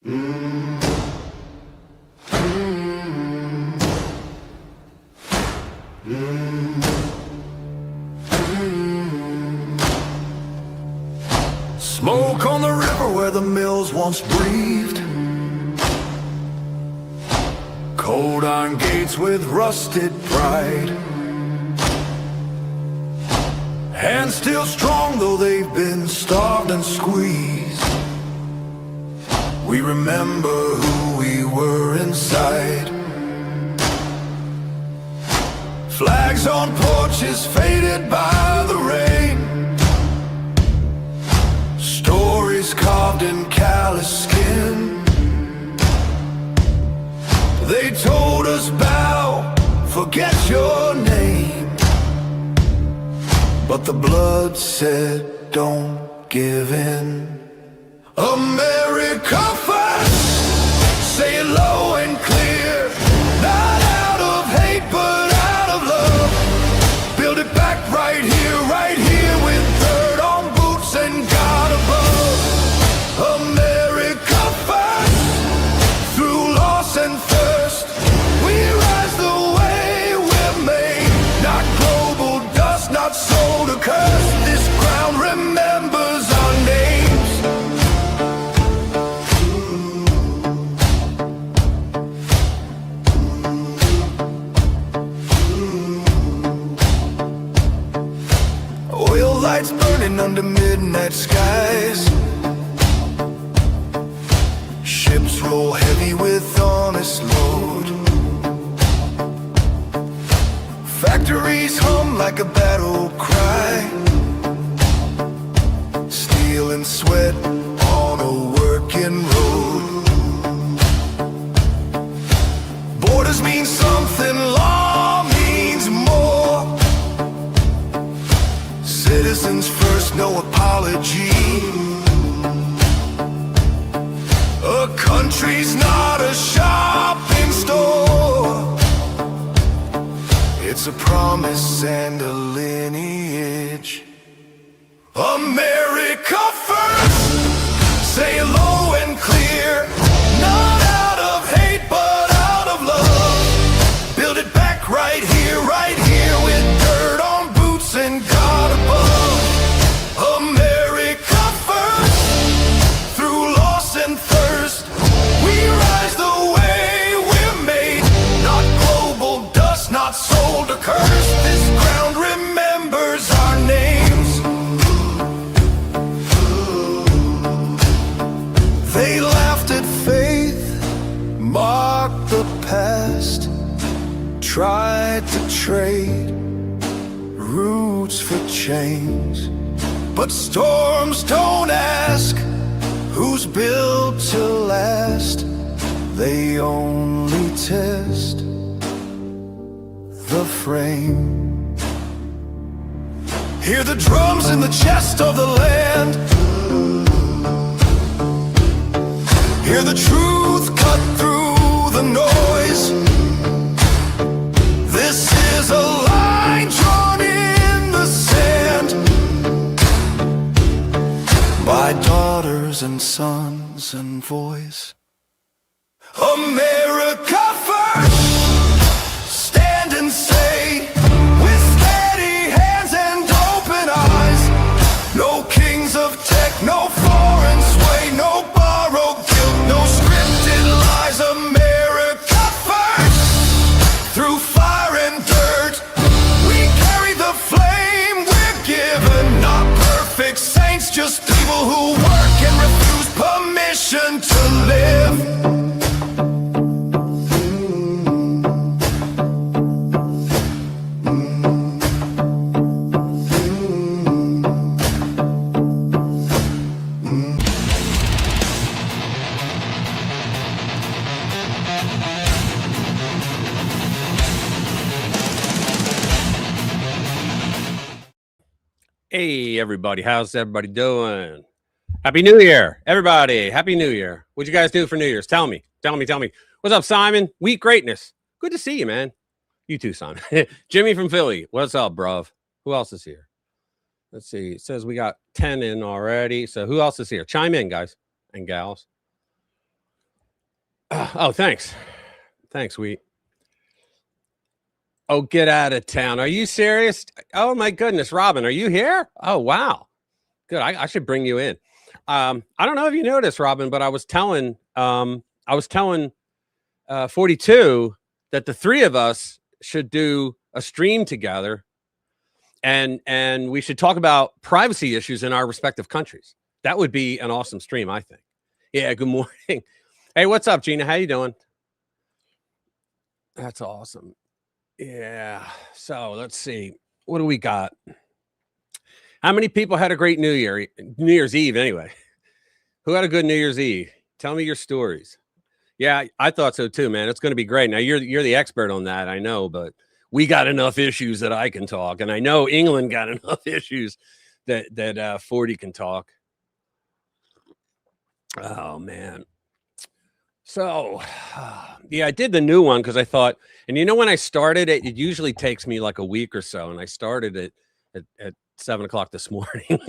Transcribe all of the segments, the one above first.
Smoke on the river where the mills once breathed. Cold iron gates with rusted pride. Hands still strong though they've been starved and squeezed. We remember who we were inside. Flags on porches faded by the rain. Stories carved in callous skin. They told us bow, forget your name. But the blood said don't give in. America first, say it low and clear. Not out of hate but out of love. Build it back right here with dirt on boots and God above. America first, through loss and thirst, we rise the way we're made. Not global dust, not soul to curse. This ground remembers our names. Oil lights burning under midnight skies. Ships roll heavy with honest load. Factories hum like a battle cry. Steel and sweat on a working road. Borders mean something, law means more. Citizens first, no apology. A country's not a shopping store. It's a promise and a lineage. America first, say it low and clear. Not out of hate but out of love. Build it back right here with dirt on boots and God above. America first, through loss and thirst, we rise the way we're made. Not global dust, not soul to curse. This ground remembers our names. They laughed at faith, mocked the past, tried to trade roots for change. But storms don't ask who's built to last. They only test the frame. Hear the drums in the chest of the land. Hear the truth cut through the noise. This is a line drawn in the sand by daughters and sons and voice. America first, stand and say, with steady hands and open eyes. No kings of tech, no foreign sway, no borrowed guilt, no scripted lies. America first, through fire and dirt, we carry the flame we're given. Not perfect saints, just people who work and refuse permission to live. Hey, everybody. How's everybody doing? Happy New Year, everybody. Happy New Year. What'd you guys do for New Year's? Tell me. What's up, Simon? Wheat Greatness. Good to see you, man. You too, Simon. Jimmy from Philly. What's up, bruv? Who else is here? Let's see. It says we got 10 in already. So who else is here? Chime in, guys and gals. Oh, thanks. Thanks, Wheat. Oh, get out of town. Are you serious? Oh, my goodness. Robin, are you here? Oh, wow. Good. I should bring you in. I don't know if you noticed, Robin, but I was telling 42 that the three of us should do a stream together and we should talk about privacy issues in our respective countries. That would be an awesome stream, I think. Yeah, good morning. Hey, what's up, Gina? How you doing? That's awesome. Yeah. So let's see. What do we got? How many people had a great New Year's Eve anyway? Who had a good New Year's Eve? Tell me your stories. Yeah, I thought so too, man. It's going to be great. Now you're the expert on that, I know, but we got enough issues that I can talk, and I know England got enough issues that 40 can talk. Oh man. So, yeah, I did the new one because I thought, and you know, when I started it, it usually takes me like a week or so, and I started it at 7:00 this morning.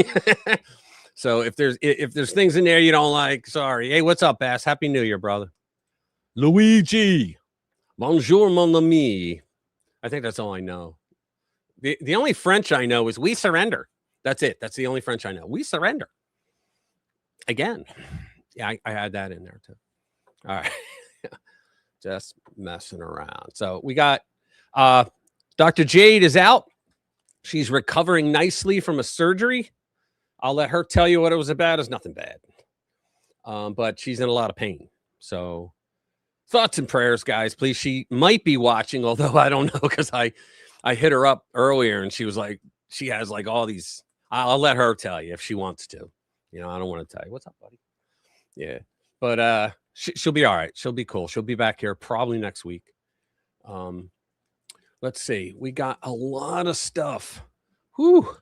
So if there's things in there you don't like, sorry. Hey, what's up, Bass? Happy New Year, brother. Luigi, bonjour, mon ami. I think that's all I know. The only French I know is "we surrender." That's it. That's the only French I know. We surrender. Again, yeah, I had that in there too. All right. Just messing around. So we got Dr. Jade is out. She's recovering nicely from a surgery. I'll let her tell you what it was about. It's nothing bad. But she's in a lot of pain. So thoughts and prayers, guys, please. She might be watching, although I don't know, because I hit her up earlier and she was like, she has like all these. I'll let her tell you if she wants to. You know, I don't want to tell you. What's up, buddy? Yeah. But she'll be all right. She'll be cool. She'll be back here probably next week. Let's see. We got a lot of stuff. Whew.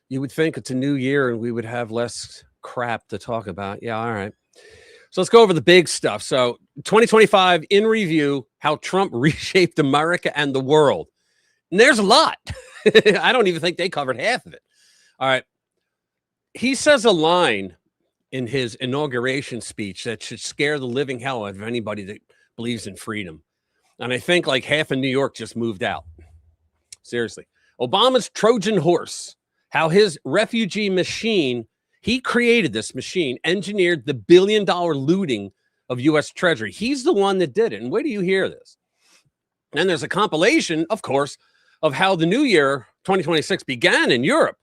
You would think it's a new year and we would have less crap to talk about. Yeah, all right. So let's go over the big stuff. So 2025 in review, how Trump reshaped America and the world. And there's a lot. I don't even think they covered half of it. All right. He says a line in his inauguration speech that should scare the living hell out of anybody that believes in freedom. And I think like half of New York just moved out. Seriously. Obama's Trojan horse, how his refugee machine, he created this machine, engineered the billion-dollar looting of U.S. Treasury. He's the one that did it. And where do you hear this? And there's a compilation, of course, of how the new year, 2026, began in Europe.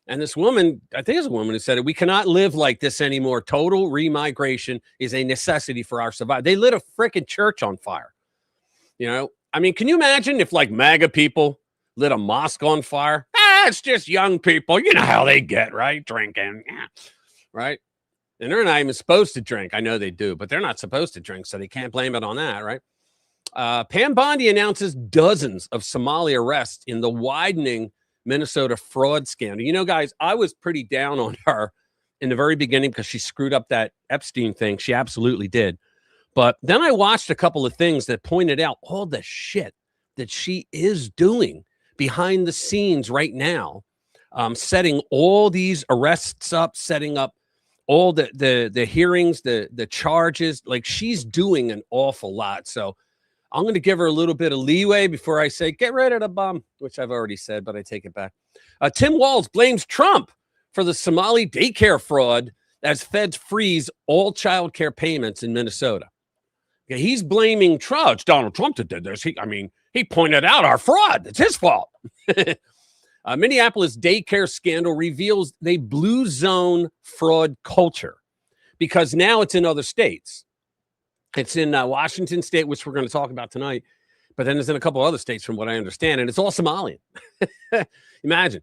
And this woman, I think it's a woman who said it, we cannot live like this anymore. Total remigration is a necessity for our survival. They lit a freaking church on fire. You know, I mean, can you imagine if like MAGA people lit a mosque on fire? It's just young people. You know how they get, right? Drinking, right? And they're not even supposed to drink. I know they do, but they're not supposed to drink, so they can't blame it on that, right? Pam Bondi announces dozens of Somali arrests in the widening Minnesota fraud scandal. You know, guys, I was pretty down on her in the very beginning because she screwed up that Epstein thing. She absolutely did. But then I watched a couple of things that pointed out all the shit that she is doing behind the scenes right now, setting all these arrests up, setting up all the hearings, the charges. Like, she's doing an awful lot. So I'm going to give her a little bit of leeway before I say, get rid of the bum, which I've already said, but I take it back. Tim Walz blames Trump for the Somali daycare fraud as feds freeze all child care payments in Minnesota. Okay, he's blaming Trump. It's Donald Trump that did this. He pointed out our fraud. It's his fault. Minneapolis daycare scandal reveals they blue zone fraud culture because now it's in other states. It's in Washington State, which we're going to talk about tonight. But then it's in a couple other states from what I understand. And it's all Somalian. Imagine.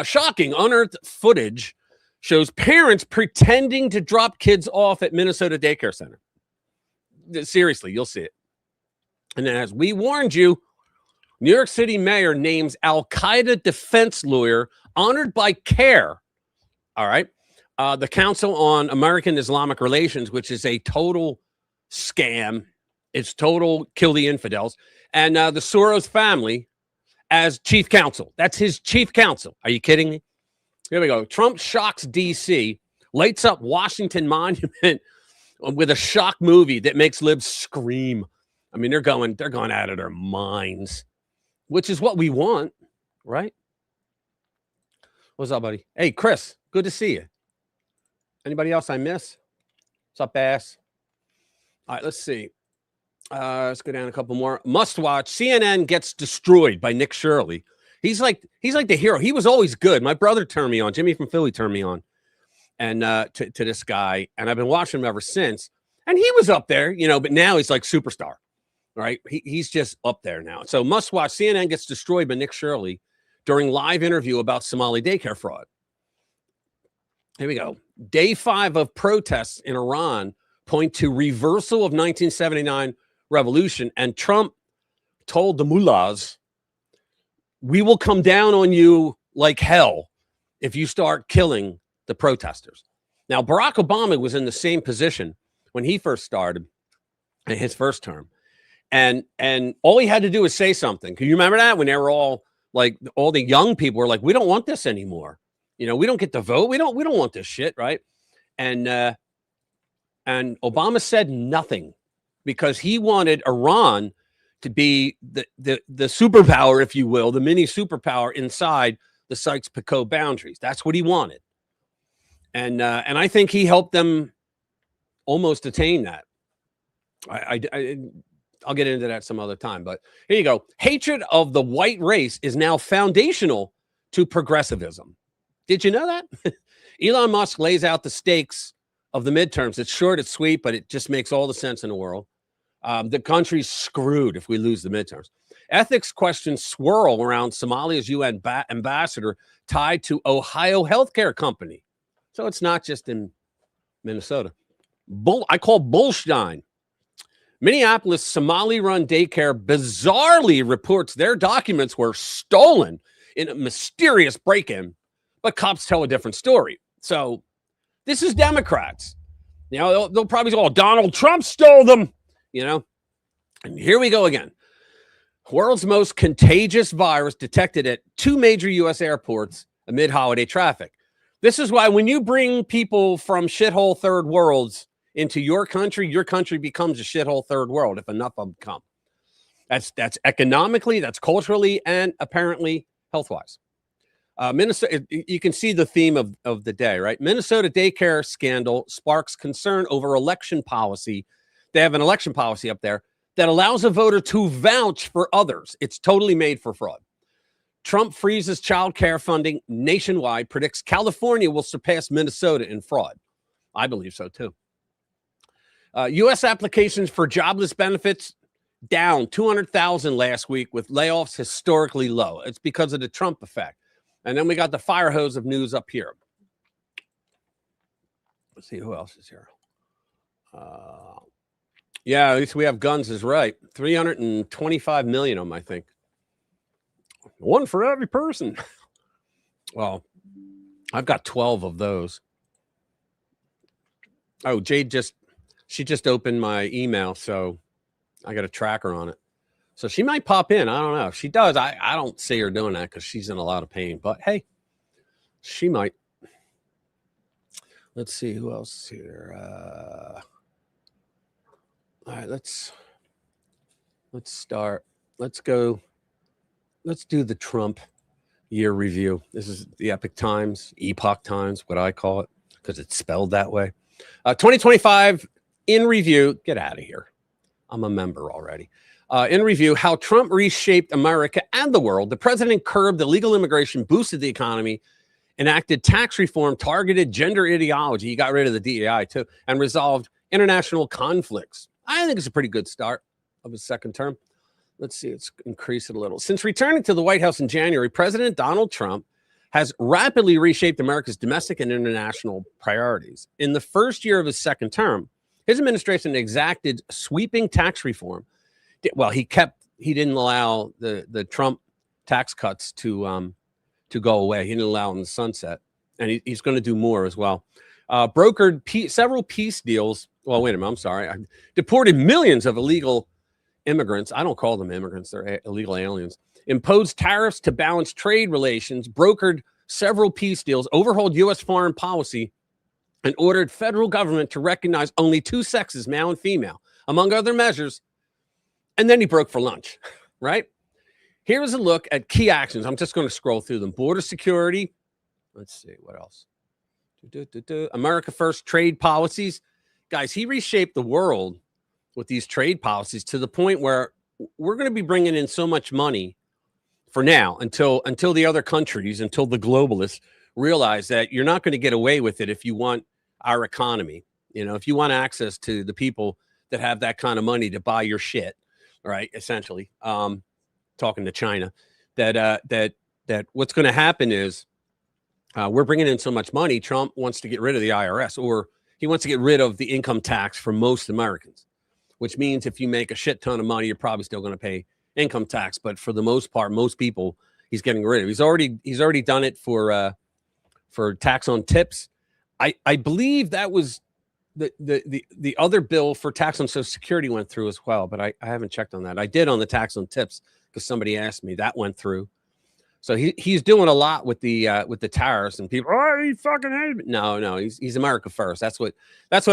Shocking unearthed footage shows parents pretending to drop kids off at Minnesota daycare center. Seriously, you'll see it. And then, as we warned you, New York City mayor names Al-Qaeda defense lawyer honored by CARE. All right. The Council on American Islamic Relations, which is a total scam. It's total kill the infidels. And the Soros family as chief counsel. That's his chief counsel. Are you kidding me? Here we go. Trump shocks D.C., lights up Washington Monument with a shock movie that makes libs scream. I mean, they're going out of their minds, which is what we want, right? What's up, buddy? Hey, Chris, good to see you. Anybody else I miss? What's up, ass? All right, let's see. Let's go down a couple more. Must watch. CNN gets destroyed by Nick Shirley. He's like the hero. He was always good. My brother turned me on. Jimmy from Philly turned me on, and to this guy, and I've been watching him ever since. And he was up there, you know, but now he's like superstar, right? He's just up there now. So must watch. CNN gets destroyed by Nick Shirley during live interview about Somali daycare fraud. Here we go. Day 5 of protests in Iran point to reversal of 1979 revolution, and Trump told the mullahs, we will come down on you like hell if you start killing the protesters. Now, Barack Obama was in the same position when he first started in his first term. And all he had to do was say something. Can you remember that? When they were all like, all the young people were like, we don't want this anymore. You know, we don't get to vote. We don't want this shit, right? And Obama said nothing because he wanted Iran to be the superpower, if you will, the mini superpower inside the Sykes-Picot boundaries. That's what he wanted. And I think he helped them almost attain that. I'll get into that some other time, but here you go. Hatred of the white race is now foundational to progressivism. Did you know that? Elon Musk lays out the stakes of the midterms. It's short, it's sweet, but it just makes all the sense in the world. The country's screwed if we lose the midterms. Ethics questions swirl around Somalia's UN ambassador tied to Ohio healthcare company. So it's not just in Minnesota. I call Bullstein. Minneapolis Somali-run daycare bizarrely reports their documents were stolen in a mysterious break-in, but cops tell a different story. So this is Democrats. You know, they'll probably say, oh, Donald Trump stole them, you know. And here we go again. World's most contagious virus detected at 2 major U.S. airports amid holiday traffic. This is why when you bring people from shithole third worlds into your country becomes a shithole third world if enough of them come. That's economically, that's culturally, and apparently health-wise. Minnesota, you can see the theme of the day, right? Minnesota daycare scandal sparks concern over election policy. They have an election policy up there that allows a voter to vouch for others. It's totally made for fraud. Trump freezes child care funding nationwide, predicts California will surpass Minnesota in fraud. I believe so, too. U.S. applications for jobless benefits down 200,000 last week with layoffs historically low. It's because of the Trump effect. And then we got the fire hose of news up here. Let's see who else is here. Yeah, at least we have guns is right. 325 million of them, I think. One for every person. Well, I've got 12 of those. Oh, she just opened my email, so I got a tracker on it. So she might pop in. I don't know. If she does, I don't see her doing that because she's in a lot of pain. But hey, she might. Let's see who else is here. All right, let's start. Let's go. Let's do the Trump year review. This is the Epoch Times, what I call it, because it's spelled that way. 2025 in review. Get out of here. I'm a member already. In review, how Trump reshaped America and the world. The president curbed illegal immigration, boosted the economy, enacted tax reform, targeted gender ideology. He got rid of the DEI too, and resolved international conflicts. I think it's a pretty good start of his second term. Let's see, let's increase it a little. Since returning to the White House in January, President Donald Trump has rapidly reshaped America's domestic and international priorities. In the first year of his second term, his administration exacted sweeping tax reform. Well, he didn't allow the Trump tax cuts to go away. He didn't allow them to sunset, and he's going to do more as well. Brokered several peace deals. Well, wait a minute. I'm sorry. I deported millions of illegal immigrants. I don't call them immigrants. They're illegal aliens. Imposed tariffs to balance trade relations. Brokered several peace deals. Overhauled U.S. foreign policy, and ordered federal government to recognize only two sexes, male and female, among other measures. And then he broke for lunch, right? Here is a look at key actions. I'm just going to scroll through them. Border security. Let's see, what else? America First trade policies. Guys, he reshaped the world with these trade policies to the point where we're going to be bringing in so much money for now until the other countries, until the globalists realize that you're not going to get away with it if you want our economy. You know, if you want access to the people that have that kind of money to buy your shit, right? Essentially, talking to China, that what's going to happen is we're bringing in so much money. Trump wants to get rid of the IRS, or he wants to get rid of the income tax for most Americans, which means if you make a shit ton of money, you're probably still going to pay income tax. But for the most part, most people he's getting rid of. He's already done it for tax on tips. I believe that was the other bill for tax on Social Security went through as well, but I haven't checked on that. I did on the tax on tips because somebody asked me. That went through. So he's doing a lot with the tariffs, and people, oh, he fucking hates me. No, he's America First. That's what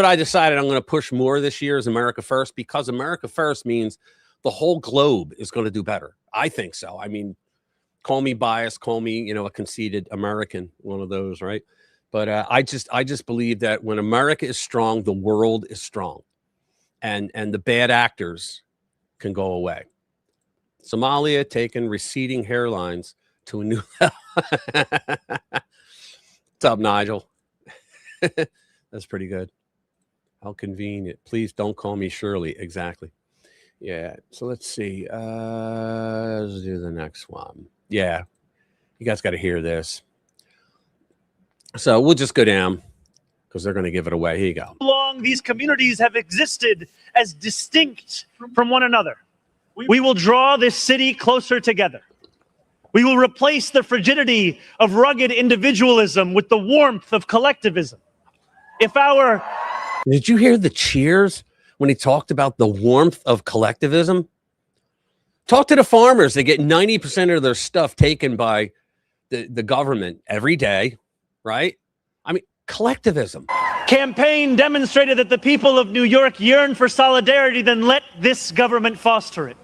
I decided I'm going to push more this year is America First, because America First means the whole globe is going to do better. I think so. I mean, call me biased, call me, a conceited American, one of those, right? But I just believe that when America is strong, the world is strong, and the bad actors can go away. Somalia taking receding hairlines to a new level. What's up, Nigel? That's pretty good. How convenient. Please don't call me Shirley. Exactly. Yeah. So let's see. Let's do the next one. Yeah. You guys got to hear this. So we'll just go down because they're going to give it away. Here you go. How long these communities have existed as distinct from one another. We will draw this city closer together. We will replace the frigidity of rugged individualism with the warmth of collectivism. Did you hear the cheers when he talked about the warmth of collectivism? Talk to the farmers. They get 90% of their stuff taken by the government every day, right? I mean, collectivism. Campaign demonstrated that the people of New York yearn for solidarity, then let this government foster it.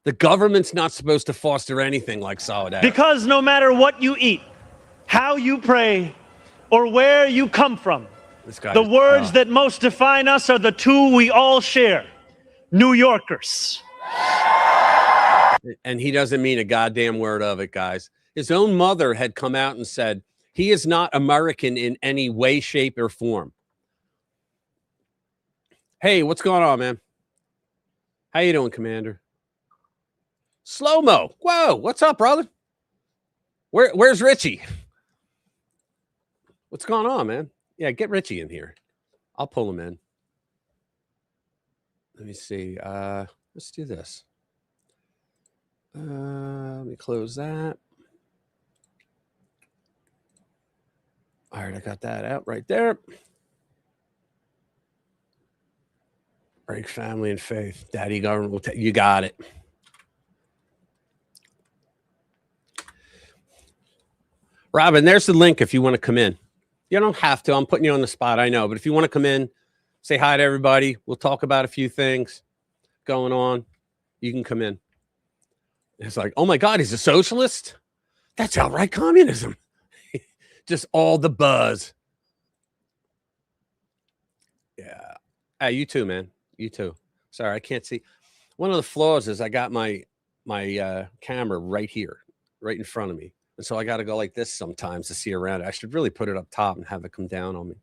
The government's not supposed to foster anything like solidarity. Because no matter what you eat, how you pray, or where you come from, the words that most define us are the two we all share: New Yorkers. And he doesn't mean a goddamn word of it, guys. His own mother had come out and said he is not American in any way, shape, or form. Hey, what's going on, man? How you doing, Commander? Slow-mo. Whoa, what's up, brother? Where's Richie? What's going on, man? Yeah, get Richie in here. I'll pull him in. Let me see. Let's do this. Let me close that. All right, I got that out right there. Break family and faith. Daddy government will take. You got it. Robin, there's the link if you want to come in. You don't have to. I'm putting you on the spot, I know. But if you want to come in, say hi to everybody. We'll talk about a few things going on. You can come in. It's like, oh, my God, he's a socialist? That's outright communism. Just all the buzz. Yeah. Hey, you too, man. You too. Sorry, I can't see. One of the flaws is I got my camera right here, right in front of me. And so I got to go like this sometimes to see around it. I should really put it up top and have it come down on me.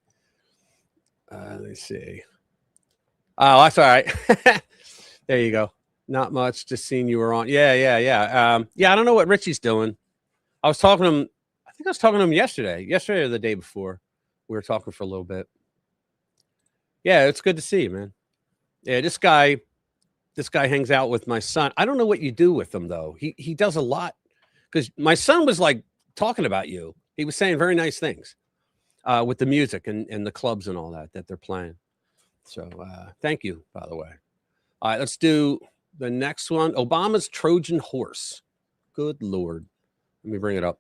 Let me see. Oh, that's all right. There you go. Not much. Just seeing you were on. Yeah. I don't know what Richie's doing. I was talking to him. I think I was talking to him yesterday or the day before. We were talking for a little bit. Yeah, it's good to see you, man. Yeah, this guy hangs out with my son. I don't know what you do with him, though. He does a lot. Because my son was like talking about you. He was saying very nice things with the music and the clubs and all that they're playing. So thank you, by the way. All right, let's do the next one. Obama's Trojan horse. Good Lord. Let me bring it up.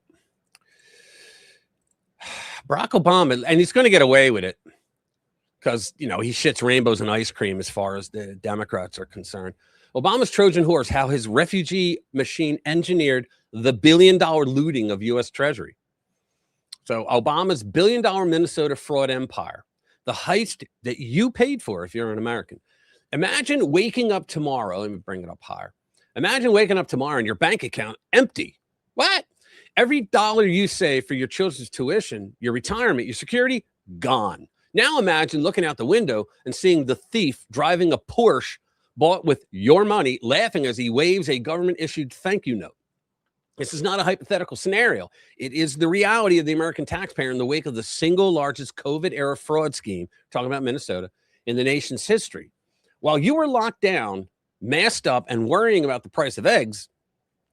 Barack Obama, and he's going to get away with it because, he shits rainbows and ice cream as far as the Democrats are concerned. Obama's Trojan horse, how his refugee machine engineered the billion-dollar looting of U.S. Treasury. So Obama's billion-dollar Minnesota fraud empire, the heist that you paid for if you're an American. Imagine waking up tomorrow. Let me bring it up higher. Imagine waking up tomorrow and your bank account empty. What? Every dollar you save for your children's tuition, your retirement, your security, gone. Now imagine looking out the window and seeing the thief driving a Porsche bought with your money, laughing as he waves a government-issued thank you note. This is not a hypothetical scenario. It is the reality of the American taxpayer in the wake of the single largest COVID-era fraud scheme, talking about Minnesota, in the nation's history. While you were locked down, masked up, and worrying about the price of eggs,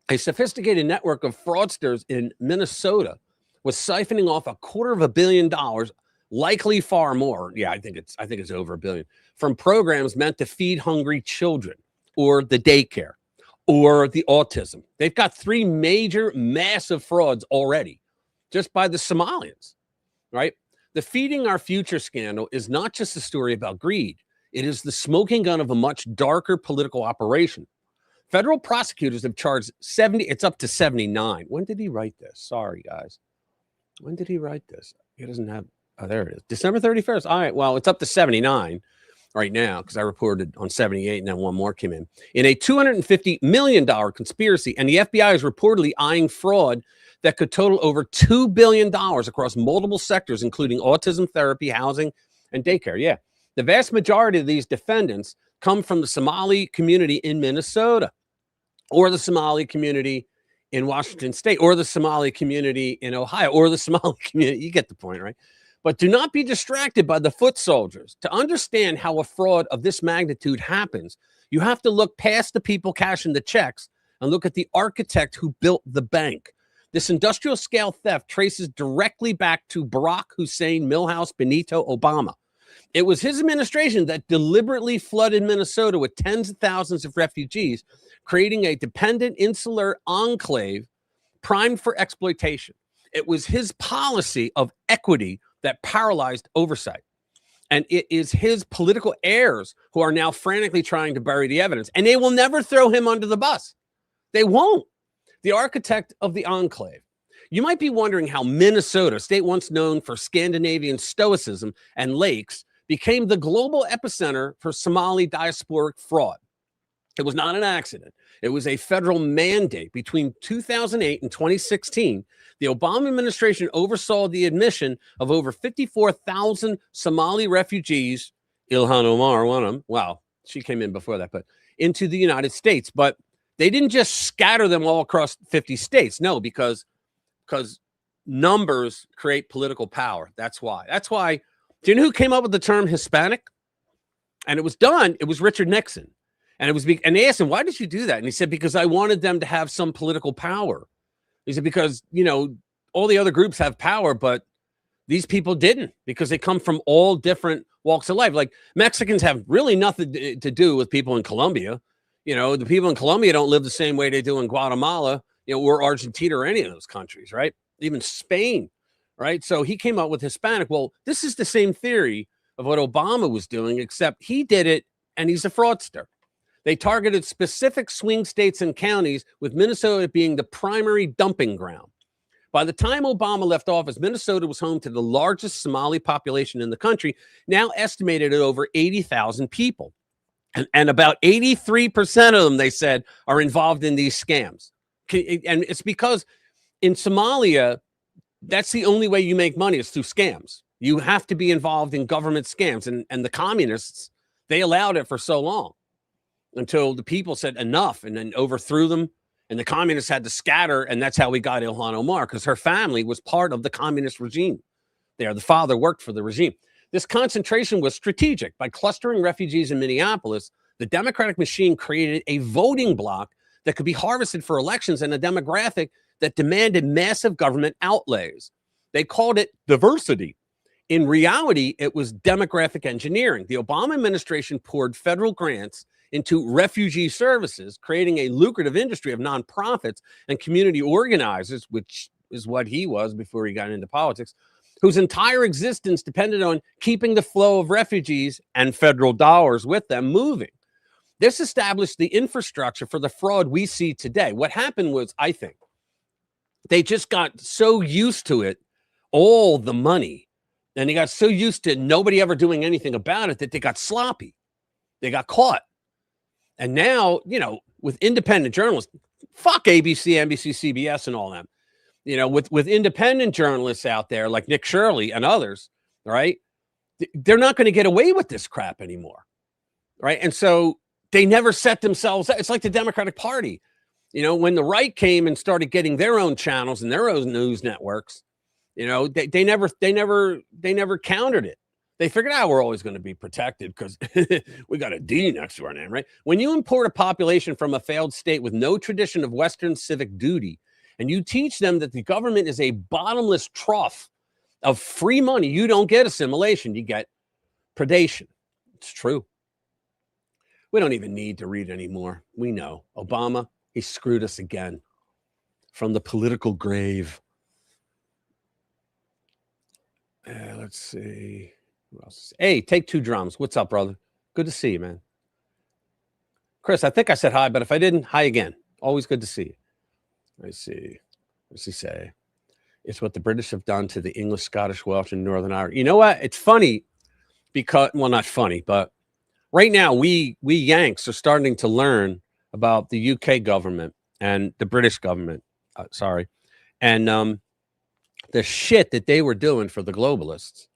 a sophisticated network of fraudsters in Minnesota was siphoning off $250 million, likely far more. Yeah, I think it's over $1 billion, from programs meant to feed hungry children, or the daycare, or the autism. They've got 3 major massive frauds already, just by the Somalians, right? The Feeding Our Future scandal is not just a story about greed. It is the smoking gun of a much darker political operation. Federal prosecutors have charged it's up to 79. When did he write this? Sorry, guys. When did he write this? He doesn't have, there it is. December 31st. All right, well, it's up to 79 right now because I reported on 78 and then one more came in a $250 million conspiracy. And the FBI is reportedly eyeing fraud that could total over $2 billion across multiple sectors, including autism therapy, housing, and daycare. Yeah. The vast majority of these defendants come from the Somali community in Minnesota, or the Somali community in Washington State, or the Somali community in Ohio, or the Somali community. You get the point, right? But do not be distracted by the foot soldiers. To understand how a fraud of this magnitude happens, you have to look past the people cashing the checks and look at the architect who built the bank. This industrial scale theft traces directly back to Barack Hussein Milhouse Benito Obama. It was his administration that deliberately flooded Minnesota with tens of thousands of refugees, creating a dependent insular enclave primed for exploitation. It was his policy of equity that paralyzed oversight. And it is his political heirs who are now frantically trying to bury the evidence. And they will never throw him under the bus. They won't. The architect of the enclave. You might be wondering how Minnesota, a state once known for Scandinavian stoicism and lakes, became the global epicenter for Somali diasporic fraud. It was not an accident. It was a federal mandate. Between 2008 and 2016, the Obama administration oversaw the admission of over 54,000 Somali refugees, Ilhan Omar, one of them. Wow, she came in before that, but into the United States. But they didn't just scatter them all across 50 states. No, because numbers create political power. That's why. Do you know who came up with the term Hispanic? And it was Richard Nixon. And and they asked him, why did you do that? And he said, because I wanted them to have some political power. He said, because, all the other groups have power, but these people didn't, because they come from all different walks of life. Like Mexicans have really nothing to do with people in Colombia. The people in Colombia don't live the same way they do in Guatemala, or Argentina, or any of those countries, right? Even Spain. Right. So he came up with Hispanic. Well, this is the same theory of what Obama was doing, except he did it and he's a fraudster. They targeted specific swing states and counties, with Minnesota being the primary dumping ground. By the time Obama left office, Minnesota was home to the largest Somali population in the country, now estimated at over 80,000 people. And about 83% of them, they said, are involved in these scams. And it's because in Somalia, that's the only way you make money is through scams. You have to be involved in government scams. And the communists, they allowed it for so long until the people said enough and then overthrew them. And the communists had to scatter. And that's how we got Ilhan Omar, because her family was part of the communist regime there. The father worked for the regime. This concentration was strategic. By clustering refugees in Minneapolis, the Democratic machine created a voting bloc that could be harvested for elections and a demographic that demanded massive government outlays. They called it diversity. In reality, it was demographic engineering. The Obama administration poured federal grants into refugee services, creating a lucrative industry of nonprofits and community organizers, which is what he was before he got into politics, whose entire existence depended on keeping the flow of refugees and federal dollars with them moving. This established the infrastructure for the fraud we see today. What happened was, I think, they just got so used to it, all the money, and they got so used to nobody ever doing anything about it that they got sloppy. They got caught. And now, you know, with independent journalists, fuck ABC, NBC, CBS, and all them. You know, with independent journalists out there like Nick Shirley and others, right? They're not going to get away with this crap anymore, right? And so they never set themselves. It's like the Democratic Party. You know, when the right came and started getting their own channels and their own news networks, you know, they never countered it. They figured out we're always going to be protected because we got a D next to our name, right? When you import a population from a failed state with no tradition of Western civic duty, and you teach them that the government is a bottomless trough of free money, you don't get assimilation, you get predation. It's true. We don't even need to read anymore. We know. Obama, he screwed us again from the political grave. Let's see. Who else? Hey, Take Two Drums. What's up, brother? Good to see you, man. Chris, I think I said hi, but if I didn't, hi again. Always good to see you. Let's see. What's he say? It's what the British have done to the English, Scottish, Welsh, and Northern Irish. You know what? It's funny because, well, not funny, but right now we Yanks are starting to learn about the UK government and the British government. And the shit that they were doing for the globalists,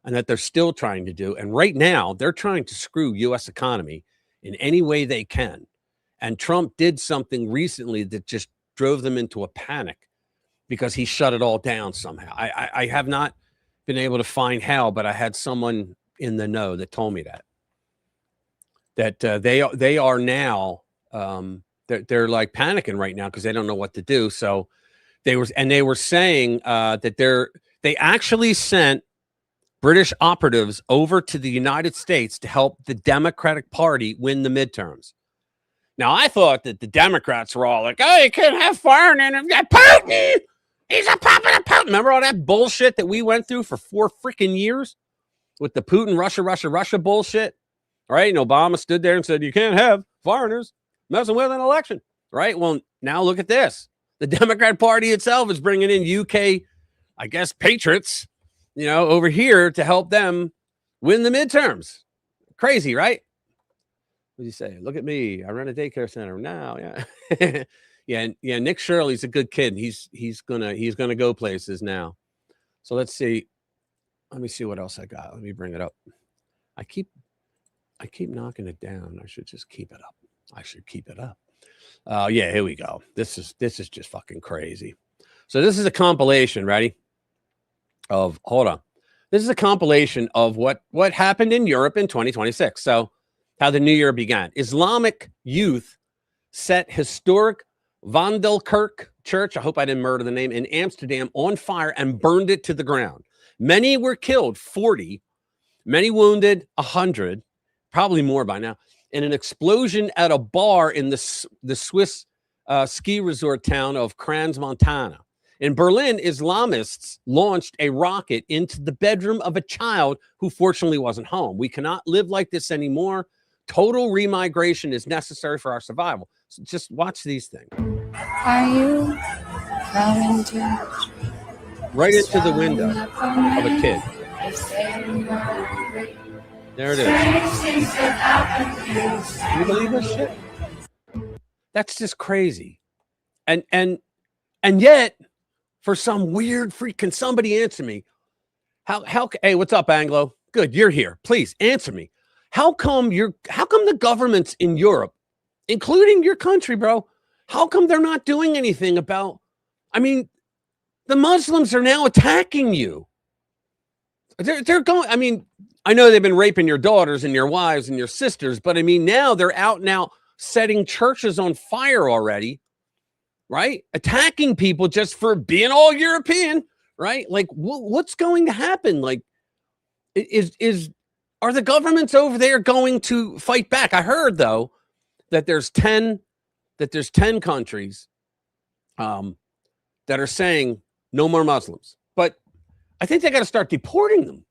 and that they're still trying to do. And right now, they're trying to screw U.S. economy in any way they can. And Trump did something recently that just drove them into a panic because he shut it all down somehow. I have not been able to find how, but I had someone in the know that told me that they are now they're like panicking right now because they don't know what to do. So they were saying that they actually sent British operatives over to the United States to help the Democratic Party win the midterms. Now, I thought that the Democrats were all like, oh, you can't have foreign and Putin. He's a puppet of Putin. Remember all that bullshit that we went through for 4 freaking years with the Putin, Russia bullshit? All right. And Obama stood there and said, you can't have foreigners messing with an election. Right. Well, now look at this. The Democrat Party itself is bringing in UK, I guess, patriots, you know, over here to help them win the midterms. Crazy, right? What do you say? Look at me. I run a daycare center now. Yeah. yeah. Nick Shirley's a good kid. He's gonna go places now. So let's see. Let me see what else I got. Let me bring it up. I keep knocking it down. I should just keep it up. I should keep it up. Yeah, here we go. This is just fucking crazy. So this is a compilation, ready? Hold on. This is a compilation of what happened in Europe in 2026. So how the new year began. Islamic youth set historic Vandelkerk church, I hope I didn't murder the name, in Amsterdam on fire and burned it to the ground. Many were killed, 40. Many wounded, 100. Probably more by now. In an explosion at a bar in the Swiss ski resort town of Crans, Montana. In Berlin, Islamists launched a rocket into the bedroom of a child who fortunately wasn't home. We cannot live like this anymore. Total remigration is necessary for our survival. So just watch these things. Are you coming to right into the window of a kid? There it is. Can you believe this shit? That's just crazy. And yet, for some weird freak, can somebody answer me? How hey, what's up, Anglo? Good, you're here. Please answer me. How come the governments in Europe, including your country, bro, how come they're not doing anything about, I mean, the Muslims are now attacking you. They're going, I mean, I know they've been raping your daughters and your wives and your sisters, but I mean, now they're out now setting churches on fire already, right? Attacking people just for being all European, right? Like, what's going to happen? Like, are the governments over there going to fight back? I heard though that there's 10 countries that are saying no more Muslims. But I think they got to start deporting them,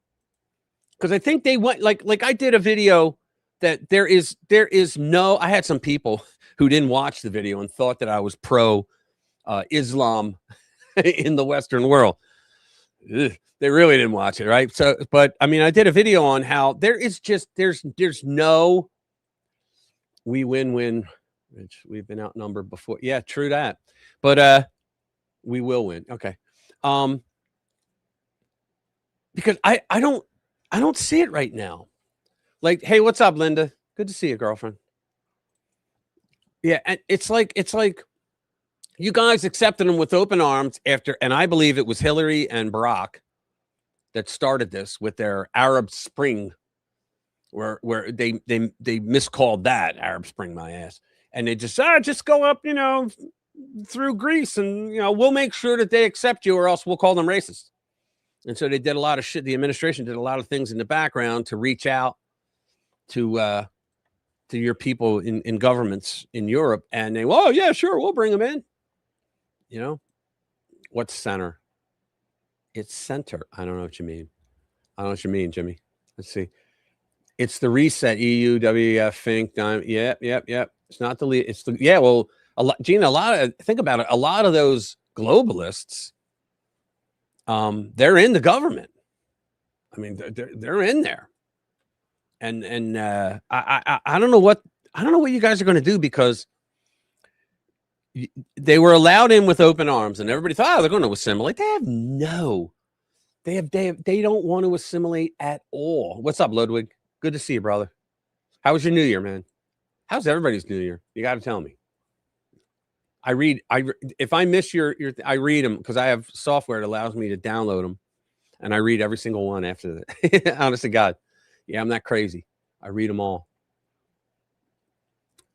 because I think they went like I did a video that there is no. I had some people who didn't watch the video and thought that I was pro Islam in the Western world. Ugh, they really didn't watch it, right? So, but I mean, I did a video on how there's no we win, which we've been outnumbered before. Yeah, true that. But we will win. Okay. Because I don't see it right now. Like, hey, what's up, Linda? Good to see you, girlfriend. Yeah, and it's like you guys accepted them with open arms after, and I believe it was Hillary and Barack that started this with their Arab Spring, where they miscalled that Arab Spring, my ass, and they just go up, through Greece, and we'll make sure that they accept you, or else we'll call them racist. And so they did a lot of shit. The administration did a lot of things in the background to reach out to your people in governments in Europe, and they, oh yeah, sure, we'll bring them in. What's center? It's center. I don't know what you mean. I don't know what you mean, Jimmy. Let's see. It's the reset. EU, WEF, Fink, Dime. Yep. It's not the lead. It's the Well, Gina. Think about it. A lot of those globalists, they're in the government. I mean, they're in there, and I don't know what you guys are going to do, because they were allowed in with open arms, and everybody thought, they're going to assimilate. They don't want to assimilate at all. What's up, Ludwig? Good to see you, brother. How was your New Year, man? How's everybody's New Year? You got to tell me. If I miss your I read them, because I have software that allows me to download them, and I read every single one after that. Honest to God. Yeah, I'm not crazy. I read them all.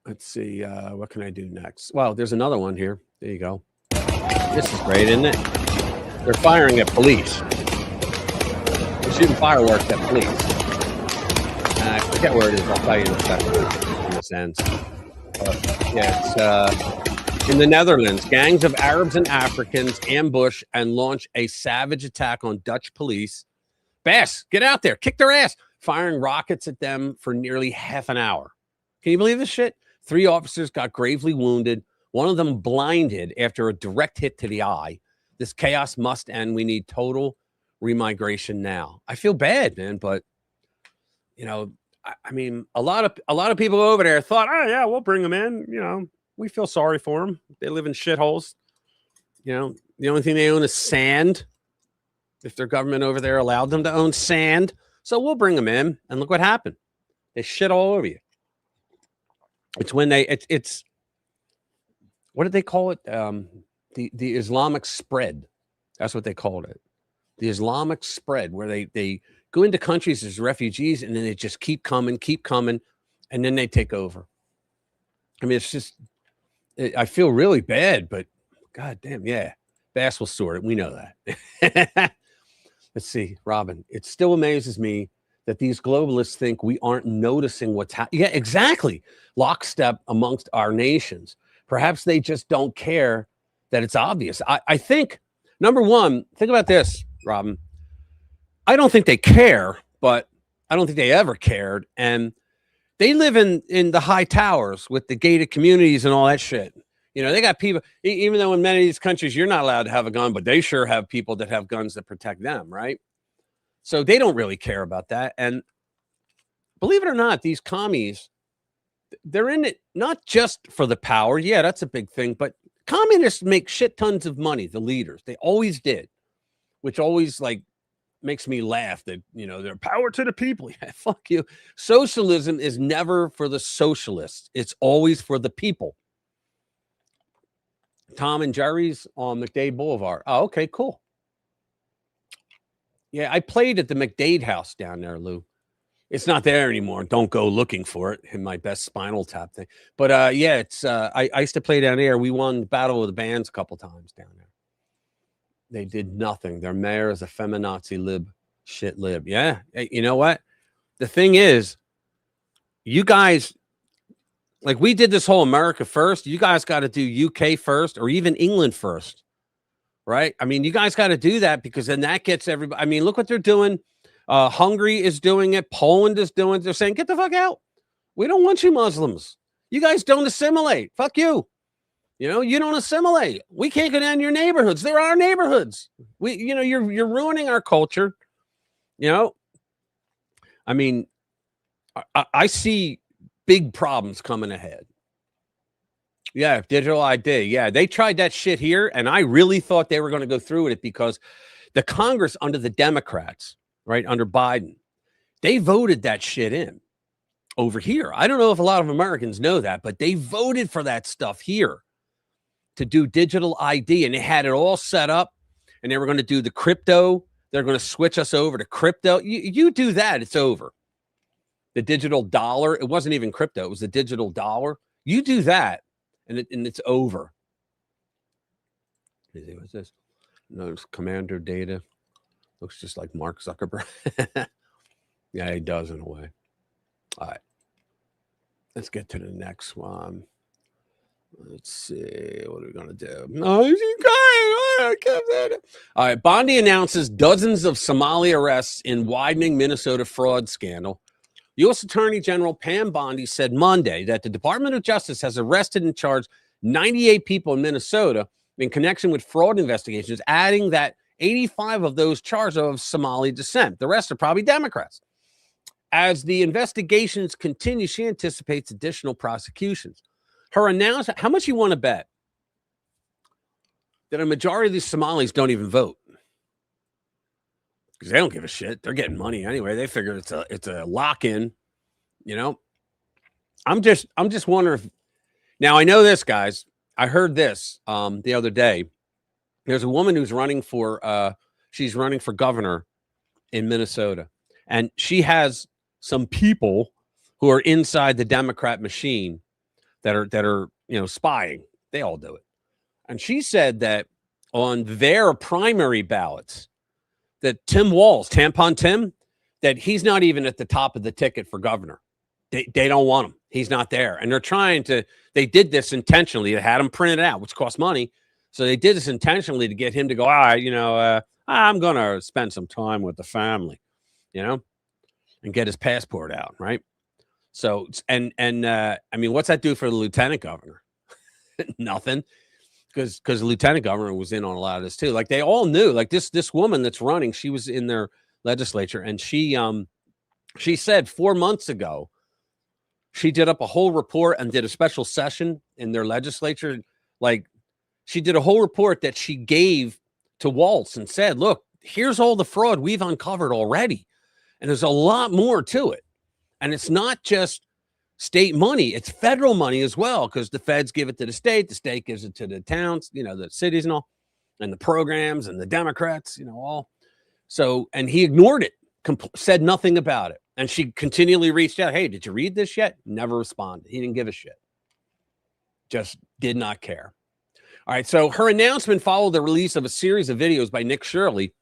Let's see. What can I do next? Well, there's another one here. There you go. This is great, isn't it? They're firing at police. They're shooting fireworks at police. I forget where it is. I'll tell you in a second when this ends. It's in the Netherlands. Gangs of Arabs and Africans ambush and launch a savage attack on Dutch police. Bass, get out there. Kick their ass. Firing rockets at them for nearly half an hour. Can you believe this shit? 3 officers got gravely wounded. One of them blinded after a direct hit to the eye. This chaos must end. We need total remigration now. I feel bad, man, but I mean, a lot of people over there thought, oh yeah, we'll bring them in. We feel sorry for them. They live in shitholes. The only thing they own is sand. If their government over there allowed them to own sand, so we'll bring them in. And look what happened. They shit all over you. It's when it's what did they call it? The Islamic spread. That's what they called it. The Islamic spread, where they go into countries as refugees, and then they just keep coming, and then they take over. I mean, it's just, I feel really bad, but God damn, yeah. Bass will sort it. We know that. Let's see, Robin. It still amazes me that these globalists think we aren't noticing what's happening. Yeah, exactly. Lockstep amongst our nations. Perhaps they just don't care that it's obvious. I think, number one, think about this, Robin. I don't think they care, but I don't think they ever cared. And they live in the high towers with the gated communities and all that shit. They got people, even though in many of these countries you're not allowed to have a gun, but they sure have people that have guns that protect them, right? So they don't really care about that. And believe it or not, these commies, they're in it not just for the power. Yeah, that's a big thing. But communists make shit tons of money, the leaders. They always did, which always makes me laugh that, they're power to the people. Yeah, fuck you. Socialism is never for the socialists. It's always for the people. Tom and Jerry's on McDade Boulevard. Oh, okay, cool. Yeah, I played at the McDade house down there, Lou. It's not there anymore. Don't go looking for it in my best Spinal Tap thing. But yeah, it's I used to play down there. We won the Battle of the Bands a couple times down there. They did nothing. Their mayor is a feminazi shit lib. Yeah. Hey, you know what? The thing is, you guys, we did this whole America first. You guys got to do UK first, or even England first. right? I mean, you guys got to do that because then that gets everybody. I mean, look what they're doing. Hungary is doing it. Poland is doing it. They're saying, get the fuck out. We don't want you Muslims. You guys don't assimilate. Fuck you. You know, you don't assimilate. We can't go down your neighborhoods. They're our neighborhoods. You're ruining our culture. You know, I mean, I see big problems coming ahead. Yeah, digital ID. Yeah, they tried that shit here, and I really thought they were going to go through with it because the Congress under the Democrats, right, under Biden, they voted that shit in over here. I don't know if a lot of Americans know that, but they voted for that stuff here to do digital ID, and they had it all set up, and they were going to do the crypto. They're going to switch us over to crypto. You do that, it's over. The digital dollar, it wasn't even crypto. It was the digital dollar. You do that, and it's over. What's this? No, it's Commander Data. Looks just like Mark Zuckerberg. Yeah, he does in a way. All right. Let's get to the next one. Let's see. What are we going to do? No, all right. Bondi announces dozens of Somali arrests in widening Minnesota fraud scandal. U.S. Attorney General Pam Bondi said Monday that the Department of Justice has arrested and charged 98 people in Minnesota in connection with fraud investigations, adding that 85 of those charged are of Somali descent. The rest are probably Democrats. As the investigations continue, she anticipates additional prosecutions. Her announcement, how much you want to bet that a majority of these Somalis don't even vote? Because they don't give a shit. They're getting money anyway. They figure it's a lock-in, you know. I'm just wondering if, now I know this, guys. I heard this the other day. There's a woman who's running for she's running for governor in Minnesota, and she has some people who are inside the Democrat machine that are spying. They all do it. And she said that on their primary ballots, that Tim Walz, Tampon Tim, that he's not even at the top of the ticket for governor. They don't want him. He's not there. And they did this intentionally. They had him printed out, which costs money. So they did this intentionally to get him to go, I'm going to spend some time with the family, and get his passport out, right? So, I mean, what's that do for the lieutenant governor? Nothing, because the lieutenant governor was in on a lot of this too. Like they all knew, like this woman that's running, she was in their legislature, and she said 4 months ago, she did up a whole report and did a special session in their legislature. Like she did a whole report that she gave to Waltz and said, look, here's all the fraud we've uncovered already. And there's a lot more to it. And it's not just state money, it's federal money as well, because the feds give it to the state gives it to the towns, the cities and all, and the programs and the Democrats, all. So, and he ignored it, said nothing about it. And she continually reached out, hey, did you read this yet? Never responded. He didn't give a shit. Just did not care. All right, so her announcement followed the release of a series of videos by Nick Shirley,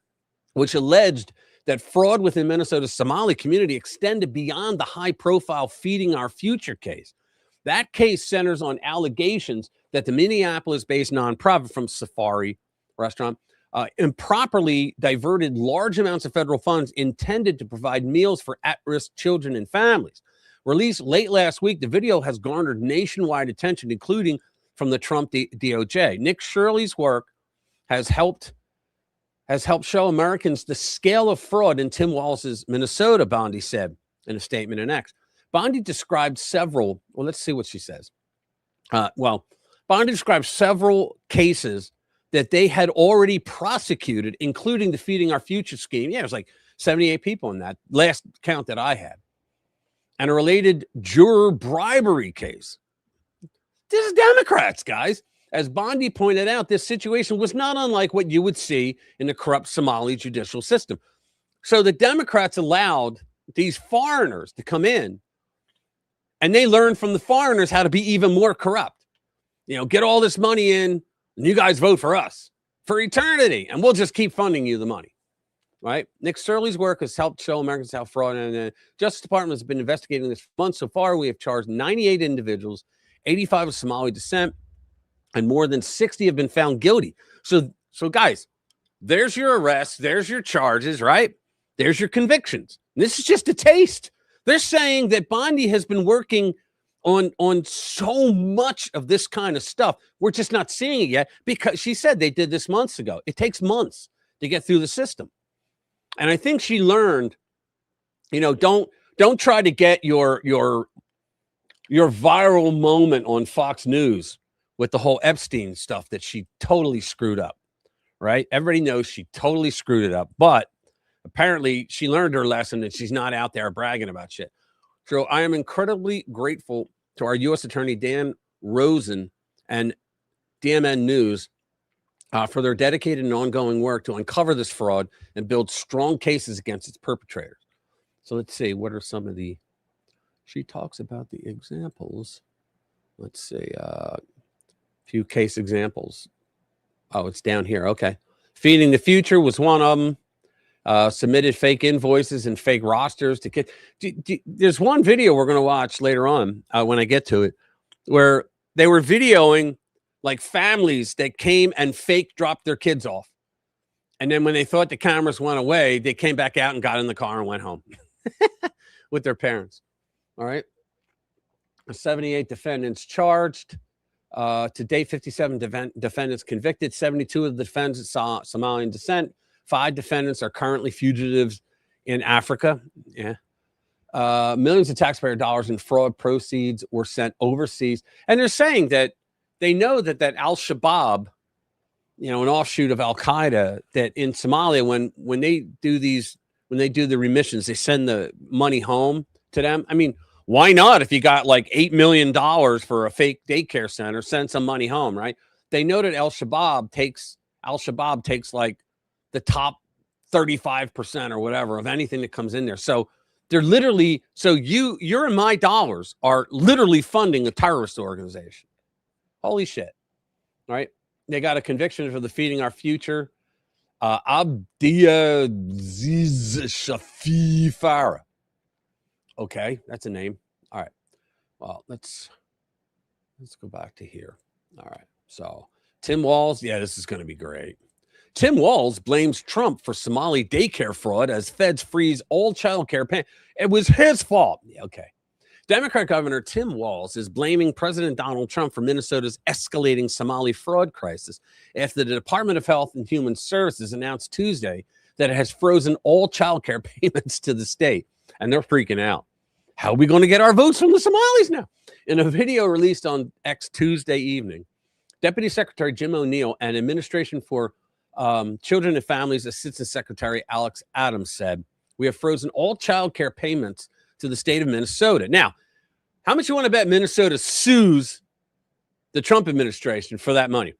which alleged that fraud within Minnesota's Somali community extended beyond the high-profile Feeding Our Future case. That case centers on allegations that the Minneapolis-based nonprofit from Safari Restaurant improperly diverted large amounts of federal funds intended to provide meals for at-risk children and families. Released late last week, the video has garnered nationwide attention, including from the Trump DOJ. Nick Shirley's work has helped show Americans the scale of fraud in Tim Walz's Minnesota, Bondi said in a statement in X. Bondi described several, well, let's see what she says. Bondi described several cases that they had already prosecuted, including the Feeding Our Future scheme. Yeah, it was like 78 people in that last count that I had. And a related juror bribery case. This is Democrats, guys. As Bondi pointed out, this situation was not unlike what you would see in the corrupt Somali judicial system. So the Democrats allowed these foreigners to come in, and they learned from the foreigners how to be even more corrupt. Get all this money in, and you guys vote for us for eternity, and we'll just keep funding you the money. Right? Nick Shirley's work has helped show Americans how fraud, and the Justice Department has been investigating this for months. So far, we have charged 98 individuals, 85 of Somali descent, and more than 60 have been found guilty. So So, guys, there's your arrest. There's your charges, right? There's your convictions. This is just a taste. They're saying that Bondi has been working on so much of this kind of stuff. We're just not seeing it yet because she said they did this months ago. It takes months to get through the system. And I think she learned, don't try to get your viral moment on Fox News with the whole Epstein stuff that she totally screwed up, right? Everybody knows she totally screwed it up, but apparently she learned her lesson and she's not out there bragging about shit. So I am incredibly grateful to our U.S. Attorney Dan Rosen and DMN News for their dedicated and ongoing work to uncover this fraud and build strong cases against its perpetrators. So let's see, what are some of the, she talks about the examples. Let's see, a few case examples. Oh, it's down here. Okay. Feeding the Future was one of them. Submitted fake invoices and fake rosters to kids. There's one video we're going to watch later on when I get to it, where they were videoing like families that came and fake dropped their kids off. And then when they thought the cameras went away, they came back out and got in the car and went home with their parents. All right. 78 defendants charged. To date, 57 defendants convicted. 72 of the defendants saw Somalian descent. 5 defendants are currently fugitives in Africa. Yeah. Millions of taxpayer dollars in fraud proceeds were sent overseas. And they're saying that they know that Al-Shabaab, an offshoot of Al-Qaeda, that in Somalia, when they do the remissions, they send the money home to them. I mean, why not? If you got like $8 million for a fake daycare center, send some money home, right? They know that Al-Shabaab takes like the top 35% or whatever of anything that comes in there. So they're literally, your and my dollars are literally funding a terrorist organization. Holy shit. Right? They got a conviction for the Feeding Our Future. Abdia Shafi Farah. Okay, that's a name. All right. Well, let's go back to here. All right. So Tim Walz, yeah, this is going to be great. Tim Walz blames Trump for Somali daycare fraud as feds freeze all child care payments. It was his fault. Yeah, okay. Democrat Governor Tim Walz is blaming President Donald Trump for Minnesota's escalating Somali fraud crisis after the Department of Health and Human Services announced Tuesday that it has frozen all child care payments to the state. And they're freaking out. How are we going to get our votes from the Somalis now? In a video released on X Tuesday evening, Deputy Secretary Jim O'Neill and Administration for Children and Families Assistant Secretary Alex Adams said, "We have frozen all child care payments to the state of Minnesota." Now, how much you want to bet Minnesota sues the Trump administration for that money?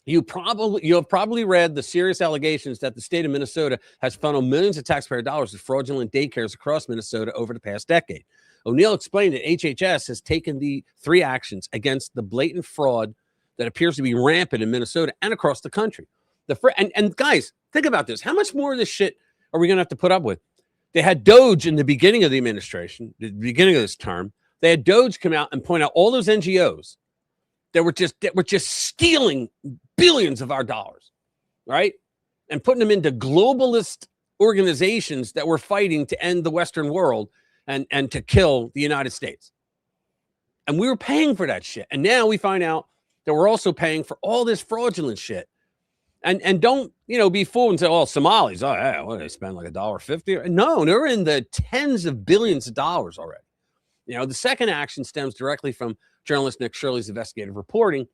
You have probably read the serious allegations that the state of Minnesota has funneled millions of taxpayer dollars to fraudulent daycares across Minnesota over the past decade. O'Neill explained that HHS has taken the 3 actions against the blatant fraud that appears to be rampant in Minnesota and across the country. And guys, think about this. How much more of this shit are we going to have to put up with? They had Doge in the beginning of the administration, the beginning of this term. They had Doge come out and point out all those NGOs that were just stealing billions of our dollars, right? And putting them into globalist organizations that were fighting to end the Western world and to kill the United States. And we were paying for that shit. And now we find out that we're also paying for all this fraudulent shit. And don't, be fooled and say, oh, Somalis, oh, yeah, what, they spend like $1.50? No, they're in the tens of billions of dollars already. The second action stems directly from journalist Nick Shirley's investigative reporting.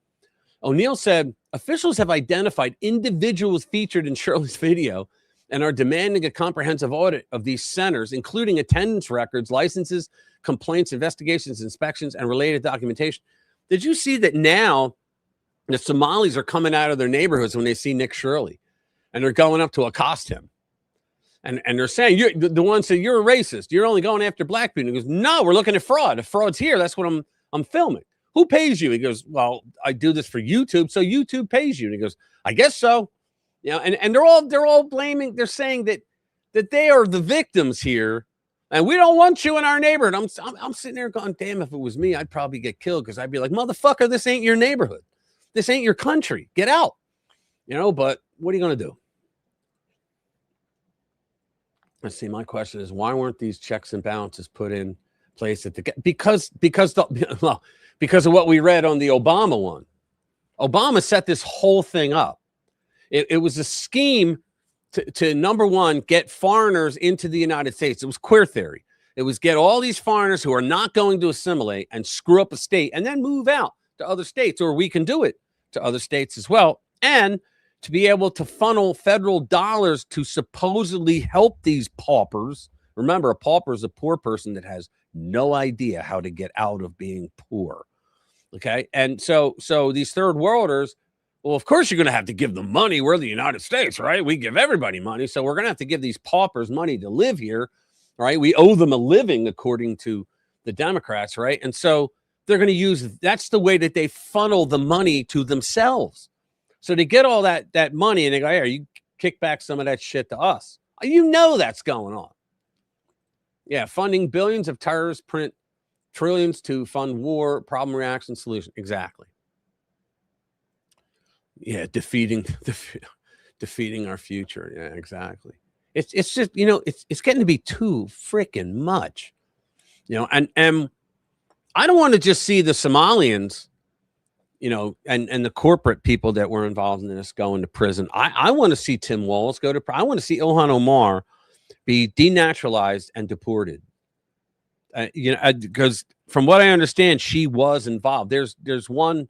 O'Neill said, officials have identified individuals featured in Shirley's video and are demanding a comprehensive audit of these centers, including attendance records, licenses, complaints, investigations, inspections, and related documentation. Did you see that now the Somalis are coming out of their neighborhoods when they see Nick Shirley, and they're going up to accost him. And they're saying, the one said, you're a racist. You're only going after black people. He goes, no, we're looking at fraud. If fraud's here, that's what I'm filming. Who pays you? He goes, well, I do this for YouTube, so YouTube pays you. And he goes, I guess so. And they're all blaming. They're saying that they are the victims here, and we don't want you in our neighborhood. I'm sitting there going, damn, if it was me, I'd probably get killed because I'd be like, motherfucker, this ain't your neighborhood. This ain't your country. Get out. But what are you going to do? Let's see. My question is, why weren't these checks and balances put in place at the because of what we read on the Obama one. Obama set this whole thing up. It was a scheme to number one, get foreigners into the United States. It was queer theory. It was get all these foreigners who are not going to assimilate and screw up a state and then move out to other states, or we can do it to other states as well. And to be able to funnel federal dollars to supposedly help these paupers. Remember, a pauper is a poor person that has no idea how to get out of being poor. Okay. And so these third worlders, well, of course you're going to have to give them money. We're the United States, right? We give everybody money. So we're going to have to give these paupers money to live here, right? We owe them a living according to the Democrats, right? And so they're going to use, that's the way that they funnel the money to themselves. So they get all that money and they go, here, you kick back some of that shit to us. That's going on. Yeah, funding billions of terrorists, print trillions to fund war, problem, reaction, solution. Exactly. Yeah, defeating our future. Yeah, exactly. It's just, it's getting to be too freaking much. And I don't want to just see the Somalians, and the corporate people that were involved in this going to prison. I want to see Tim Walz go to prison. I want to see Ilhan Omar be denaturalized and deported. Because from what I understand, she was involved. There's one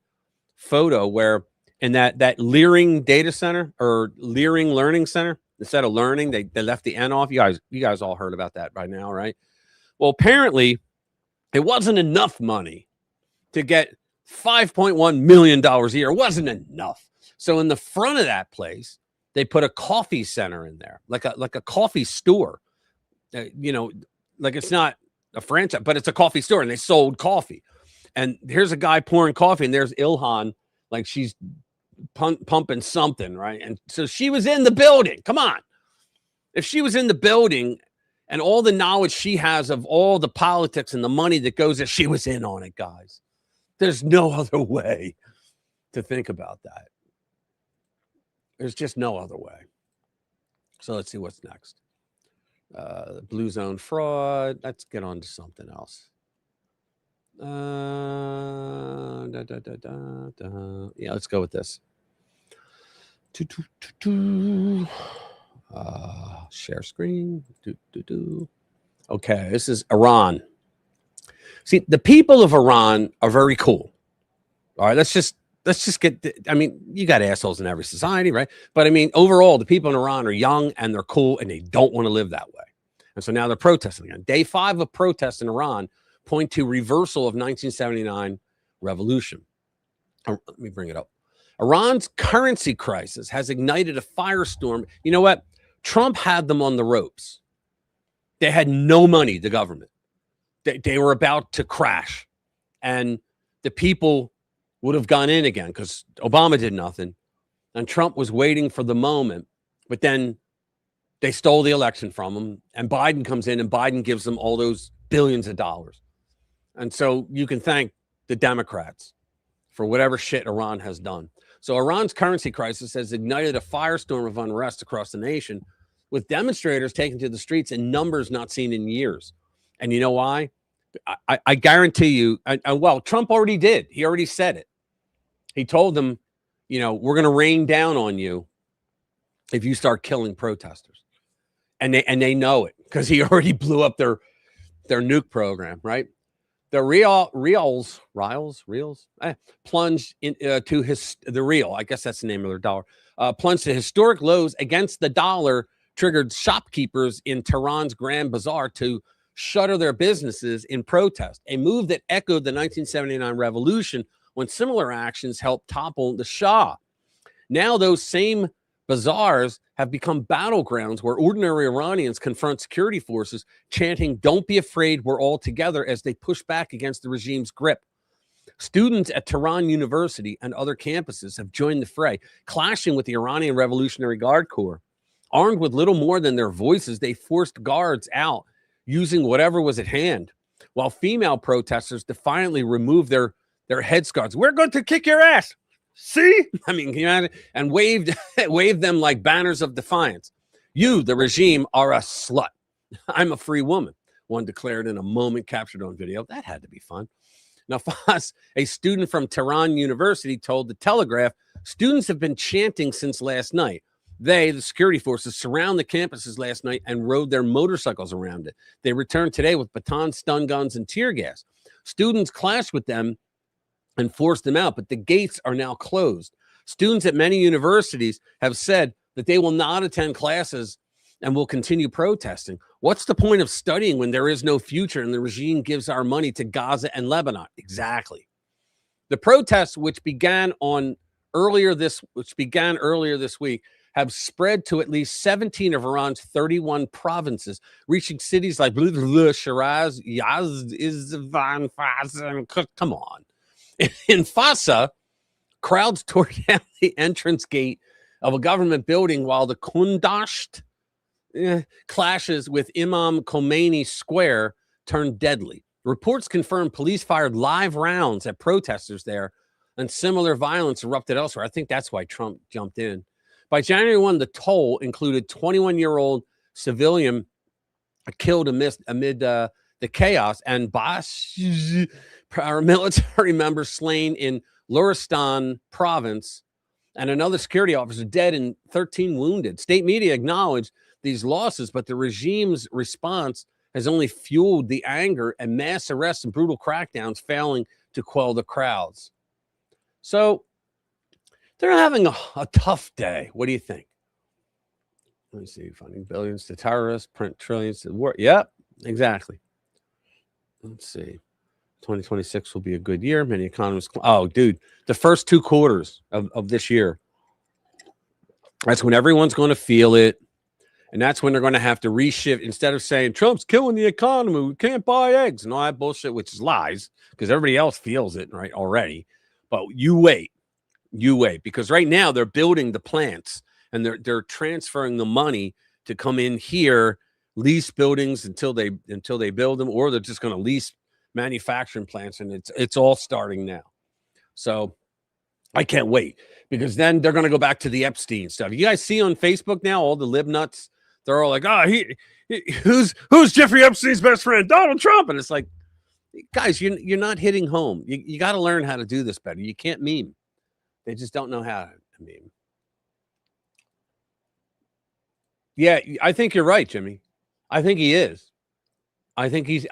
photo where in that Leering data center or Leering Learning Center, instead of learning, they left the N off. You guys all heard about that by now, right? Well, apparently it wasn't enough money to get $5.1 million a year. It wasn't enough. So in the front of that place, they put a coffee center in there, like a coffee store. Like it's not a franchise, but it's a coffee store, and they sold coffee. And here's a guy pouring coffee, and there's Ilhan, like she's pumping something, right? And so she was in the building. Come on. If she was in the building and all the knowledge she has of all the politics and the money that goes there, she was in on it, guys. There's no other way to think about that. There's just no other way. So let's see what's next. Blue zone fraud. Let's get on to something else. Yeah, let's go with this. Share screen. Okay, this is Iran. See, the people of Iran are very cool. All right, let's just get, you got assholes in every society, right? But overall, the people in Iran are young and they're cool and they don't want to live that way. And so now they're protesting again. Day 5 of protests in Iran point to reversal of 1979 revolution. Let me bring it up. Iran's currency crisis has ignited a firestorm. You know what? Trump had them on the ropes. They had no money, the government. They were about to crash. And the people would have gone in again because Obama did nothing. And Trump was waiting for the moment. But then they stole the election from him. And Biden comes in and Biden gives them all those billions of dollars. And so you can thank the Democrats for whatever shit Iran has done. So Iran's currency crisis has ignited a firestorm of unrest across the nation, with demonstrators taken to the streets in numbers not seen in years. And you know why? I guarantee you, well, Trump already did. He already said it. He told them, we're going to rain down on you if you start killing protesters. And they know it because he already blew up their nuke program, right? The reals plunged into the real. I guess that's the name of their dollar. Plunged to historic lows against the dollar, triggered shopkeepers in Tehran's Grand Bazaar to shutter their businesses in protest, a move that echoed the 1979 revolution when similar actions helped topple the Shah. Now those same bazaars have become battlegrounds where ordinary Iranians confront security forces chanting, "Don't be afraid, we're all together," as they push back against the regime's grip. Students at Tehran University and other campuses have joined the fray, clashing with the Iranian Revolutionary Guard Corps. Armed with little more than their voices, they forced guards out using whatever was at hand, while female protesters defiantly removed their headscarves. "We're going to kick your ass." See? I mean, can you imagine? And waved them like banners of defiance. You, the regime, are a slut. I'm a free woman, one declared in a moment captured on video. That had to be fun. Now, Foss, a student from Tehran University, told The Telegraph, students have been chanting since last night. They, the security forces, surround the campuses last night and rode their motorcycles around it. They returned today with batons, stun guns, and tear gas. Students clashed with them and forced them out, but the gates are now closed. Students at many universities have said that they will not attend classes and will continue protesting. What's the point of studying when there is no future and the regime gives our money to Gaza and Lebanon? Exactly. The protests, which began earlier this week, have spread to at least 17 of Iran's 31 provinces, reaching cities like Shiraz, Yazd, Isfahan, Fas, and come on. In Fasa, crowds tore down the entrance gate of a government building while the Kundasht clashes with Imam Khomeini Square turned deadly. Reports confirm police fired live rounds at protesters there, and similar violence erupted elsewhere. I think that's why Trump jumped in. By January 1, the toll included 21-year-old civilian killed amid the chaos, and our military members slain in Luristan province, and another security officer dead and 13 wounded. State media acknowledged these losses, but the regime's response has only fueled the anger and mass arrests and brutal crackdowns, failing to quell the crowds. So they're having a tough day. What do you think? Let me see. Funding billions to terrorists, print trillions to the war. Yep, exactly. Let's see. 2026 will be a good year. Many economists. Oh, dude, the first 2 quarters of this year, that's when everyone's going to feel it. And that's when they're going to have to reshift. Instead of saying Trump's killing the economy, we can't buy eggs and all that bullshit, which is lies, because everybody else feels it right already. But you wait, because right now they're building the plants and they're transferring the money to come in here, lease buildings until they build them, or they're just going to lease manufacturing plants, and it's all starting now. So I can't wait, because then they're going to go back to the Epstein stuff. You guys see on Facebook now, all the lib nuts, they're all like, oh, who's Jeffrey Epstein's best friend? Donald Trump. And it's like, guys, you're not hitting home. You got to learn how to do this better. You can't meme. They just don't know how to meme. Yeah, I think you're right, Jimmy. I think he is. I think he's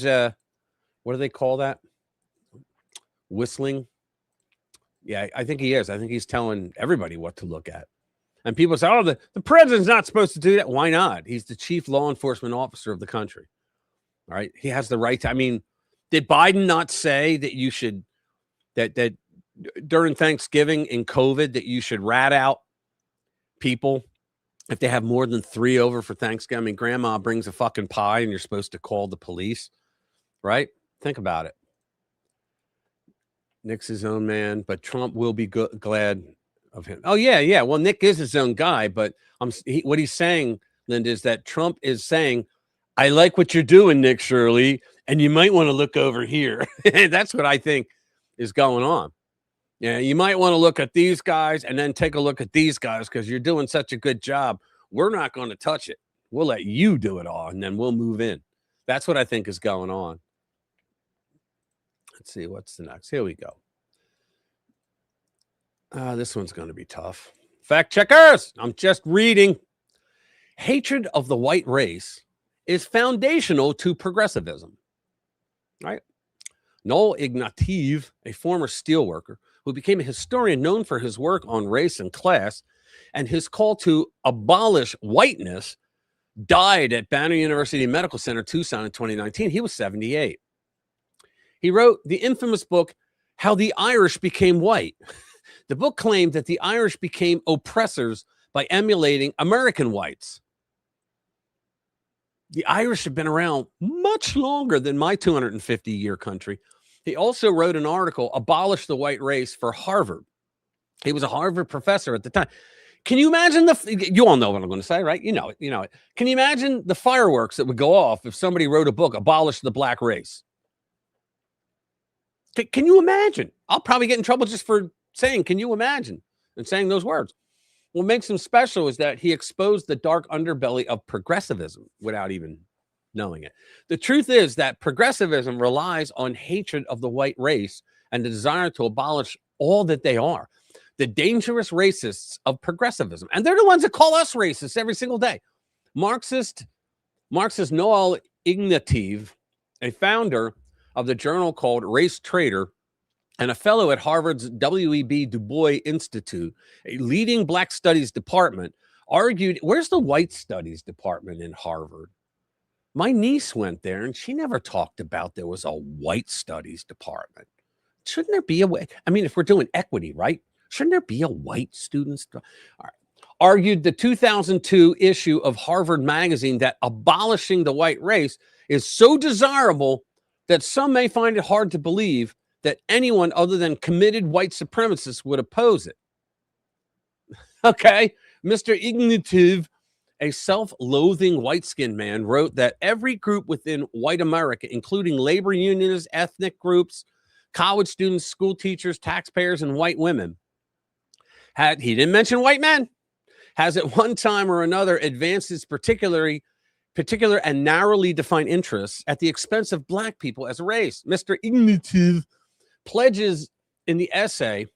what do they call that? Whistling. Yeah, I think he is. I think he's telling everybody what to look at. And people say, oh, the president's not supposed to do that. Why not? He's the chief law enforcement officer of the country. All right. He has the right to, I mean, did Biden not say that you should, that during Thanksgiving in COVID, that you should rat out people if they have more than 3 over for Thanksgiving? I mean, grandma brings a fucking pie and you're supposed to call the police, right? Think about it. Nick's his own man, but Trump will be glad of him. Oh, yeah. Well, Nick is his own guy, but what he's saying, Linda, is that Trump is saying, I like what you're doing, Nick Shirley, and you might want to look over here. That's what I think is going on. Yeah, you might want to look at these guys and then take a look at these guys because you're doing such a good job. We're not going to touch it. We'll let you do it all, and then we'll move in. That's what I think is going on. Let's see, what's the next? Here we go. This one's going to be tough. Fact checkers, I'm just reading. Hatred of the white race is foundational to progressivism. Right? Noel Ignatieff, a former steelworker who became a historian known for his work on race and class, and his call to abolish whiteness, died at Banner University Medical Center, Tucson in 2019. He was 78. He wrote the infamous book, How the Irish Became White. The book claimed that the Irish became oppressors by emulating American whites. The Irish have been around much longer than my 250-year country. He also wrote an article, Abolish the White Race, for Harvard. He was a Harvard professor at the time. Can you imagine you all know what I'm going to say, right? You know it. Can you imagine the fireworks that would go off if somebody wrote a book, Abolish the Black Race? Can you imagine? I'll probably get in trouble just for saying, can you imagine? And saying those words. What makes him special is that he exposed the dark underbelly of progressivism without even knowing it. The truth is that progressivism relies on hatred of the white race and the desire to abolish all that they are. The dangerous racists of progressivism. And they're the ones that call us racists every single day. Marxist Noel Ignatieff, a founder of the journal called Race Trader and a fellow at Harvard's W.E.B. Du Bois Institute, a leading Black studies department, argued, where's the white studies department in Harvard? My niece went there and she never talked about there was a white studies department. Shouldn't there be a way? I mean, if we're doing equity, right? Shouldn't there be a white students? All right. Argued the 2002 issue of Harvard Magazine that abolishing the white race is so desirable that some may find it hard to believe that anyone other than committed white supremacists would oppose it. Okay. Mr. Ignatieff, a self-loathing white-skinned man, wrote that every group within white America, including labor unionists, ethnic groups, college students, school teachers, taxpayers, and white women, he didn't mention white men, has at one time or another advanced its particular and narrowly defined interests at the expense of Black people as a race. Mr. Ignatieff pledges in the essay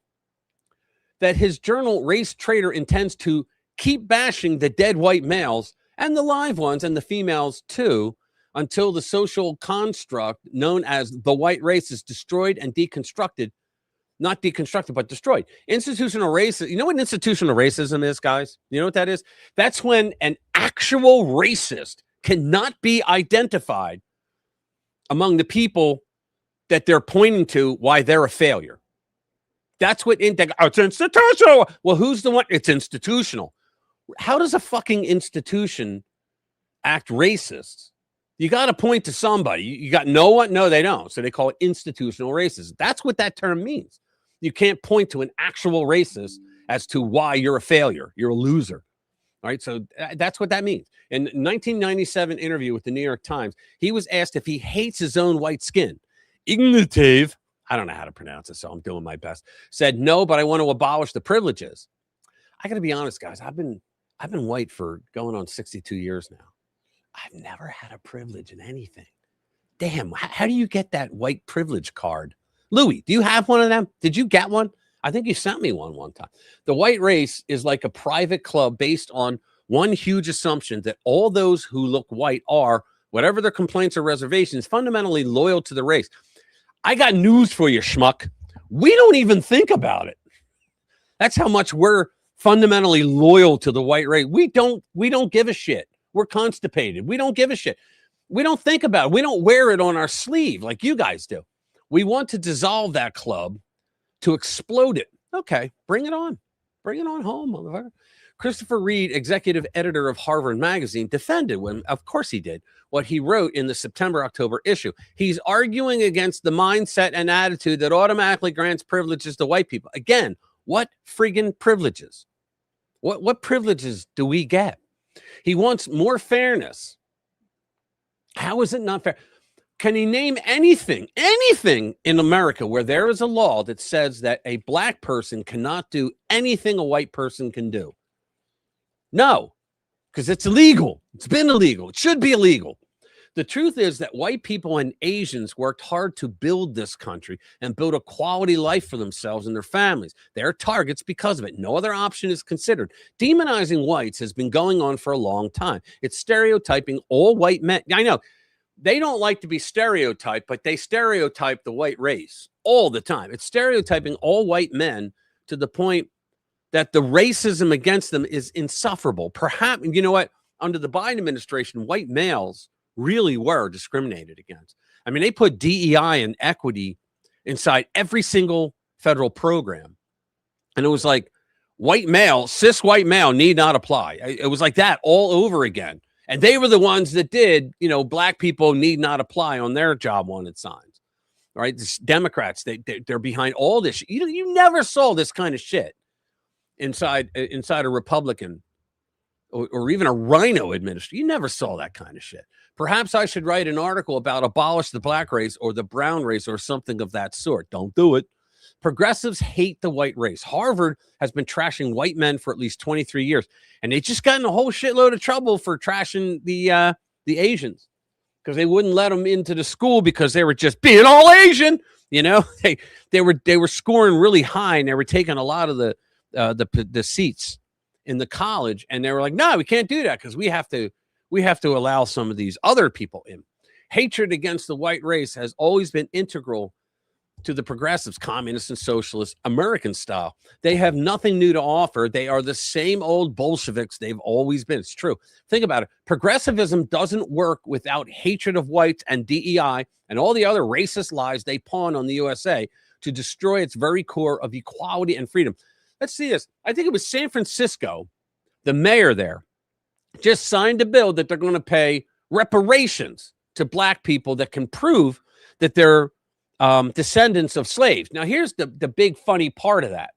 that his journal Race Trader intends to keep bashing the dead white males and the live ones and the females too until the social construct known as the white race is destroyed and deconstructed. Not deconstructed, but destroyed. Institutional racism. You know what institutional racism is, guys? You know what that is? That's when an actual racist cannot be identified among the people that they're pointing to why they're a failure. That's what it's institutional. Well, who's the one? It's institutional. How does a fucking institution act racist? You got to point to somebody. You got no one? No, they don't. So they call it institutional racism. That's what that term means. You can't point to an actual racist as to why you're a failure. You're a loser. All right. So that's what that means. In 1997 interview with the New York Times, he was asked if he hates his own white skin. Ignatieff, I don't know how to pronounce it, so I'm doing my best, said, no, but I want to abolish the privileges. I got to be honest, guys. I've been white for going on 62 years now. I've never had a privilege in anything. Damn. How do you get that white privilege card? Louis, do you have one of them? Did you get one? I think you sent me one time. The white race is like a private club based on one huge assumption that all those who look white are, whatever their complaints or reservations, fundamentally loyal to the race. I got news for you, schmuck. We don't even think about it. That's how much we're fundamentally loyal to the white race. We don't give a shit. We're constipated. We don't give a shit. We don't think about it. We don't wear it on our sleeve like you guys do. We want to dissolve that club, to explode it. Okay, bring it on. Bring it on home, motherfucker. Christopher Reed, executive editor of Harvard Magazine, defended when, of course he did, what he wrote in the September-October issue. He's arguing against the mindset and attitude that automatically grants privileges to white people. Again, what friggin' privileges? What privileges do we get? He wants more fairness. How is it not fair? Can he name anything in America where there is a law that says that a black person cannot do anything a white person can do? No, because it's illegal. It's been illegal. It should be illegal. The truth is that white people and Asians worked hard to build this country and build a quality life for themselves and their families. They're targets because of it. No other option is considered. Demonizing whites has been going on for a long time. It's stereotyping all white men. I know. They don't like to be stereotyped, but they stereotype the white race all the time. It's stereotyping all white men to the point that the racism against them is insufferable. Perhaps, you know what? Under the Biden administration, white males really were discriminated against. I mean, they put DEI and equity inside every single federal program. And it was like white male, cis white male need not apply. It was like that all over again. And they were the ones that did, black people need not apply on their job wanted signs. All right. The Democrats, they're behind all this. You never saw this kind of shit inside a Republican or even a rhino administration. You never saw that kind of shit. Perhaps I should write an article about abolish the black race or the brown race or something of that sort. Don't do it. Progressives hate the white race. Harvard has been trashing white men for at least 23 years, and they just got in a whole shitload of trouble for trashing the Asians because they wouldn't let them into the school because they were just being all Asian. You know, they were scoring really high, and they were taking a lot of the seats in the college, and they were like, no, we can't do that because we have to allow some of these other people in. Hatred against the white race has always been integral to the progressives, communists and socialists, American style. They have nothing new to offer. They are the same old Bolsheviks they've always been. It's true. Think about it. Progressivism doesn't work without hatred of whites and DEI and all the other racist lies they pawn on the USA to destroy its very core of equality and freedom. Let's see this. I think it was San Francisco. The mayor there just signed a bill that they're going to pay reparations to black people that can prove that they're descendants of slaves. Now, here's the big funny part of that.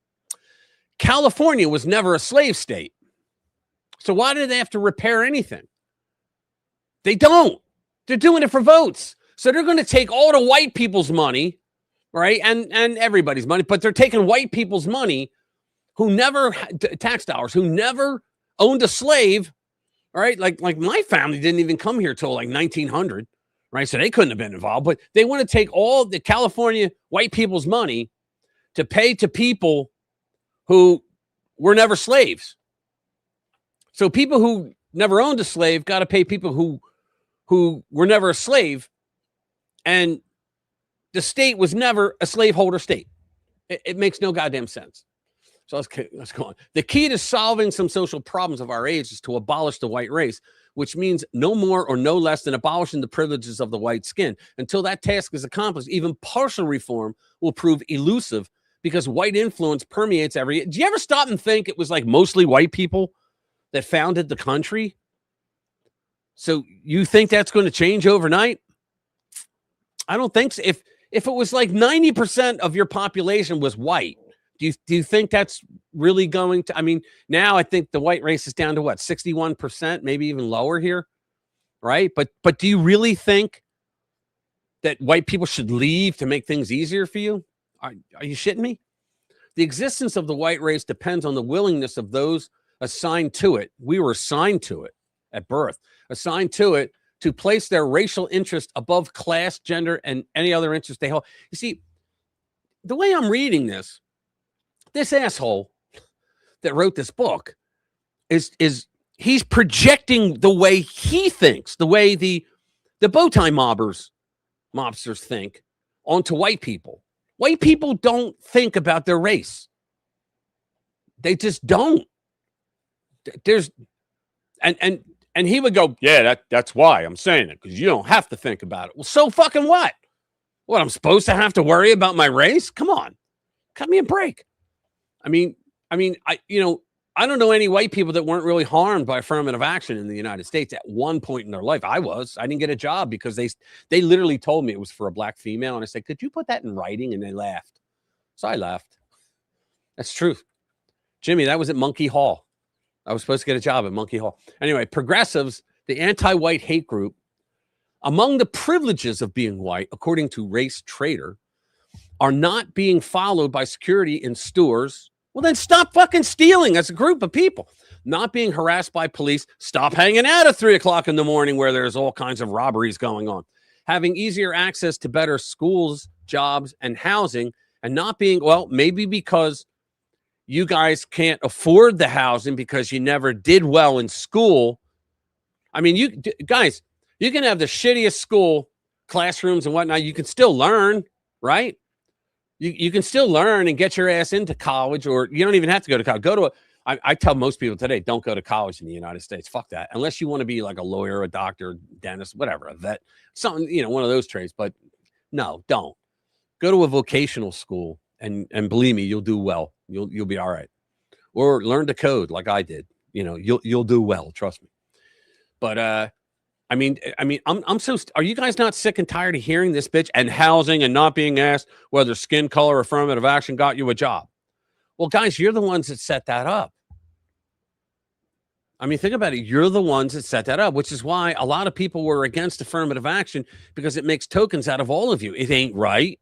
California was never a slave state. So why do they have to repair anything? They don't. They're doing it for votes. So they're going to take all the white people's money, right? And everybody's money, but they're taking white people's money who never, tax dollars, who never owned a slave, right? Like my family didn't even come here till like 1900. Right, so they couldn't have been involved, but they want to take all the California white people's money to pay to people who were never slaves. So people who never owned a slave got to pay people who were never a slave, and the state was never a slaveholder state. It makes no goddamn sense. So let's go on. The key to solving some social problems of our age is to abolish the white race, which means no more or no less than abolishing the privileges of the white skin. Until that task is accomplished, even partial reform will prove elusive because white influence permeates every... Do you ever stop and think it was like mostly white people that founded the country? So you think that's going to change overnight? I don't think so. If it was like 90% of your population was white, do you think that's really going to... I mean, now I think the white race is down to what, 61%, maybe even lower here, right? But do you really think that white people should leave to make things easier for you? Are you shitting me? The existence of the white race depends on the willingness of those assigned to it. We were assigned to it at birth, assigned to it to place their racial interest above class, gender, and any other interest they hold. You see, the way I'm reading this asshole that wrote this book is he's projecting the way he thinks, the way the bow tie mobsters think onto white people. White people don't think about their race. They just don't. There's and he would go, yeah, that's why I'm saying it, because you don't have to think about it. Well, so fucking what? What, I'm supposed to have to worry about my race? Come on, cut me a break. I mean, I don't know any white people that weren't really harmed by affirmative action in the United States at one point in their life. I didn't get a job because they literally told me it was for a black female. And I said, could you put that in writing? And they laughed. So I left. That's true. Jimmy, that was at Monkey Hall. I was supposed to get a job at Monkey Hall. Anyway, progressives, the anti-white hate group, among the privileges of being white, according to Race Trader, are not being followed by security in stores. Well, then stop fucking stealing as a group of people. Not being harassed by police. Stop hanging out at 3 o'clock in the morning where there's all kinds of robberies going on. Having easier access to better schools, jobs, and housing, and not being, well, maybe because you guys can't afford the housing because you never did well in school. I mean, you guys, you can have the shittiest school, classrooms and whatnot. You can still learn, right? You can still learn and get your ass into college, or you don't even have to go to college. I tell most people today, don't go to college in the United States. Fuck that. Unless you want to be like a lawyer, a doctor, dentist, whatever, a vet, something, one of those trades. But no, don't. Go to a vocational school and believe me, you'll do well. You'll be all right. Or learn to code like I did. You'll do well. Trust me. But I'm so. Are you guys not sick and tired of hearing this bitch and housing and not being asked whether skin color or affirmative action got you a job? Well, guys, you're the ones that set that up. I mean, think about it. You're the ones that set that up, which is why a lot of people were against affirmative action, because it makes tokens out of all of you. It ain't right.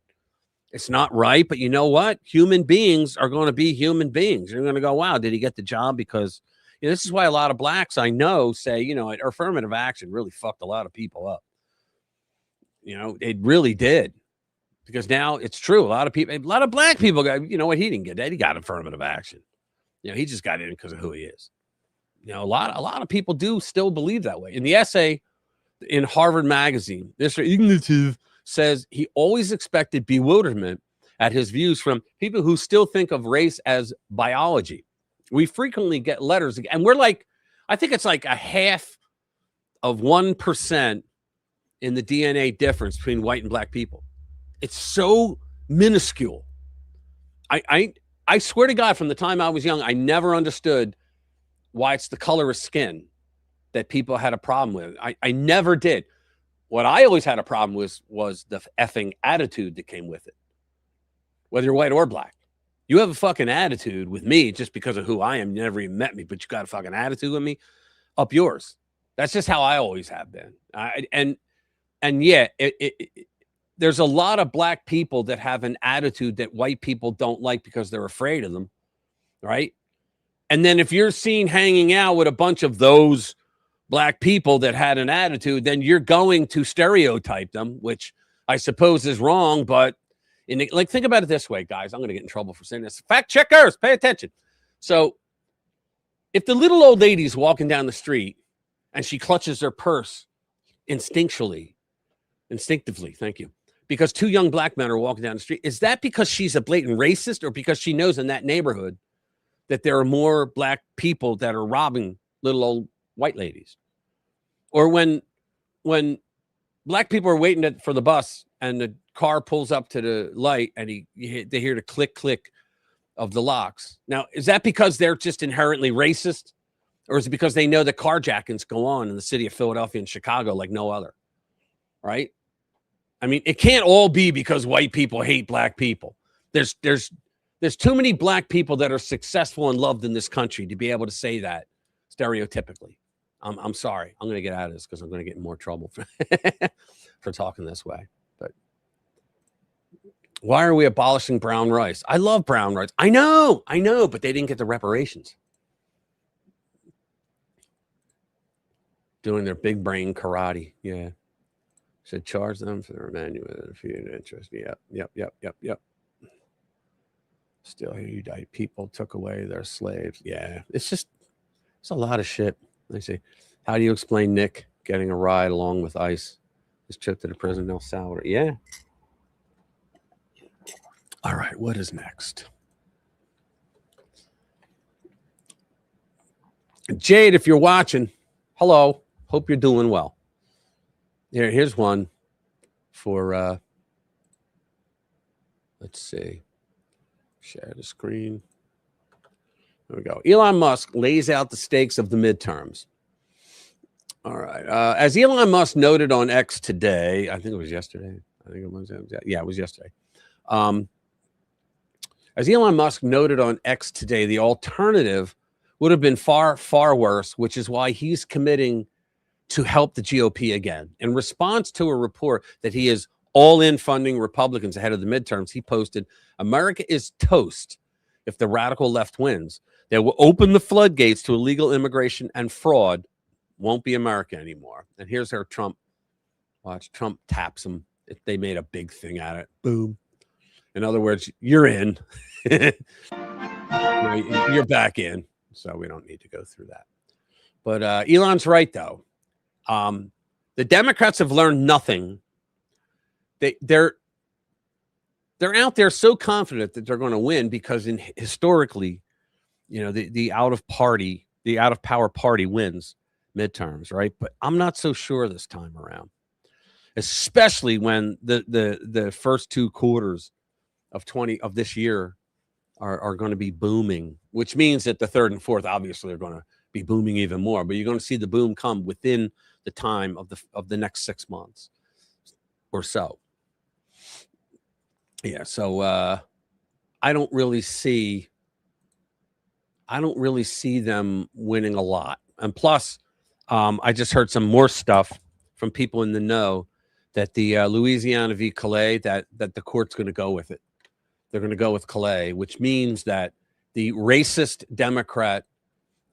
It's not right, but you know what? Human beings are going to be human beings. You're going to go, wow, did he get the job? Because this is why a lot of blacks I know say, affirmative action really fucked a lot of people up. It really did. Because now it's true. A lot of black people got, what, he didn't get that. He got affirmative action. He just got in because of who he is. A lot of people do still believe that way. In the essay in Harvard Magazine, Mr. Ignative says he always expected bewilderment at his views from people who still think of race as biology. We frequently get letters, and we're like, I think it's like a half of 1% in the DNA difference between white and black people. It's so minuscule. I swear to God, from the time I was young, I never understood why it's the color of skin that people had a problem with. I never did. What I always had a problem with was the effing attitude that came with it. Whether you're white or black. You have a fucking attitude with me just because of who I am. You never even met me, but you got a fucking attitude with me, up yours. That's just how I always have been. There's a lot of black people that have an attitude that white people don't like because they're afraid of them, right? And then if you're seen hanging out with a bunch of those black people that had an attitude, then you're going to stereotype them, which I suppose is wrong. But think about it this way, guys. I'm going to get in trouble for saying this. Fact checkers, pay attention. So if the little old lady's walking down the street and she clutches her purse instinctively, thank you, because two young black men are walking down the street, is that because she's a blatant racist or because she knows in that neighborhood that there are more black people that are robbing little old white ladies? Or when black people are waiting for the bus and the car pulls up to the light and they hear the click, click of the locks. Now, is that because they're just inherently racist? Or is it because they know the carjackings go on in the city of Philadelphia and Chicago like no other? Right? I mean, it can't all be because white people hate black people. There's too many black people that are successful and loved in this country to be able to say that stereotypically. I'm sorry. I'm going to get out of this because I'm going to get in more trouble for talking this way. But why are we abolishing brown rice? I love brown rice. I know, but they didn't get the reparations. Doing their big brain karate. Yeah. Should charge them for their menu with a few interest. Yep. Still here, people took away their slaves. Yeah. It's a lot of shit. They say, how do you explain Nick getting a ride along with ICE? His trip to the prison, El Salvador. Yeah. All right. What is next? Jade, if you're watching, hello. Hope you're doing well. Here's one for, let's see. Share the screen. There we go. Elon Musk lays out the stakes of the midterms. All right. As Elon Musk noted on X today, I think it was yesterday. It was yesterday. As Elon Musk noted on X today, the alternative would have been far, far worse, which is why he's committing to help the GOP again. In response to a report that he is all in funding Republicans ahead of the midterms, he posted, America is toast if the radical left wins. They will open the floodgates to illegal immigration and fraud. Won't be America anymore. And here's how Trump, watch, Trump taps him. They made a big thing out of it. Boom. In other words, you're in. You're back in. So we don't need to go through that. But Elon's right, though. The Democrats have learned nothing. They're out there so confident that they're going to win because historically, the out of power party wins midterms, right? But I'm not so sure this time around, especially when the first two quarters of this year are going to be booming, which means that the third and fourth obviously are going to be booming even more. But you're going to see the boom come within the time of the next 6 months or so. Yeah, so I don't really see them winning a lot. And plus, I just heard some more stuff from people in the know that the Louisiana v. Calais, that the court's going to go with it. They're going to go with Calais, which means that the racist Democrat,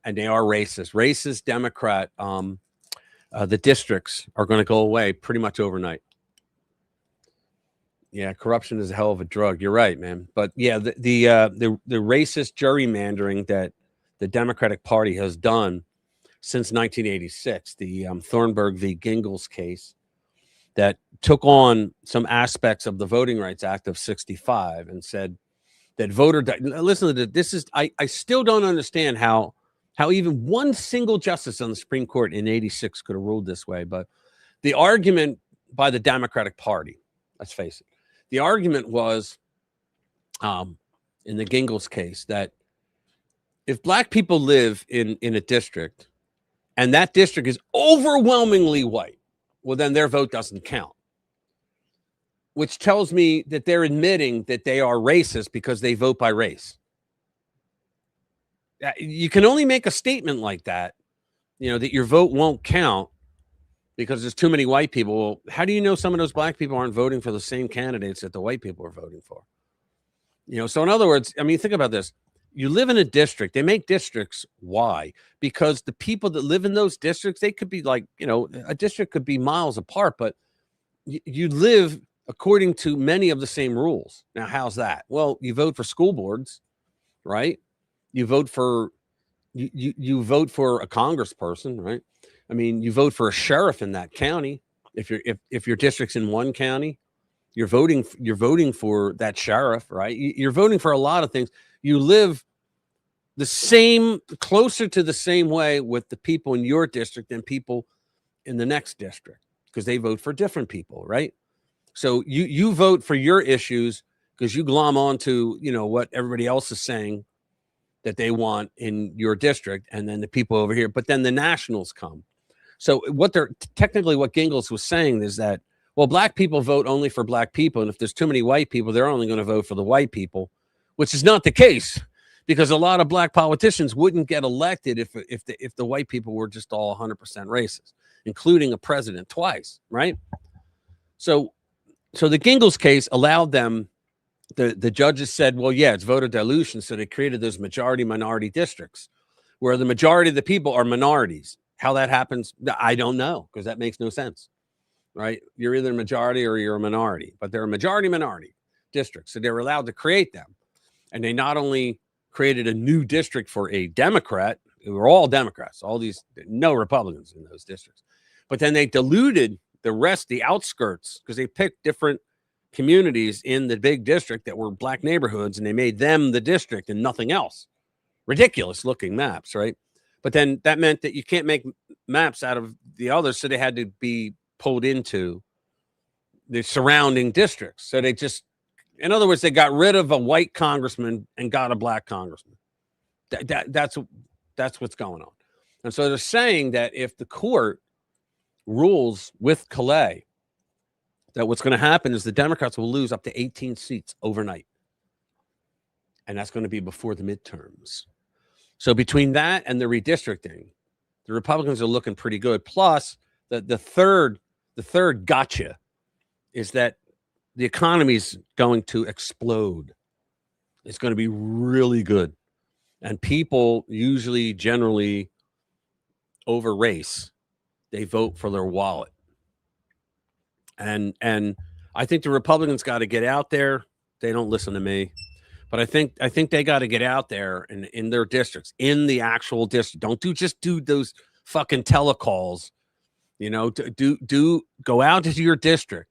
and they are racist Democrat, the districts are going to go away pretty much overnight. Yeah, corruption is a hell of a drug. You're right, man. But yeah, the racist gerrymandering that the Democratic Party has done since 1986, the Thornburg v. Gingles case, that took on some aspects of the Voting Rights Act of 65 and said that listen to this. I still don't understand how even one single justice on the Supreme Court in 86 could have ruled this way. But the argument by the Democratic Party, let's face it, the argument was in the Gingles case that if black people live in a district and that district is overwhelmingly white, well, then their vote doesn't count, which tells me that they're admitting that they are racist because they vote by race. You can only make a statement like that, that your vote won't count because there's too many white people. Well, how do you know some of those black people aren't voting for the same candidates that the white people are voting for? So in other words, I mean, think about this. You live in a district. They make districts. Why? Because the people that live in those districts, they could be like, a district could be miles apart, but you live according to many of the same rules. Now, how's that? Well, you vote for school boards, right? You vote for you vote for a congressperson, right? I mean, you vote for a sheriff in that county. If your district's in one county, you're voting for that sheriff, right? You're voting for a lot of things. You live closer to the same way with the people in your district than people in the next district, because they vote for different people, right? So you vote for your issues because you glom onto, what everybody else is saying that they want in your district, and then the people over here, but then the nationals come. So what Gingles was saying is that, well, black people vote only for black people, and if there's too many white people, they're only going to vote for the white people, which is not the case, because a lot of black politicians wouldn't get elected if the white people were just all 100% racist, including a president twice, right? So the Gingles case allowed them, the judges said, well, yeah, it's voter dilution, so they created those majority-minority districts where the majority of the people are minorities. How that happens, I don't know, because that makes no sense, right? You're either a majority or you're a minority, but they're a majority-minority districts, so they were allowed to create them. And they not only created a new district for a Democrat, who were all Democrats, no Republicans in those districts, but then they diluted the rest, the outskirts, because they picked different communities in the big district that were black neighborhoods, and they made them the district and nothing else. Ridiculous looking maps, right? But then that meant that you can't make maps out of the others, so they had to be pulled into the surrounding districts. So they just, in other words, they got rid of a white congressman and got a black congressman. That's what's going on. And so they're saying that if the court rules with Calais, that what's going to happen is the Democrats will lose up to 18 seats overnight. And that's going to be before the midterms. So between that and the redistricting, the Republicans are looking pretty good. Plus, the third gotcha is that the economy is going to explode. It's going to be really good. And people usually, generally, over race, they vote for their wallet. And I think the Republicans got to get out there. They don't listen to me. But I think they got to get out there in their districts, in the actual district. Don't just do those fucking telecalls. Go out to your district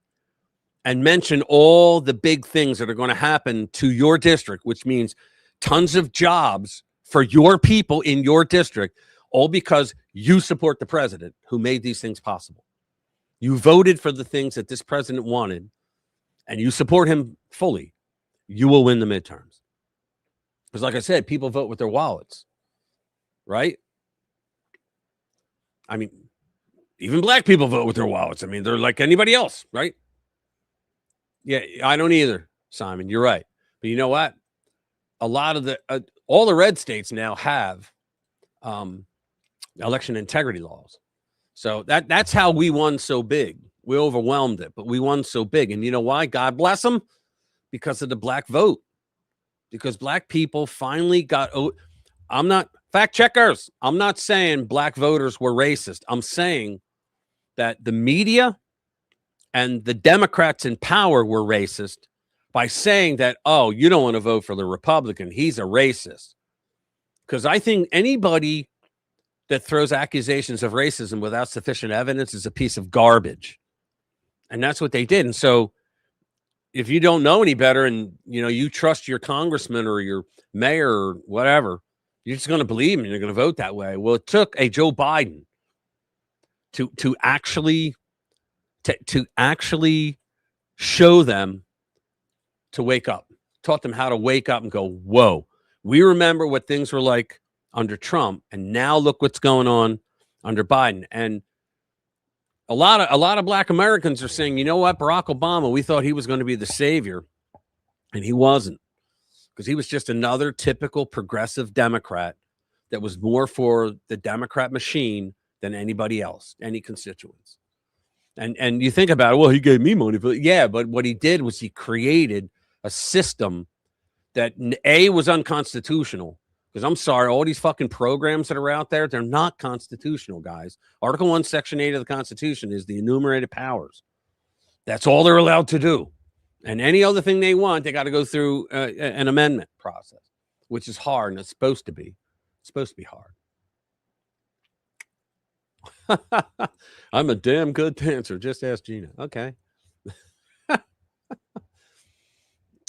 and mention all the big things that are going to happen to your district, which means tons of jobs for your people in your district, all because you support the president who made these things possible. You voted for the things that this president wanted, and you support him fully. You will win the midterms. Because like I said, people vote with their wallets, right? I mean, even black people vote with their wallets. I mean, they're like anybody else, right? Yeah, I don't either, Simon. You're right. But you know what? A lot of all the red states now have election integrity laws. So that's how we won so big. We overwhelmed it, but we won so big. And you know why? God bless them. Because of the black vote. Because black people finally got... I'm not... Fact checkers. I'm not saying black voters were racist. I'm saying that the media and the Democrats in power were racist by saying that, oh, you don't want to vote for the Republican. He's a racist. Because I think anybody that throws accusations of racism without sufficient evidence is a piece of garbage. And that's what they did. And so if you don't know any better and, you know, you trust your congressman or your mayor or whatever, you're just going to believe him and you're going to vote that way. Well, it took a Joe Biden to actually show them to wake up, taught them how to wake up and go, whoa, we remember what things were like under Trump. And now look what's going on under Biden. And a lot of black Americans are saying, you know what, Barack Obama, we thought he was going to be the savior, and he wasn't, because he was just another typical progressive Democrat that was more for the Democrat machine than anybody else, any constituents. And you think about it, well, he gave me money, but yeah, but what he did was he created a system that A, was unconstitutional. Because I'm sorry, all these fucking programs that are out there, they're not constitutional, guys. Article 1, Section 8 of the Constitution is the enumerated powers. That's all they're allowed to do. And any other thing they want, they got to go through an amendment process, which is hard, and it's supposed to be. It's supposed to be hard. I'm a damn good dancer. Just ask Gina. Okay.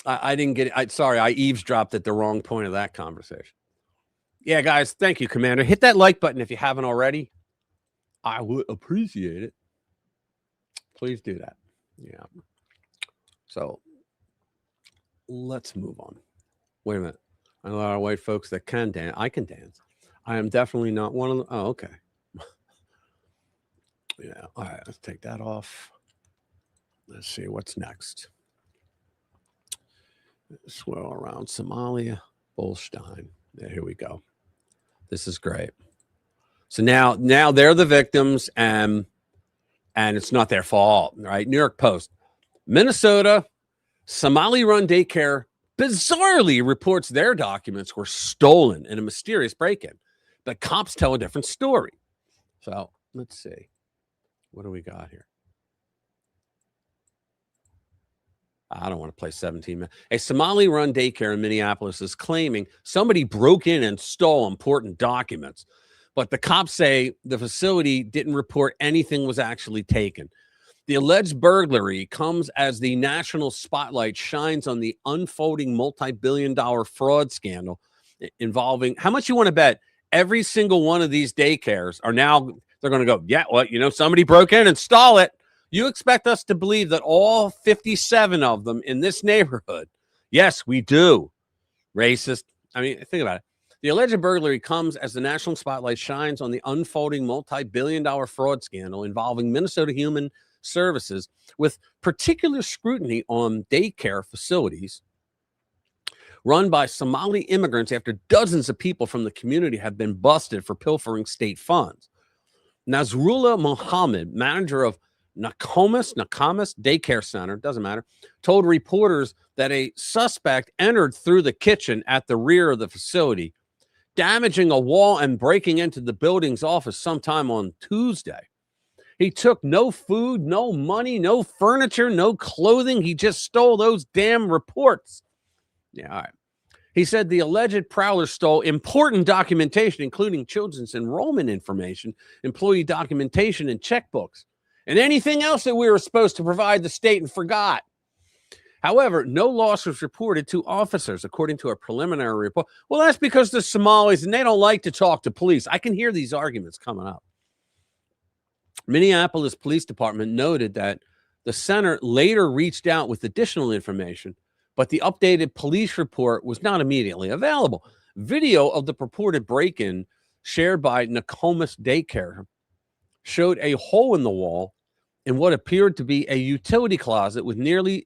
I didn't get it. Sorry, I eavesdropped at the wrong point of that conversation. Yeah, guys, thank you, Commander. Hit that like button if you haven't already. I would appreciate it. Please do that. Yeah. So let's move on. Wait a minute. I know a lot of white folks that can dance. I can dance. I am definitely not one of them. Oh, okay. Yeah. All right. Let's take that off. Let's see what's next. Swirl around Somalia, Bolstein. There, here we go. This is great. So now they're the victims, and it's not their fault, right? New York Post. Minnesota, Somali-run daycare bizarrely reports their documents were stolen in a mysterious break-in, but cops tell a different story. So let's see. What do we got here? I don't want to play 17 minutes. A Somali-run daycare in Minneapolis is claiming somebody broke in and stole important documents, but the cops say the facility didn't report anything was actually taken. The alleged burglary comes as the national spotlight shines on the unfolding multi-billion-dollar fraud scandal involving, how much you want to bet every single one of these daycares are now, they're going to go, yeah, well, you know, somebody broke in and stole it. You expect us to believe that all 57 of them in this neighborhood? Yes, we do. Racist. I mean, think about it. The alleged burglary comes as the national spotlight shines on the unfolding multi-billion-dollar fraud scandal involving Minnesota Human Services, with particular scrutiny on daycare facilities run by Somali immigrants after dozens of people from the community have been busted for pilfering state funds. Nasrullah Mohammed, manager of Nakamas Daycare Center, doesn't matter, told reporters that a suspect entered through the kitchen at the rear of the facility, damaging a wall and breaking into the building's office sometime on Tuesday. He took no food, no money, no furniture, no clothing. He just stole those damn reports. Yeah, all right. He said the alleged prowler stole important documentation, including children's enrollment information, employee documentation, and checkbooks, and anything else that we were supposed to provide the state and forgot. However, no loss was reported to officers, according to a preliminary report. Well, that's because they're Somalis and they don't like to talk to police. I can hear these arguments coming up. Minneapolis Police Department noted that the center later reached out with additional information, but the updated police report was not immediately available. Video of the purported break-in shared by Nakamas Daycare showed a hole in the wall in what appeared to be a utility closet with neatly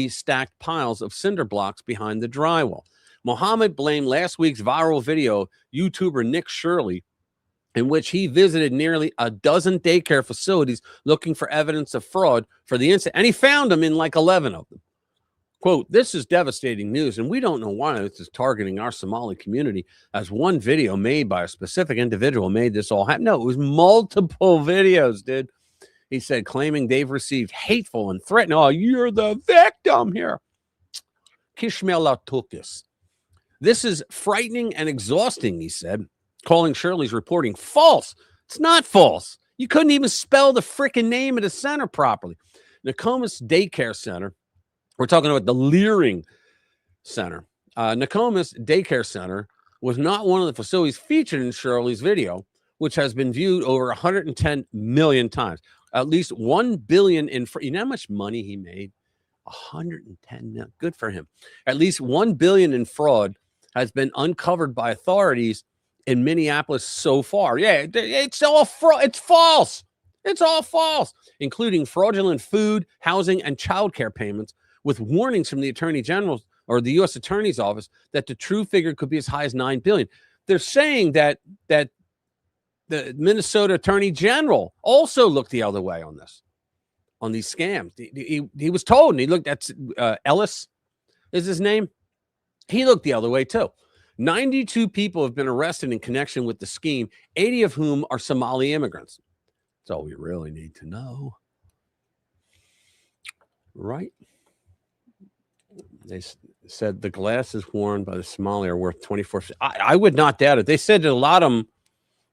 stacked piles of cinder blocks behind the drywall. Mohammed blamed last week's viral video YouTuber Nick Shirley in which he visited nearly a dozen daycare facilities looking for evidence of fraud for the incident. And he found them in like 11 of them. Quote, this is devastating news, and we don't know why this is targeting our Somali community, as one video made by a specific individual made this all happen. No, it was multiple videos, dude. He said, claiming they've received hateful and threatening. Oh, you're the victim here. Kishmela Tukis. This is frightening and exhausting, he said, calling Shirley's reporting false. It's not false. You couldn't even spell the freaking name of the center properly. Nokomis Daycare Center. We're talking about the Leering Center. Nokomis Daycare Center was not one of the facilities featured in Shirley's video, which has been viewed over 110 million times. At least 1 billion in, you know how much money he made? 110 million. Good for him. At least 1 billion in fraud has been uncovered by authorities in Minneapolis so far. Yeah, it's all fraud. It's false. It's all false, including fraudulent food, housing, and child care payments, with warnings from the Attorney General or the U.S. Attorney's Office that the true figure could be as high as 9 billion. They're saying that the Minnesota Attorney General also looked the other way on this, on these scams. He was told, and he looked at Ellis is his name. He looked the other way too. 92 people have been arrested in connection with the scheme, 80 of whom are Somali immigrants. That's all we really need to know. Right? They said the glasses worn by the Somali are worth 24. I would not doubt it. They said that a lot of them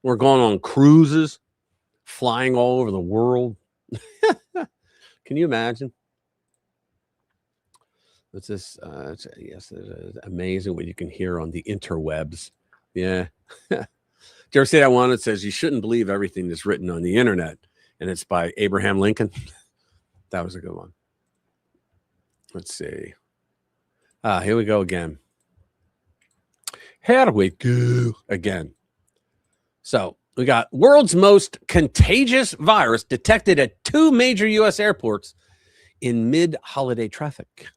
were going on cruises, flying all over the world. Can you imagine? It's this, yes, it's amazing what you can hear on the interwebs. Yeah. Did you ever see that one that says you shouldn't believe everything that's written on the internet? And it's by Abraham Lincoln. That was a good one. Let's see. Here we go again. Here we go again. So we got world's most contagious virus detected at 2 major U.S. airports in mid-holiday traffic,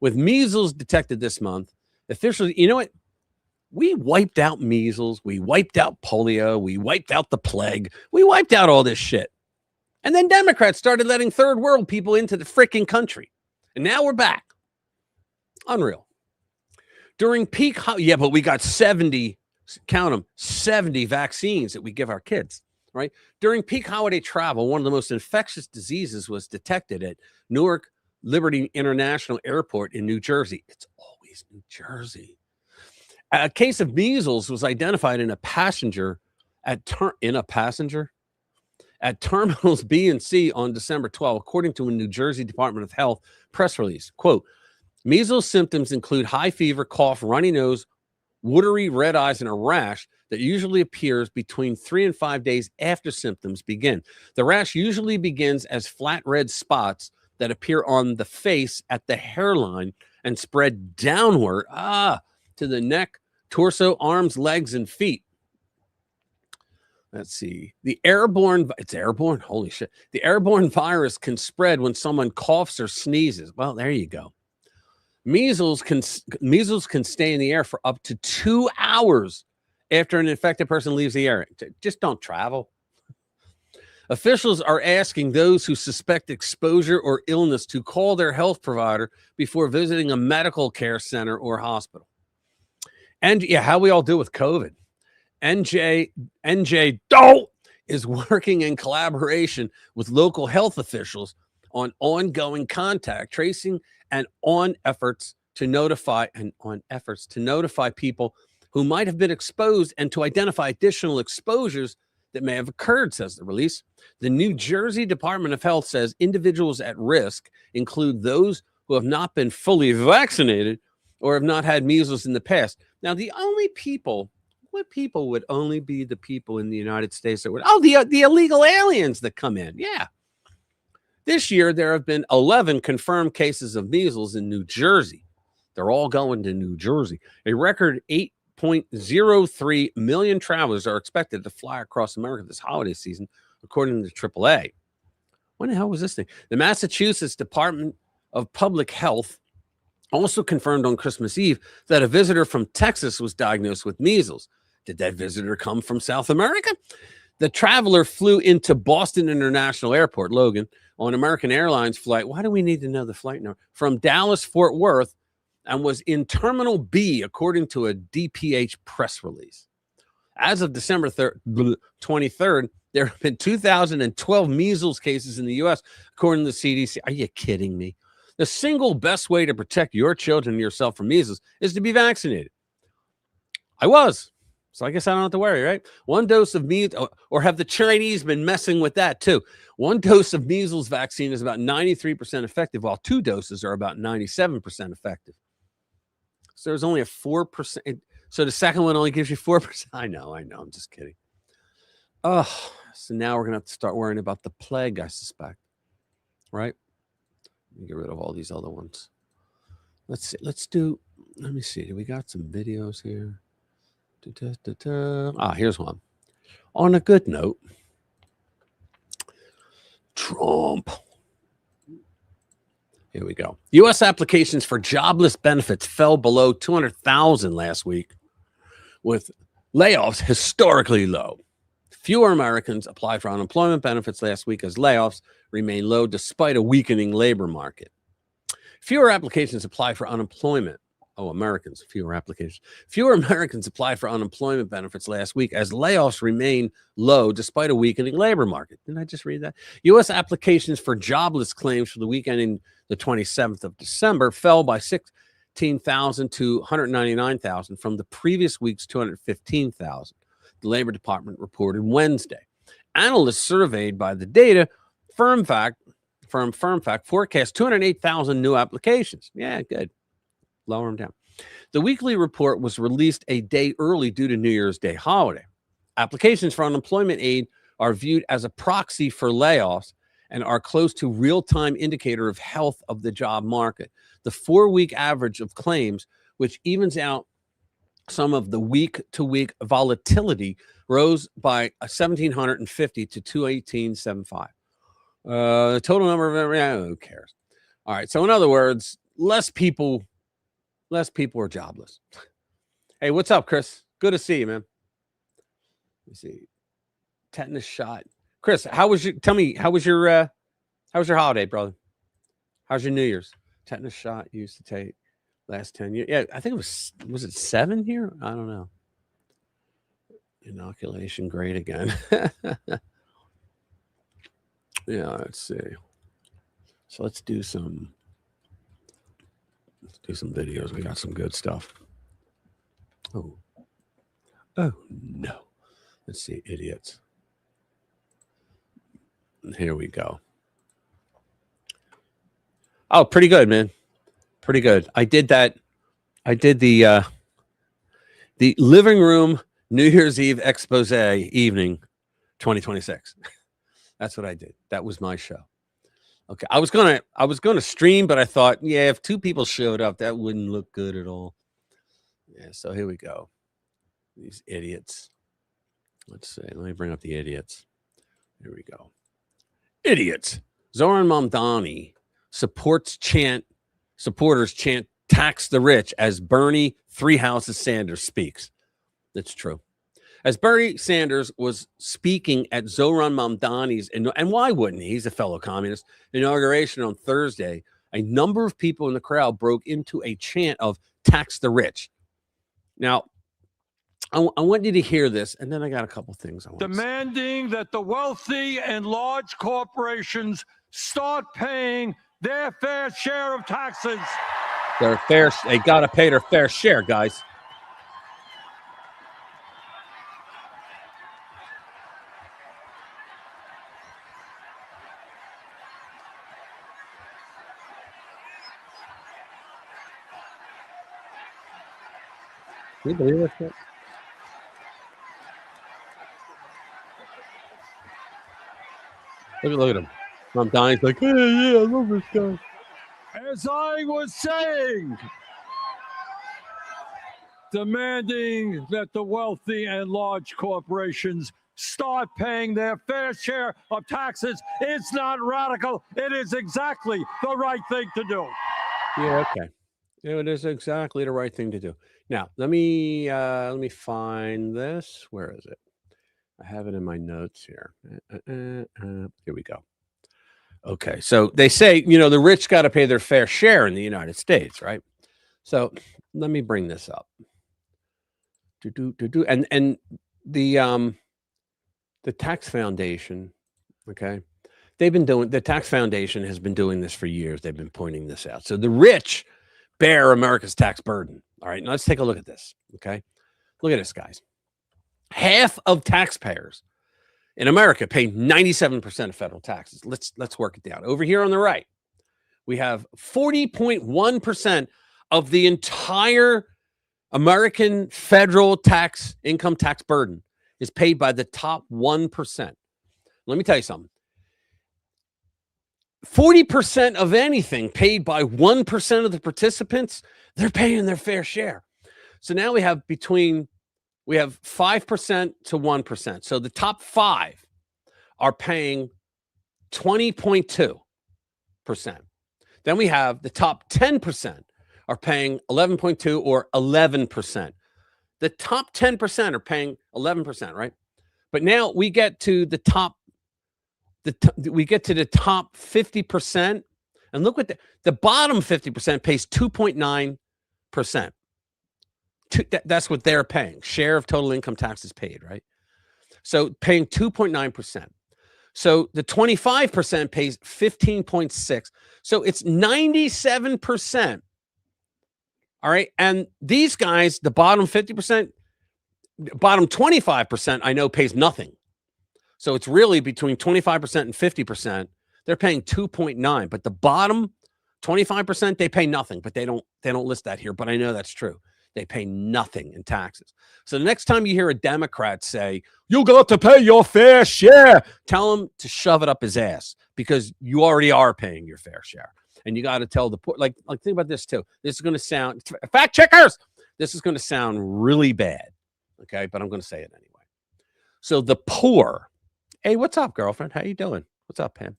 with measles detected this month. Officially, you know what? We wiped out measles. We wiped out polio. We wiped out the plague. We wiped out all this shit. And then Democrats started letting third world people into the freaking country. And now we're back. Unreal. During peak, yeah, but we got 70, count them, 70 vaccines that we give our kids, right? During peak holiday travel, one of the most infectious diseases was detected at Newark Liberty International Airport in New Jersey. It's always New Jersey. A case of measles was identified in a passenger at terminals B and C on December 12, according to a New Jersey Department of Health press release. Quote, measles symptoms include high fever, cough, runny nose, watery red eyes, and a rash that usually appears between 3 and 5 days after symptoms begin. The rash usually begins as flat red spots that appear on the face at the hairline and spread downward to the neck, torso, arms, legs, and feet. Let's see. It's airborne? Holy shit. The airborne virus can spread when someone coughs or sneezes. Well, there you go. Measles can stay in the air for up to 2 hours after an infected person leaves the area. Just don't travel. Officials are asking those who suspect exposure or illness to call their health provider before visiting a medical care center or hospital. And yeah, how we all do with COVID. NJ is working in collaboration with local health officials on ongoing contact tracing and on efforts to notify people who might have been exposed and to identify additional exposures that may have occurred, says the release. The New Jersey Department of Health says individuals at risk include those who have not been fully vaccinated or have not had measles in the past. Now, the only people, what people would only be the people in the United States that would, the illegal aliens that come in. Yeah. This year, there have been 11 confirmed cases of measles in New Jersey. They're all going to New Jersey. A record 8.03 million travelers are expected to fly across America this holiday season, according to AAA. When the hell was this thing? The Massachusetts Department of Public Health also confirmed on Christmas Eve that a visitor from Texas was diagnosed with measles. Did that visitor come from South America? The traveler flew into Boston International Airport, Logan, on American Airlines flight. Why do we need to know the flight number? From Dallas, Fort Worth, and was in Terminal B, according to a DPH press release. As of December 23rd, there have been 2,012 measles cases in the U.S., according to the CDC. Are you kidding me? The single best way to protect your children and yourself from measles is to be vaccinated. I was. So I guess I don't have to worry, right? One dose of measles, or have the Chinese been messing with that too? One dose of measles vaccine is about 93% effective, while 2 doses are about 97% effective. So there's only a 4%. So the second one only gives you 4%. I know. I'm just kidding. Oh, so now we're going to have to start worrying about the plague, I suspect. Right? Let me get rid of all these other ones. Let's see. Let me see. Do we got some videos here? Here's one. On a good note, Trump. Here we go. U.S. applications for jobless benefits fell below 200,000 last week, with layoffs historically low. Fewer Americans applied for unemployment benefits last week as layoffs remain low despite a weakening labor market. Fewer applications applied for unemployment. Fewer Americans applied for unemployment benefits last week as layoffs remain low despite a weakening labor market. Didn't I just read that? U.S. applications for jobless claims for the weekend in the 27th of December fell by 16,000 to 199,000 from the previous week's 215,000. The Labor Department reported Wednesday. Analysts surveyed by the data firm fact forecast 208,000 new applications. Yeah, good. Lower them down. The weekly report was released a day early due to New Year's Day holiday. Applications for unemployment aid are viewed as a proxy for layoffs and are close to real-time indicator of health of the job market. The 4-week average of claims, which evens out some of the week-to-week volatility, rose by 1,750 to 218.75. The total number of who cares? All right. So in other words, less people are jobless. Hey, what's up, Chris? Good to see you, man. Let me see. Tetanus shot. Chris, how was your holiday, brother? How's your New Year's? Tetanus shot you used to take last 10 years. Yeah, I think it was it 7 here? I don't know. Inoculation, great again. Yeah, let's see. So let's do some videos. We got some good stuff. Oh no. Let's see, idiots. Here we go. Oh, pretty good, man. Pretty good. I did that. I did the living room New Year's Eve expose evening 2026. That's what I did. That was my show. Okay. I was gonna stream, but I thought, yeah, if 2 people showed up, that wouldn't look good at all. Yeah, so here we go. These idiots. Let's see. Let me bring up the idiots. Here we go. Idiots. Zoran Mamdani supporters chant tax the rich as Bernie Three Houses Sanders speaks. That's true. As Bernie Sanders was speaking at Zoran Mamdani's, and why wouldn't he? He's a fellow communist, inauguration on Thursday, a number of people in the crowd broke into a chant of tax the rich. Now, I want you to hear this, and then I got a couple things I want demanding that the wealthy and large corporations start paying their fair share of taxes. They got to pay their fair share, guys. Can you believe that? Look at him. Mamdani's like, hey, yeah, I love this guy. As I was saying, demanding that the wealthy and large corporations start paying their fair share of taxes. It's not radical. It is exactly the right thing to do. Yeah, okay. It is exactly the right thing to do. Now, let me find this. Where is it? I have it in my notes here. Here we go. Okay, so they say, the rich got to pay their fair share in the United States, right? So let me bring this up. And the tax foundation, okay, the tax foundation has been doing this for years. They've been pointing this out. So the rich bear America's tax burden. All right, now let's take a look at this. Okay, look at this, guys. Half of taxpayers in America pay 97% of federal taxes. Let's work it down. Over here on the right, we have 40.1% of the entire American federal income tax burden is paid by the top 1%. Let me tell you something. 40% of anything paid by 1% of the participants, they're paying their fair share. So now we have 5% to 1%. So the top 5 are paying 20.2%. Then we have the top 10% are paying 11.2 or 11%. The top 10% are paying 11%, right? But now we get to the top 50%, and look what the bottom 50% pays 2.9%. That's what they're paying. Share of total income taxes paid, right? So paying 2.9%. So the 25% pays 15.6. So it's 97%. All right. And these guys, the bottom 50%, bottom 25%, I know pays nothing. So it's really between 25% and 50%. They're paying 2.9, but the bottom 25%, they pay nothing, but they don't list that here, but I know that's true. They pay nothing in taxes. So the next time you hear a Democrat say, you got to pay your fair share, tell him to shove it up his ass, because you already are paying your fair share. And you got to tell the poor, like think about this too. This is going to sound, fact checkers, this is going to sound really bad. Okay. But I'm going to say it anyway. So the poor, hey, what's up, girlfriend? How you doing? What's up, Pam?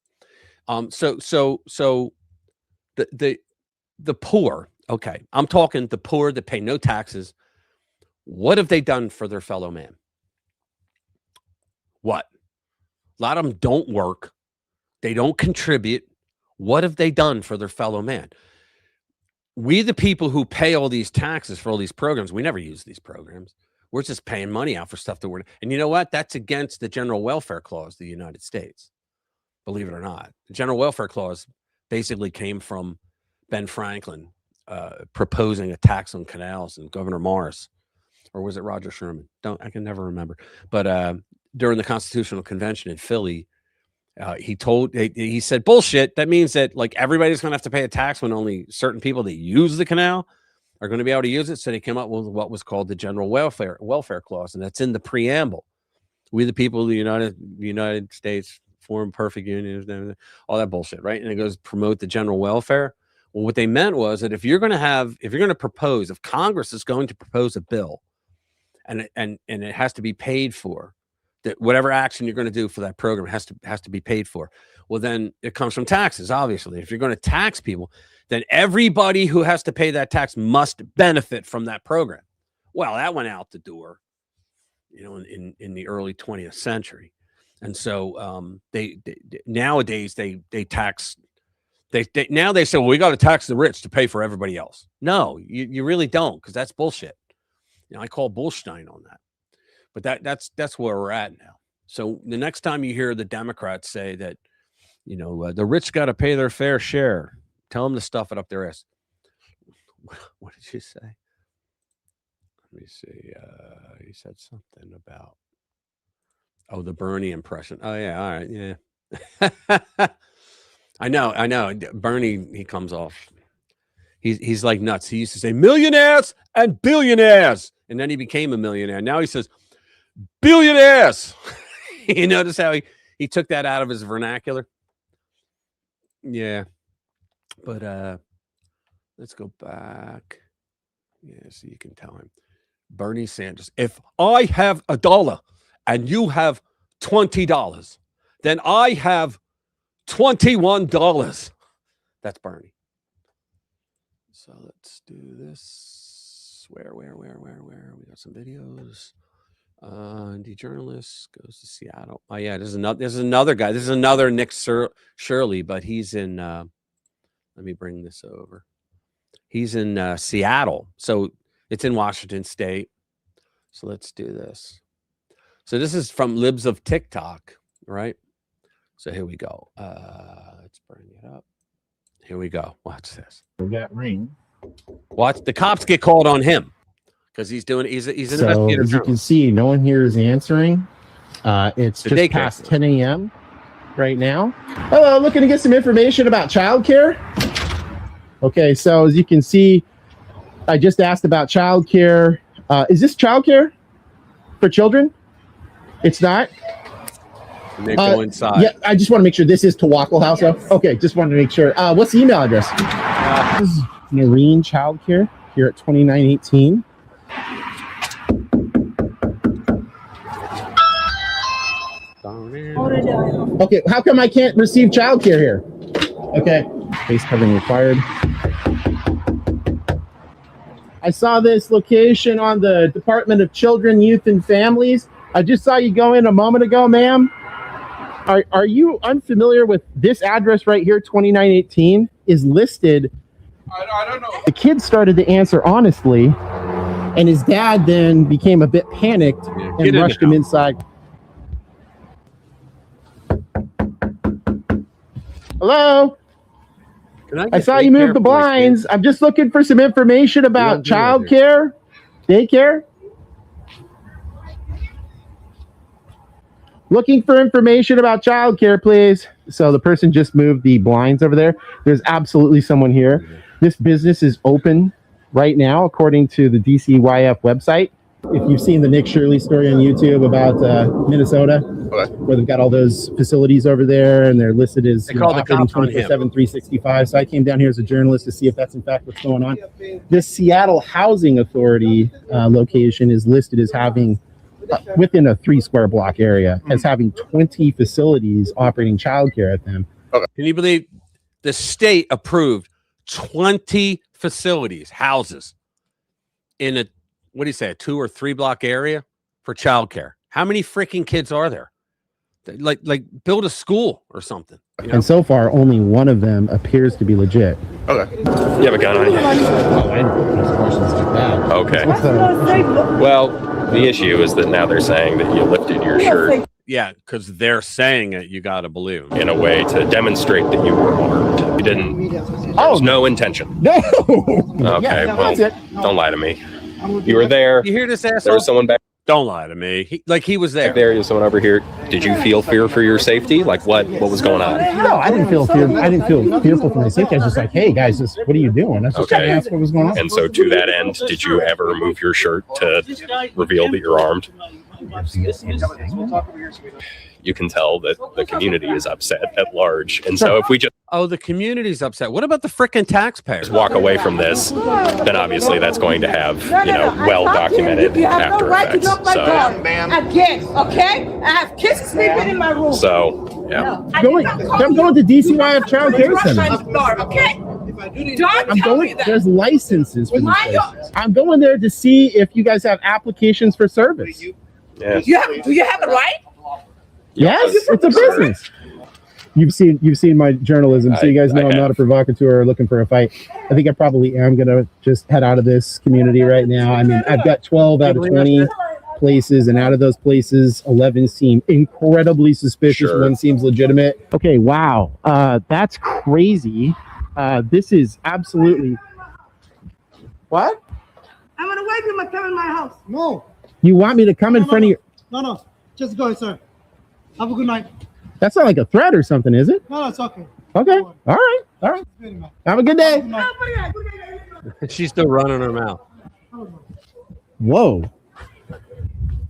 So the poor, okay, I'm talking the poor that pay no taxes. What have they done for their fellow man? What? A lot of them don't work. They don't contribute. What have they done for their fellow man? We, the people who pay all these taxes for all these programs, we never use these programs. We're just paying money out for stuff that we're, and you know what? That's against the General Welfare Clause of the United States. Believe it or not. The General Welfare Clause basically came from Ben Franklin proposing a tax on canals, and Governor Morris, or was it Roger Sherman? I can never remember. But during the Constitutional Convention in Philly, he said, bullshit. That means that like everybody's going to have to pay a tax when only certain people that use the canal are going to be able to use it. So they came up with what was called the General Welfare Clause, and that's in the preamble. We, the people of the United States, form perfect union, all that bullshit, right? And it goes promote the general welfare. Well, what they meant was that if Congress is going to propose a bill, and it has to be paid for, that whatever action you're going to do for that program has to be paid for. Well, then it comes from taxes. Obviously, if you're going to tax people, then everybody who has to pay that tax must benefit from that program. Well, that went out the door, in the early 20th century. And so they nowadays they tax. Now they say, well, we got to tax the rich to pay for everybody else. No, you really don't, because that's bullshit. I call Bullstein on that. But that's where we're at now. So the next time you hear the Democrats say that, the rich got to pay their fair share, tell them to stuff it up their ass. What did you say? Let me see. He said something about, the Bernie impression. Oh yeah, all right, yeah. I know. Bernie, he comes off. He's like nuts. He used to say millionaires and billionaires, and then he became a millionaire. Now he says billionaires. You notice how he took that out of his vernacular? Yeah. But let's go back. Yeah, so you can tell him. Bernie Sanders, if I have $1 and you have $20, then I have $21. That's Bernie. So let's do this. Where? We got some videos. Indie journalist goes to Seattle. Oh yeah, there's another guy. This is another Nick Shirley, but he's in. Let me bring this over. He's in Seattle, so it's in Washington State. So let's do this. So this is from Libs of TikTok, right? So here we go. Let's bring it up. Here we go. Watch this. We got ring. Watch the cops get called on him because he's an investigator. As you can see, no one here is answering. It's just past 10 a.m. right now. Hello, looking to get some information about childcare. Okay, so as you can see, I just asked about childcare. Is this childcare for children? It's not. And they go inside. Yeah, I just want to make sure this is Tawakkul House. Yes. Okay, just wanted to make sure. What's the email address? This is Noreen Childcare here at 2918. Okay, how come I can't receive childcare here? Okay, face covering required. I saw this location on the Department of Children, Youth, and Families. I just saw you go in a moment ago, ma'am. Are you unfamiliar with this address right here, 2918, is listed? I don't know. The kid started to answer honestly, and his dad then became a bit panicked and rushed him inside. Hello? I saw you move the blinds. I'm just looking for some information about childcare, daycare. Looking for information about childcare, please. So the person just moved the blinds over there. There's absolutely someone here. This business is open right now, according to the DCYF website. If you've seen the Nick Shirley story on YouTube about Minnesota, where they've got all those facilities over there and they're listed as operating 24/7, 365. So I came down here as a journalist to see if that's in fact what's going on. This Seattle Housing Authority location is listed as having within a 3 square block area as having 20 facilities operating childcare at them. Can you believe the state approved 20 facilities, houses in a, what do you say, a 2 or 3 block area for childcare? How many freaking kids are there? Like build a school or something. You know? And so far, only one of them appears to be legit. Okay. You have a gun on you? Oh, I didn't ask questions like that. Okay. Well, the issue is that now they're saying that you lifted your shirt. Yeah, because they're saying that you got a balloon. In a way to demonstrate that you were armed. You didn't. There was no intention. No. Okay, yeah, well, don't lie to me. You were there. You hear this asshole? There was someone back. Don't lie to me. He was there. Back there, there's someone over here. Did you feel fear for your safety? Like what was going on? No, I didn't feel fear. I didn't feel fearful for my safety. I was just like, hey guys, what are you doing? I was just trying to ask what was going on. And so to that end, did you ever move your shirt to reveal that you're armed? You can tell that the community is upset at large. And so if we just the community's upset. What about the frickin' taxpayers? walk away from this, then obviously that's going to have, well-documented after effects. Again, okay? I have kids sleeping in my room. So, yeah. I'm going to DCYF Child Care Center. Okay? I'm going. There's licenses for this place. I'm going there to see if you guys have applications for service. Yeah. Do you have a right? Yes, it's a business. You've seen my journalism, so you guys know I'm not a provocateur or looking for a fight. I think I probably am gonna just head out of this community right now. I mean, I've got 12 out of 20 places, and out of those places, 11 seem incredibly suspicious. Sure. One seems legitimate. Okay, wow, that's crazy. This is absolutely what? I'm gonna wait him to come in my house. No. You want me to come in front of you? No. Just go, sir. Have a good night. That's not like a threat or something, is it? No, it's okay. Okay. All right. Have a good day. She's still running her mouth. Whoa.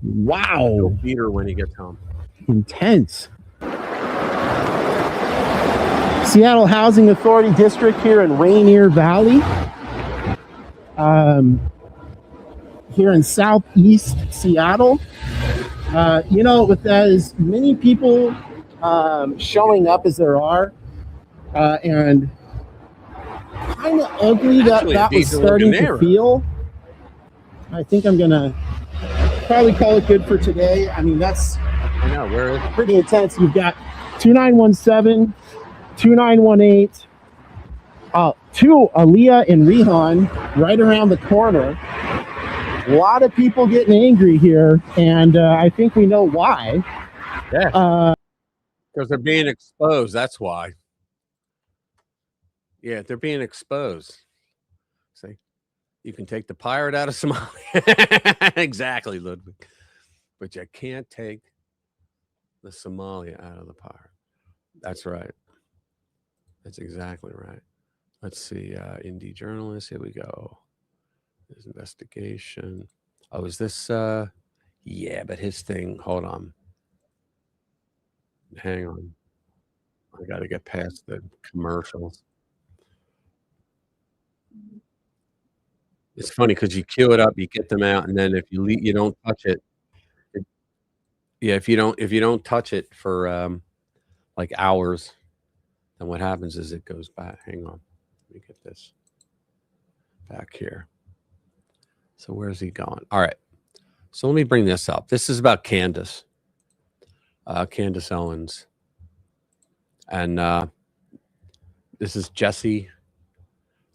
Wow. Beat her when he gets home. Intense. Seattle Housing Authority District here in Rainier Valley. Here in southeast Seattle. With as many people showing up as there are, and kind of ugly that Actually, that was decent starting looking to there. feel. I think I'm gonna probably call it good for today. I mean, that's I know, where is it? pretty intense. You've got 2917, 2918, two Aaliyah and Rihan right around the corner. A lot of people getting angry here, and I think we know why. Yeah. Because they're being exposed. That's why. Yeah, they're being exposed. See, you can take the pirate out of Somalia. Exactly, Ludwig. But you can't take the Somalia out of the pirate. That's right. That's exactly right. Let's see. Indie journalist. Here we go. There's investigation. Oh, is this? Yeah, but his thing. Hold on. Hang on. I got to get past the commercials. It's funny because you queue it up, you get them out, and then if you don't touch it, yeah, if you don't touch it for like hours, then what happens is it goes back. Hang on, let me get this back here. So where's he going? All right, so let me bring this up. This is about Candace, Candace Owens, and this is Jesse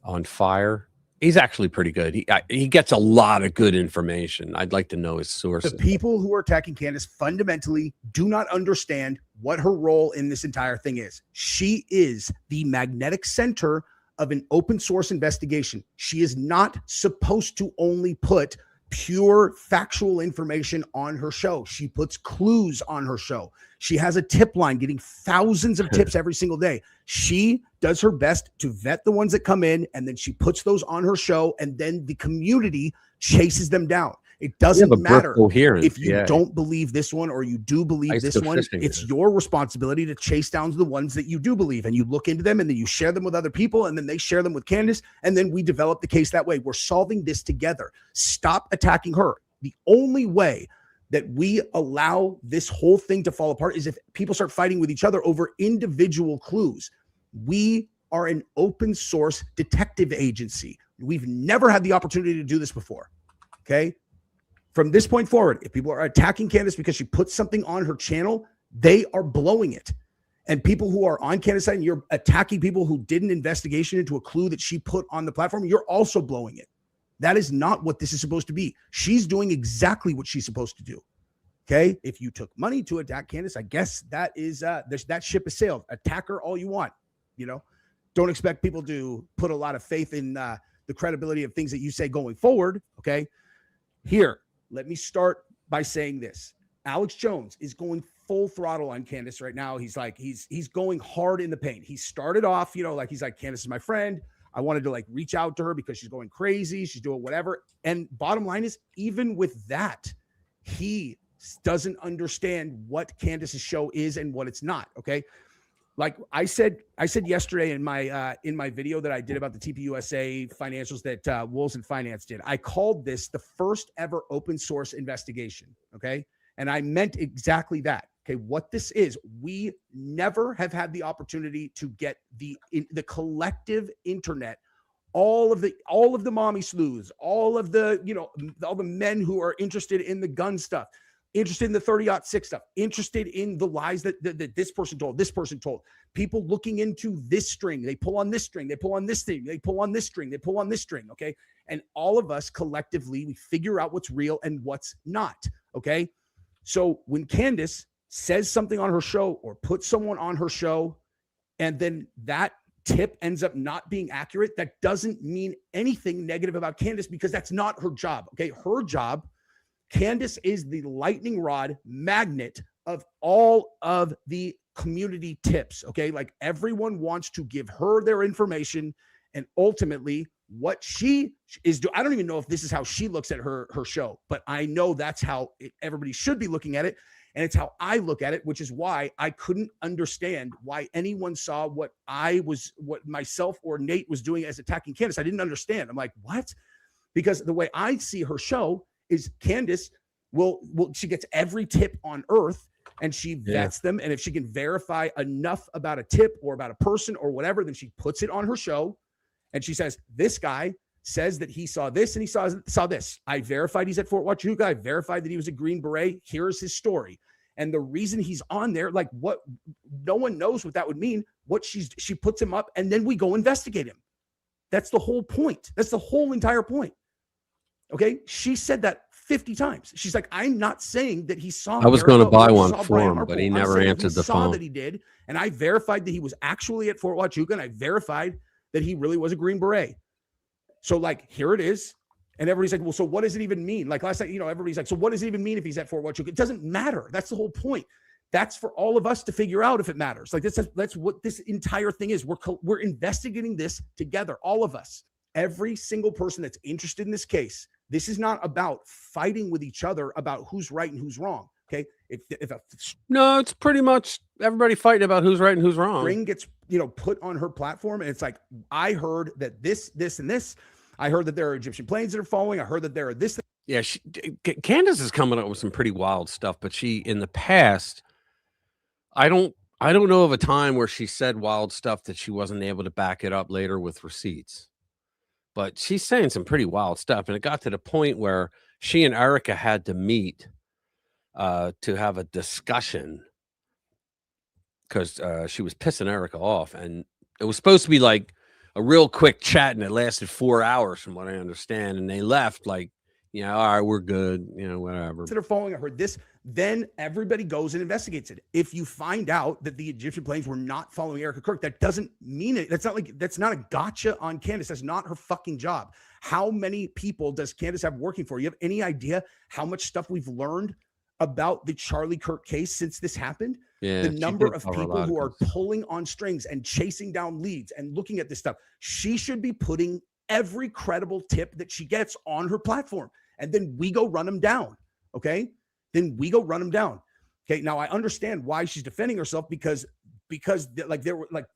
on Fire. He's actually pretty good. He gets a lot of good information. I'd like to know his sources. The people who are attacking Candace fundamentally do not understand what her role in this entire thing is. She is the magnetic center of an open source investigation. She is not supposed to only put pure factual information on her show. She puts clues on her show. She has a tip line getting thousands of tips every single day. She does her best to vet the ones that come in, and then she puts those on her show, and then the community chases them down. It doesn't matter if you don't believe this one or you do believe this one. It's your responsibility to chase down the ones that you do believe, and you look into them, and then you share them with other people, and then they share them with Candace, and then we develop the case that way. We're solving this together. Stop attacking her. The only way that we allow this whole thing to fall apart is if people start fighting with each other over individual clues. We are an open source detective agency. We've never had the opportunity to do this before. Okay. From this point forward, if people are attacking Candace because she puts something on her channel, they are blowing it. And people who are on Candace's side and you're attacking people who did an investigation into a clue that she put on the platform, you're also blowing it. That is not what this is supposed to be. She's doing exactly what she's supposed to do. Okay. If you took money to attack Candace, I guess that is that ship has sailed. Attack her all you want. You know, don't expect people to put a lot of faith in the credibility of things that you say going forward. Okay. Here, let me start by saying this. Alex Jones is going full throttle on Candace right now. He's going hard in the paint. He started off, he's like, Candace is my friend. I wanted to reach out to her because she's going crazy. She's doing whatever. And bottom line is, even with that, he doesn't understand what Candace's show is and what it's not. Okay. Like I said yesterday in my video that I did about the TPUSA financials that Wolves and Finance did, I called this the first ever open source investigation. Okay. And I meant exactly that. Okay. What this is, we never have had the opportunity to get the collective internet, all of the mommy sleuths, all of the men who are interested in the gun stuff, interested in the 30-06 stuff, interested in the lies that this person told, people looking into this string, they pull on this string, they pull on this thing, they pull on this string, they pull on this string, okay? And all of us collectively, we figure out what's real and what's not, okay? So when Candace says something on her show or puts someone on her show, and then that tip ends up not being accurate, that doesn't mean anything negative about Candace because that's not her job, okay? Her job, Candace is the lightning rod magnet of all of the community tips, okay? Like everyone wants to give her their information, and ultimately what she is doing, I don't even know if this is how she looks at her show, but I know that's how everybody should be looking at it, and it's how I look at it, which is why I couldn't understand why anyone saw what myself or Nate was doing as attacking Candace. I didn't understand. I'm like, what? Because the way I see her show is Candace she gets every tip on earth and she vets them. And if she can verify enough about a tip or about a person or whatever, then she puts it on her show. And she says, this guy says that he saw this and he saw this. I verified he's at Fort Huachuca. I verified that he was a Green Beret. Here's his story. And the reason he's on there, like what, no one knows what that would mean. What she puts him up and then we go investigate him. That's the whole point. That's the whole entire point. Okay. She said that 50 times. She's like, I'm not saying that he saw. I was going to buy one for Brian him, Harper. but he never answered the phone. That he did. And I verified that he was actually at Fort Huachuca. And I verified that he really was a Green Beret. So like, here it is. And everybody's like, well, so what does it even mean? Like last night, everybody's like, so what does it even mean if he's at Fort Huachuca? It doesn't matter. That's the whole point. That's for all of us to figure out if it matters. Like that's what this entire thing is. We're investigating this together, all of us. Every single person that's interested in this case. This is not about fighting with each other about who's right and who's wrong. Okay. No, it's pretty much everybody fighting about who's right and who's wrong. String gets, put on her platform. And it's like, I heard that this, and this, I heard that there are Egyptian planes that are following. I heard that there are this. Yeah. Candace is coming up with some pretty wild stuff, but in the past, I don't know of a time where she said wild stuff that she wasn't able to back it up later with receipts. But she's saying some pretty wild stuff. And it got to the point where she and Erica had to meet to have a discussion because she was pissing Erica off. And it was supposed to be like a real quick chat, and it lasted 4 hours from what I understand. And they left like, all right, we're good, whatever. That are following, I heard this. Then everybody goes and investigates it. If you find out that the Egyptian planes were not following Erica Kirk, that doesn't mean it. That's not a gotcha on Candace. That's not her fucking job. How many people does Candace have working for her? You have any idea how much stuff we've learned about the Charlie Kirk case since this happened? Yeah, the number of people who are pulling on strings and chasing down leads and looking at this stuff. She should be putting every credible tip that she gets on her platform. And then we go run them down. Okay. Then we go run them down. Okay. Now I understand why she's defending herself because like there were like,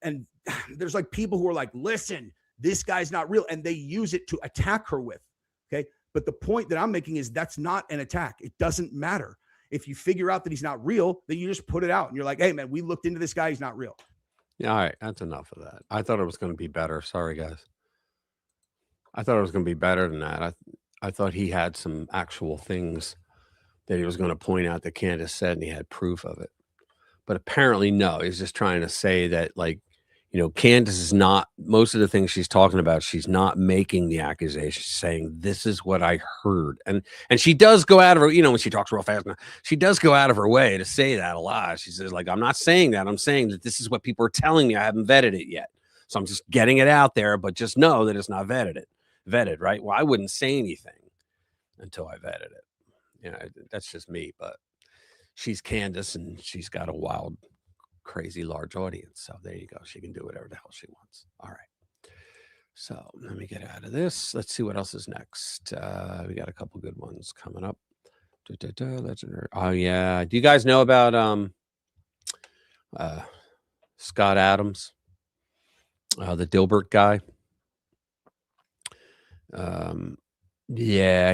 and there's like people who are like, listen, this guy's not real. And they use it to attack her with. Okay. But the point that I'm making is that's not an attack. It doesn't matter. If you figure out that he's not real, then you just put it out and you're like, hey man, we looked into this guy. He's not real. Yeah. All right. That's enough of that. I thought it was going to be better. Sorry guys. I thought it was going to be better than that. I thought he had some actual things that he was going to point out that Candace said, and he had proof of it. But apparently, no, he's just trying to say that, like, Candace is not, most of the things she's talking about, she's not making the accusation, she's saying, this is what I heard. And she does go out of her, when she talks real fast now, she does go out of her way to say that a lot. She says, like, I'm not saying that. I'm saying that this is what people are telling me. I haven't vetted it yet. So I'm just getting it out there, but just know that it's not vetted, right? Well, I wouldn't say anything until I vetted it. That's just me, but she's Candace and she's got a wild, crazy, large audience. So there you go. She can do whatever the hell she wants. All right. So let me get out of this. Let's see what else is next. We got a couple good ones coming up. Legendary. Oh yeah. Do you guys know about Scott Adams? The Dilbert guy. Yeah,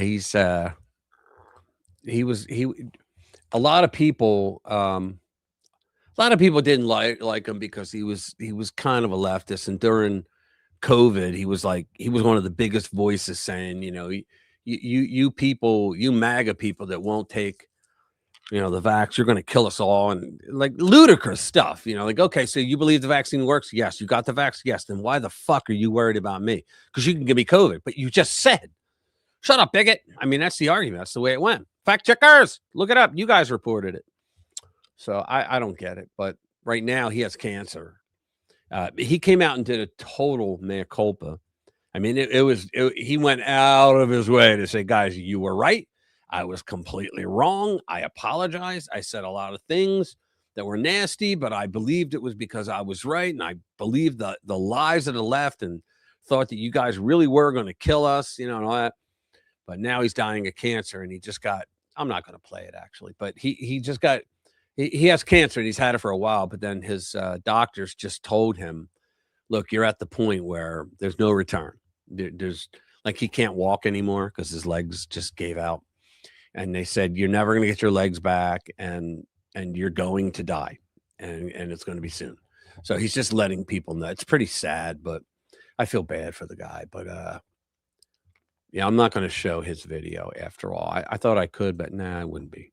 a lot of people didn't like him because he was kind of a leftist, and during COVID he was one of the biggest voices saying, you people, you MAGA people that won't take the vax, you're going to kill us all, and like ludicrous stuff, like, okay, so you believe the vaccine works? Yes. You got the vax? Yes. Then why the fuck are you worried about me? Because you can give me COVID, but you just said, shut up, bigot. I mean, that's the argument. That's the way it went. Fact checkers, look it up. You guys reported it. So I don't get it. But right now he has cancer. He came out and did a total mea culpa. I mean, he went out of his way to say, guys, you were right. I was completely wrong. I apologize. I said a lot of things that were nasty, but I believed it was because I was right. And I believed the lies of the left and thought that you guys really were going to kill us, and all that. But now he's dying of cancer, and he just got, I'm not going to play it actually, but he just got, he has cancer and he's had it for a while, but then his doctors just told him, look, you're at the point where there's no return. There's like, he can't walk anymore because his legs just gave out. And they said, you're never going to get your legs back, and you're going to die, and it's going to be soon. So he's just letting people know. It's pretty sad, but I feel bad for the guy, but yeah, I'm not going to show his video after all. I thought I could, but nah, it wouldn't be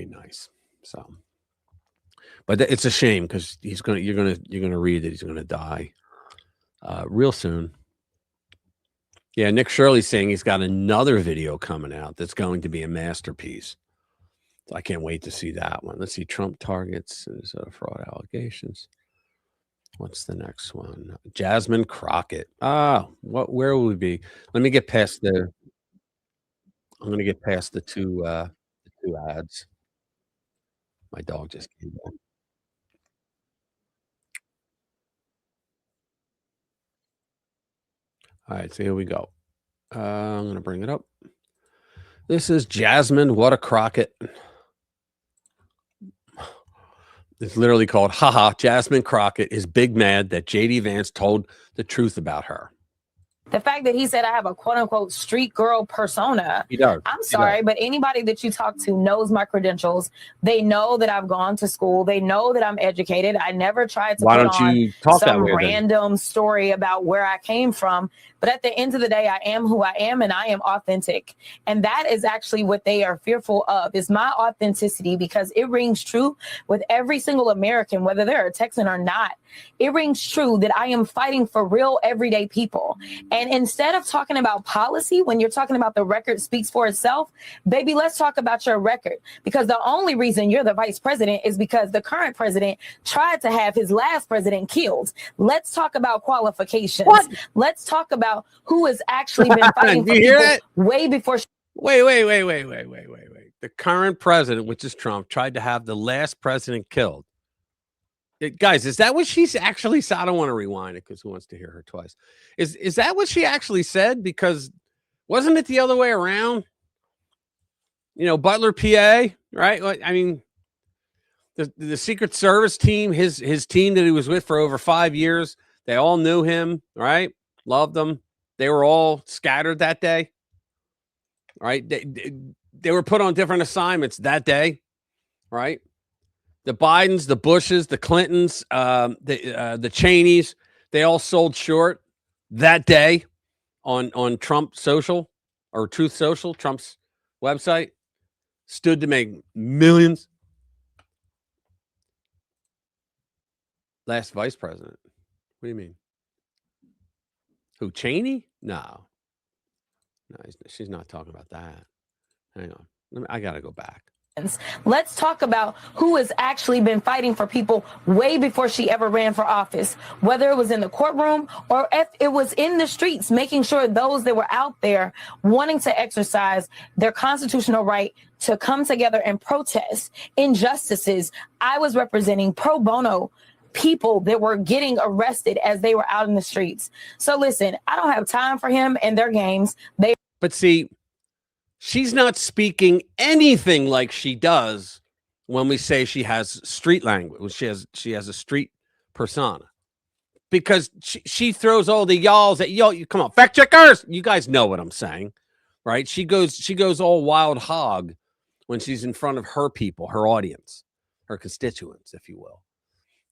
nice. So, but it's a shame because you're gonna read that he's gonna die real soon. Yeah, Nick Shirley's saying he's got another video coming out that's going to be a masterpiece. So I can't wait to see that one. Let's see, Trump targets his fraud allegations. What's the next one? Jasmine Crockett. Where will we be? Let me get past I'm going to get past the two ads. My dog just came in. All right, so here we go. I'm going to bring it up. This is Jasmine What a Crockett. It's literally called, haha, Jasmine Crockett is big mad that J.D. Vance told the truth about her. The fact that he said I have a quote unquote street girl persona. He does. I'm sorry, but anybody that you talk to knows my credentials. They know that I've gone to school. They know that I'm educated. I never tried to put on some random story about where I came from. But at the end of the day, I am who I am and I am authentic. And that is actually what they are fearful of, is my authenticity, because it rings true with every single American, whether they're a Texan or not. It rings true that I am fighting for real everyday people. And instead of talking about policy, when you're talking about the record speaks for itself, baby, let's talk about your record. Because the only reason you're the vice president is because the current president tried to have his last president killed. Let's talk about qualifications. What? Let's talk about who has actually been fighting for people way before. Wait. The current president, which is Trump, tried to have the last president killed. Guys, is that what she's actually said? I don't want to rewind it because who wants to hear her twice? Is that what she actually said? Because wasn't it the other way around? You know, Butler, PA, right? I mean, the Secret Service team, his team that he was with for over 5 years, they all knew him, right? Loved him. They were all scattered that day, right? They were put on different assignments that day, right? The Bidens, the Bushes, the Clintons, the Cheneys, they all sold short that day on Trump Social or Truth Social, Trump's website, stood to make millions. Last vice president. What do you mean? Who, Cheney? No, she's not talking about that. Hang on. I got to go back. Let's talk about who has actually been fighting for people way before she ever ran for office, whether it was in the courtroom or if it was in the streets, making sure those that were out there wanting to exercise their constitutional right to come together and protest injustices. I was representing pro bono people that were getting arrested as they were out in the streets. So listen, I don't have time for him and their games. But see, she's not speaking anything like she does when we say she has street language. She has a street persona, because she throws all the y'alls at y'all. Come on, fact checkers. You guys know what I'm saying, right? She goes all wild hog when she's in front of her people, her audience, her constituents, if you will,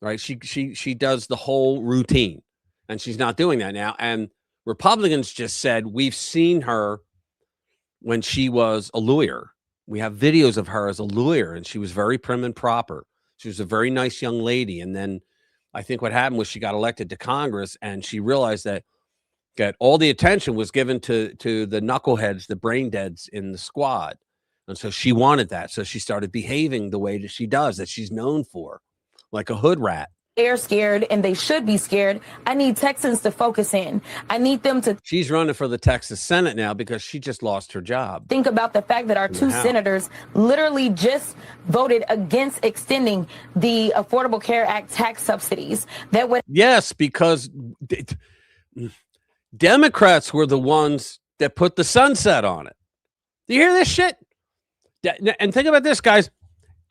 right? She does the whole routine, and she's not doing that now. And Republicans just said, we've seen her when she was a lawyer. We have videos of her as a lawyer, and she was very prim and proper. She was a very nice young lady. And then I think what happened was she got elected to Congress, and she realized that all the attention was given to the knuckleheads, the brain deads in the squad. And so she wanted that. So she started behaving the way that she does, that she's known for, like a hood rat. They're scared, and they should be scared. I need Texans to focus in. I need them to. She's running for the Texas Senate now because she just lost her job. Think about the fact that our two senators literally just voted against extending the Affordable Care Act tax subsidies. That would. Yes, because Democrats were the ones that put the sunset on it. Do you hear this shit? And think about this, guys.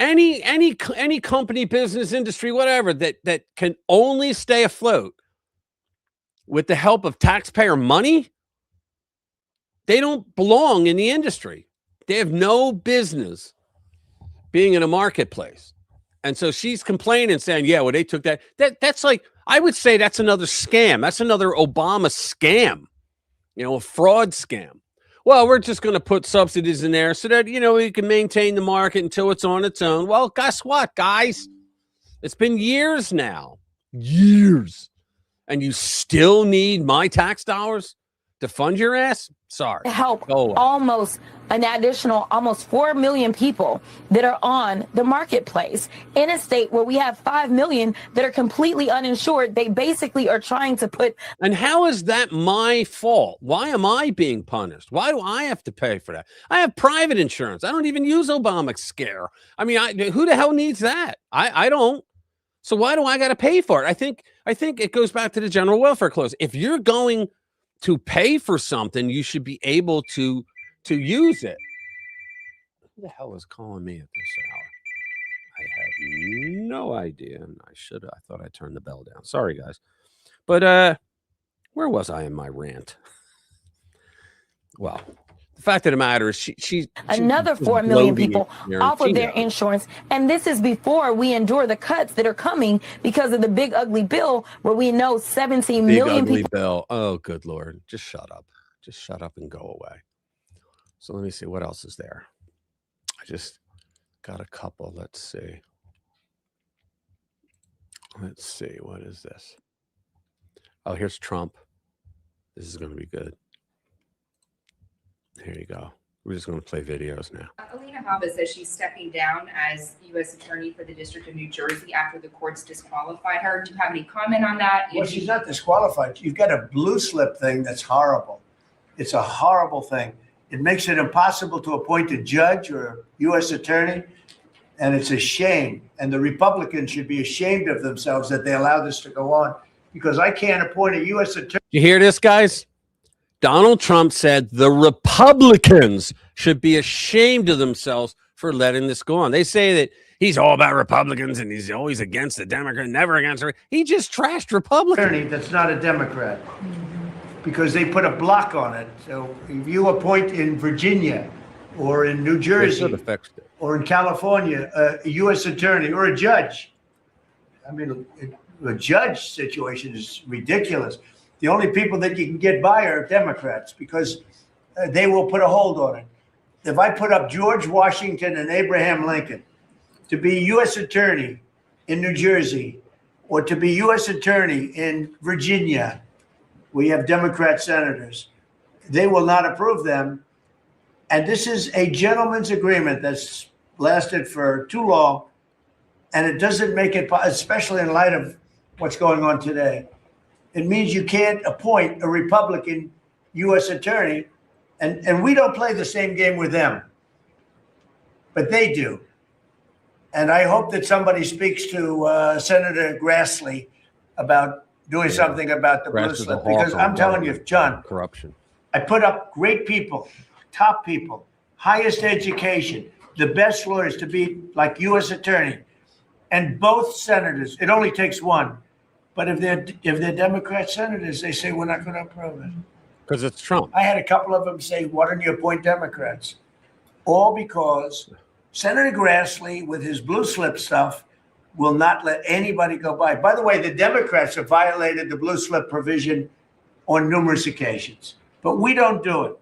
Any company, business, industry, whatever, that can only stay afloat with the help of taxpayer money, they don't belong in the industry. They have no business being in a marketplace. And so she's complaining, saying, yeah, well, they took that. That's like, I would say that's another scam. That's another Obama scam, a fraud scam. Well, we're just going to put subsidies in there so that, we can maintain the market until it's on its own. Well, guess what, guys? It's been years now. Years. And you still need my tax dollars to fund your ass? Sorry. To help almost an additional almost 4 million people that are on the marketplace in a state where we have 5 million that are completely uninsured. They basically are trying to put. And how is that my fault? Why am I being punished? Why do I have to pay for that? I have private insurance. I don't even use Obamacare. I mean, who the hell needs that? I don't. So why do I got to pay for it? I think it goes back to the general welfare clause. If you're going to pay for something, you should be able to use it. Who the hell is calling me at this hour? I have no idea. And I thought I turned the bell down. Sorry, guys. But where was I in my rant? Well, the fact of the matter is she's another 4 million people off of their insurance. And this is before we endure the cuts that are coming because of the big ugly bill where we know 17 million people. Bill. Oh, good Lord. Just shut up. Just shut up and go away. So let me see what else is there. I just got a couple. Let's see. What is this? Oh, here's Trump. This is going to be good. Here you go. We're just going to play videos now. Alina Habba says she's stepping down as U.S. Attorney for the District of New Jersey after the courts disqualified her. Do you have any comment on that? Well, she's not disqualified. You've got a blue slip thing that's horrible. It's a horrible thing. It makes it impossible to appoint a judge or a U.S. attorney, and it's a shame. And the Republicans should be ashamed of themselves that they allow this to go on, because I can't appoint a U.S. attorney. You hear this, guys? Donald Trump said the Republicans should be ashamed of themselves for letting this go on. They say that he's all about Republicans and he's always against the Democrat, never against her. He just trashed Republicans. That's not a Democrat because they put a block on it. So if you appoint in Virginia or in New Jersey or in California a U.S. attorney or a judge, I mean, a judge situation is ridiculous. The only people that you can get by are Democrats because they will put a hold on it. If I put up George Washington and Abraham Lincoln to be U.S. attorney in New Jersey or to be U.S. attorney in Virginia, we have Democrat senators. They will not approve them. And this is a gentleman's agreement that's lasted for too long. And it doesn't make it, especially in light of what's going on today. It means you can't appoint a Republican U.S. attorney, and we don't play the same game with them, but they do. And I hope that somebody speaks to Senator Grassley about doing something about the blue slip, because I'm telling you, John, corruption. I put up great people, top people, highest education, the best lawyers to be like U.S. attorney, and both senators. It only takes one. But if they're Democrat senators, they say we're not going to approve it. Because it's Trump. I had a couple of them say, why don't you appoint Democrats? All because Senator Grassley, with his blue slip stuff, will not let anybody go by. By the way, the Democrats have violated the blue slip provision on numerous occasions, but we don't do it.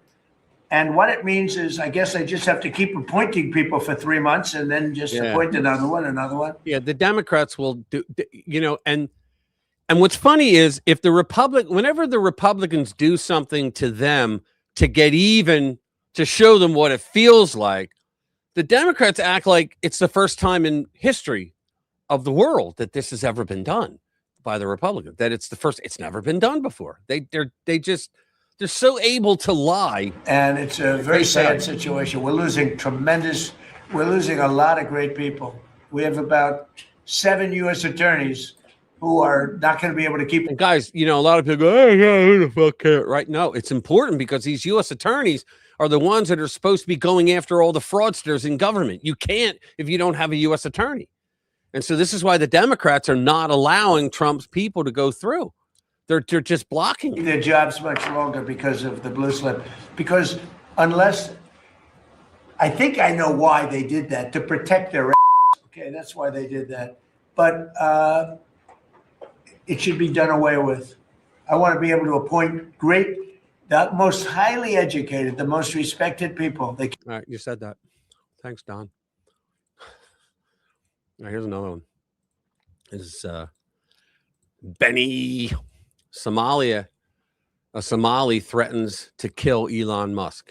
And what it means is, I guess they just have to keep appointing people for 3 months and then just appoint another one. Yeah, the Democrats will do, and what's funny is if whenever the Republicans do something to them to get even, to show them what it feels like, the Democrats act like it's the first time in history of the world that this has ever been done by the Republicans, that it's never been done before. They're so able to lie. And it's a very sad situation. We're losing a lot of great people. We have about 7 U.S. attorneys who are not going to be able to keep. And guys, a lot of people go, oh, yeah, who the fuck cares? Right? No, it's important because these U.S. attorneys are the ones that are supposed to be going after all the fraudsters in government. You can't if you don't have a U.S. attorney. And so this is why the Democrats are not allowing Trump's people to go through. They're just blocking their jobs much longer because of the blue slip. Because unless, I think I know why they did that, to protect their ass. Okay, that's why they did that. But it should be done away with. I want to be able to appoint the most highly educated, the most respected people. All right, you said that. Thanks, Don. All right, here's another one. This is Benny. Somalia. A Somali threatens to kill Elon Musk.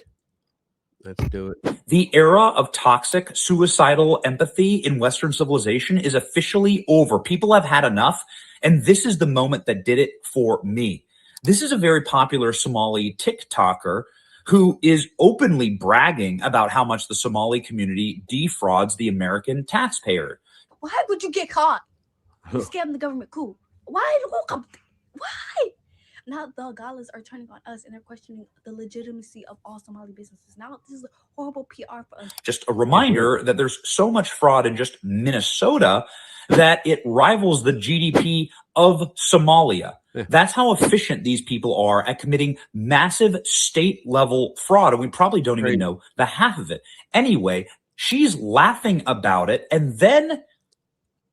Let's do it. The era of toxic, suicidal empathy in Western civilization is officially over. People have had enough, and this is the moment that did it for me. This is a very popular Somali TikToker who is openly bragging about how much the Somali community defrauds the American taxpayer. Why would you get caught? You scam the government. Cool. Why? Now the galas are turning on us and they're questioning the legitimacy of all Somali businesses. Now this is horrible PR for us. Just a reminder that there's so much fraud in just Minnesota that it rivals the GDP of Somalia. That's how efficient these people are at committing massive state-level fraud, and we probably don't even know the half of it. Anyway, she's laughing about it, and then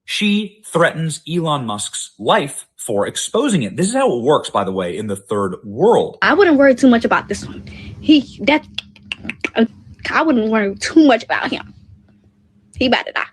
she threatens Elon Musk's life for exposing it. This is how it works, by the way, in the third world. I wouldn't worry too much about this one. I wouldn't worry too much about him. He about to die.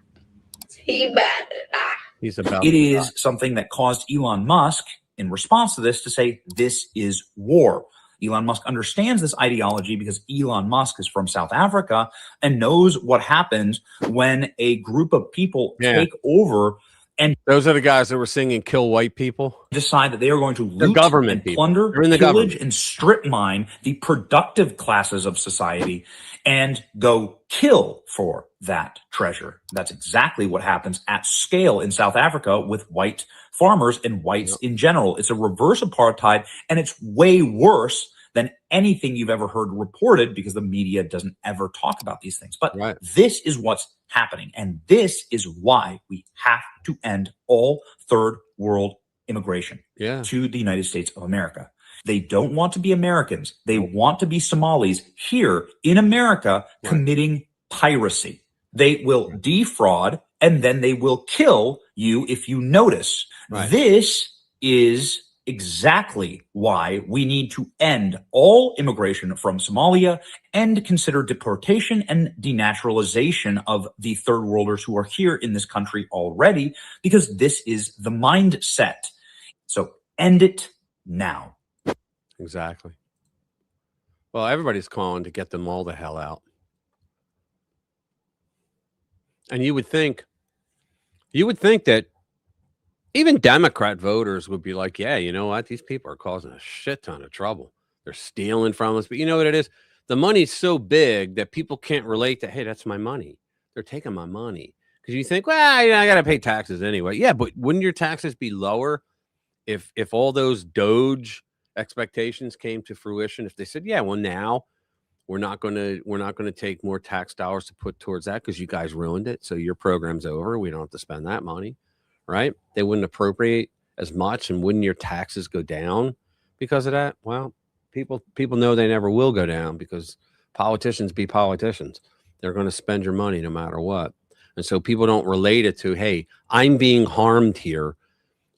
He's about. It is something that caused Elon Musk, in response to this, to say this is war. Elon Musk understands this ideology because Elon Musk is from South Africa and knows what happens when a group of people take over. And those are the guys that were singing "Kill White People." Decide that they are going to loot government and plunder, pillage, and strip mine the productive classes of society and go kill for that treasure. That's exactly what happens at scale in South Africa with white farmers and whites in general. It's a reverse apartheid, and it's way worse than anything you've ever heard reported because the media doesn't ever talk about these things. But this is what's happening, and this is why we have to end all third world immigration to the United States of America. They don't want to be Americans. They want to be Somalis here in America committing piracy. They will defraud, and then they will kill you if you notice. This is exactly why we need to end all immigration from Somalia and consider deportation and denaturalization of the third worlders who are here in this country already, because this is the mindset. So end it now. Exactly. Well, everybody's calling to get them all the hell out. And you would think that even Democrat voters would be like, yeah, you know what? These people are causing a shit ton of trouble. They're stealing from us. But you know what it is? The money's so big that people can't relate to, hey, that's my money. They're taking my money. Because you think, well, I got to pay taxes anyway. Yeah, but wouldn't your taxes be lower if all those Doge expectations came to fruition? If they said, yeah, well, now we're not going to take more tax dollars to put towards that because you guys ruined it. So your program's over. We don't have to spend that money. Right? They wouldn't appropriate as much, and wouldn't your taxes go down because of that? Well, people know they never will go down because politicians be politicians. They're going to spend your money no matter what. And so people don't relate it to, hey, I'm being harmed here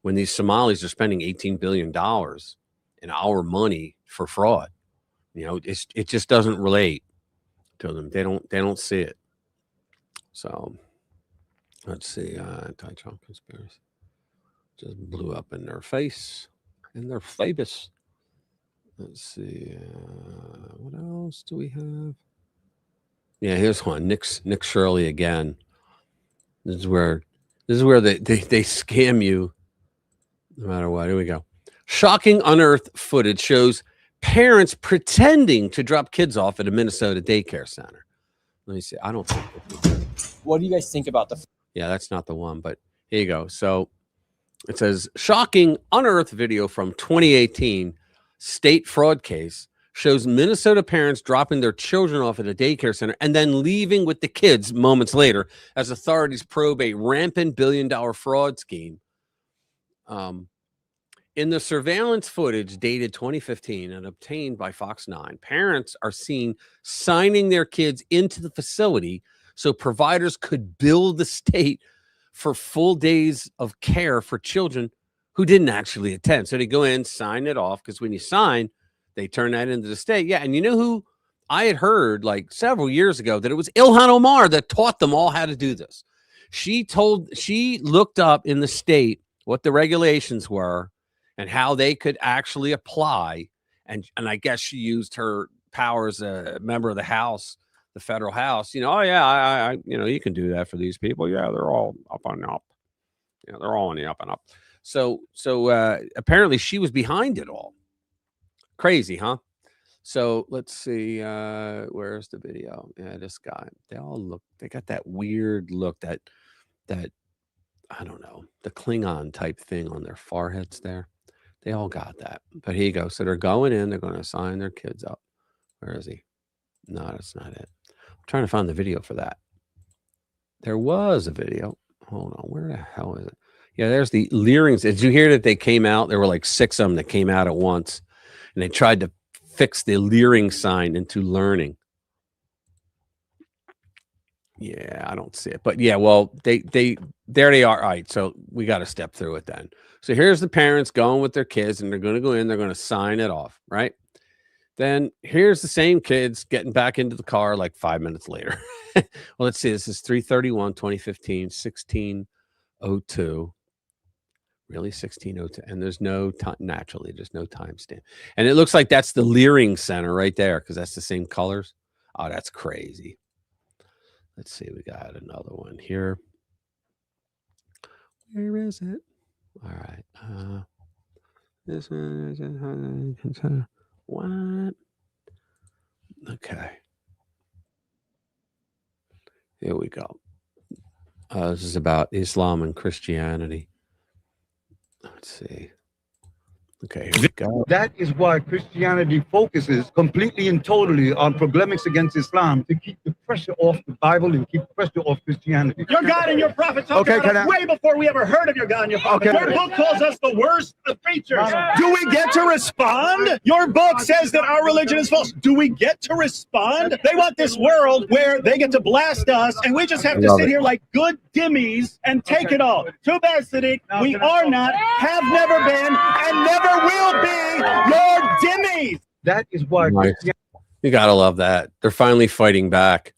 when these Somalis are spending $18 billion in our money for fraud. You know, it just doesn't relate to them. They don't see it. So let's see. Anti-Trump conspiracy just blew up in their face, in their face. Let's see. What else do we have? Yeah, here's one. Nick Shirley again. This is where they scam you no matter what. Here we go. Shocking unearthed footage shows parents pretending to drop kids off at a Minnesota daycare center. Let me see. I don't think. What do you guys think about the? Yeah, that's not the one, but here you go. So it says shocking unearthed video from 2018 state fraud case shows Minnesota parents dropping their children off at a daycare center and then leaving with the kids moments later as authorities probe a rampant billion-dollar fraud scheme. In the surveillance footage dated 2015 and obtained by Fox 9, parents are seen signing their kids into the facility so providers could bill the state for full days of care for children who didn't actually attend. So they go in, sign it off, because when you sign, they turn that into the state. Yeah, and you know who I had heard like several years ago that it was Ilhan Omar that taught them all how to do this. She looked up in the state what the regulations were and how they could actually apply. And I guess she used her power as a member of the House, the federal House. Oh yeah, I you can do that for these people. Yeah, they're all up and up. Yeah, they're all on the up and up. So apparently she was behind it all. Crazy, huh? So let's see. Where's the video? Yeah, this guy. They got that weird look, that I don't know, the Klingon type thing on their foreheads there. They all got that. But here you go. So they're going in, they're going to sign their kids up. Where is he? No, that's not it. I'm trying to find the video for that. There was a video. Hold on. Where the hell is it? Yeah, there's the Leerings. Did you hear that they came out? There were like 6 of them that came out at once. And they tried to fix the Leering sign into learning. Yeah, I don't see it. But yeah, well, there they are. All right, so we got to step through it then. So here's the parents going with their kids, and they're going to go in. They're going to sign it off, right? Then here's the same kids getting back into the car like 5 minutes later. Well, let's see. This is 3/31/2015, 16:02. Really, 16:02, and there's no time. Naturally, there's no timestamp, and it looks like that's the Leering Center right there because that's the same colors. Oh, that's crazy. Let's see. We got another one here. Where is it? All right. This one is what? Okay. Here we go. This is about Islam and Christianity. Let's see. Okay, here we go. That is why Christianity focuses completely and totally on polemics against Islam to keep the pressure off the Bible and keep pressure off Christianity. Your God and your prophet talked about us way before we ever heard of your God and your prophet. Your book calls us the worst of creatures. Do we get to respond? Your book says that our religion is false. Do we get to respond? They want this world where they get to blast us and we just have to sit here like good dimmies and take it all. Too bad, Sadiq. We are not, have never been, and never will be your dimmies. That is why you gotta love that. They're finally fighting back.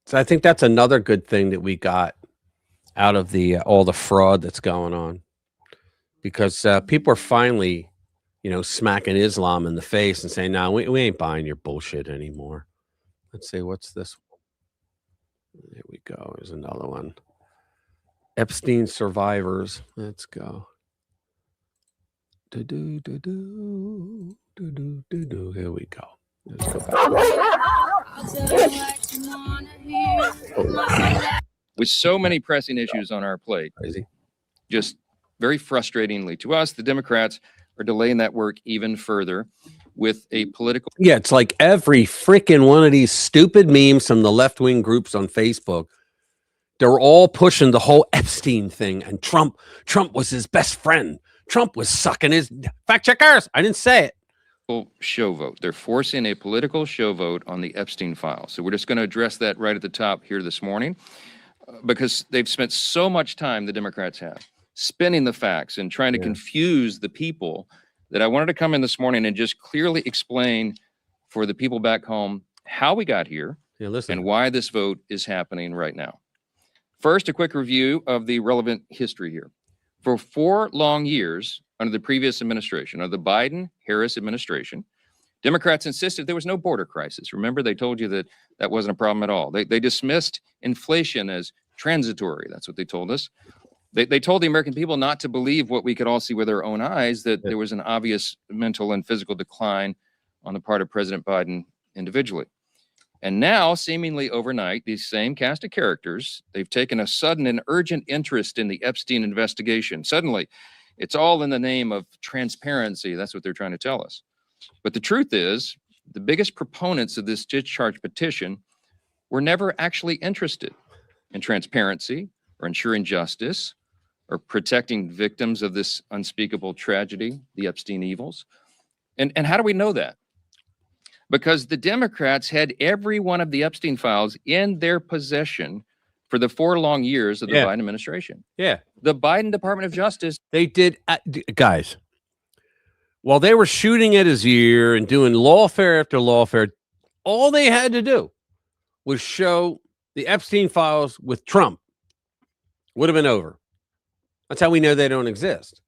So I think that's another good thing that we got out of the all the fraud that's going on, because people are finally, smacking Islam in the face and saying, "No, we ain't buying your bullshit anymore." Let's see, what's this? There we go. There's another one. Epstein survivors. Let's go. Here we go. Let's go back. With so many pressing issues on our plate, just very frustratingly to us, the Democrats are delaying that work even further with a political. Yeah, it's like every freaking one of these stupid memes from the left-wing groups on Facebook. They're all pushing the whole Epstein thing, and Trump was his best friend. Trump was sucking his fact checkers. I didn't say it. Show vote. They're forcing a political show vote on the Epstein file. So we're just going to address that right at the top here this morning, because they've spent so much time, the Democrats have, spinning the facts and trying to confuse the people, that I wanted to come in this morning and just clearly explain for the people back home how we got here and why this vote is happening right now. First, a quick review of the relevant history here. For 4 long years under the previous administration, under the Biden-Harris administration, Democrats insisted there was no border crisis. Remember, they told you that that wasn't a problem at all. They dismissed inflation as transitory. That's what they told us. They told the American people not to believe what we could all see with our own eyes, that there was an obvious mental and physical decline on the part of President Biden individually. And now, seemingly overnight, these same cast of characters, they've taken a sudden and urgent interest in the Epstein investigation. Suddenly, it's all in the name of transparency. That's what they're trying to tell us. But the truth is, the biggest proponents of this discharge petition were never actually interested in transparency or ensuring justice or protecting victims of this unspeakable tragedy, the Epstein evils. And how do we know that? Because the Democrats had every one of the Epstein files in their possession for the 4 long years of the Biden administration. Yeah. The Biden Department of Justice. They did, guys, while they were shooting at his ear and doing lawfare after lawfare, all they had to do was show the Epstein files with Trump. Would have been over. That's how we know they don't exist.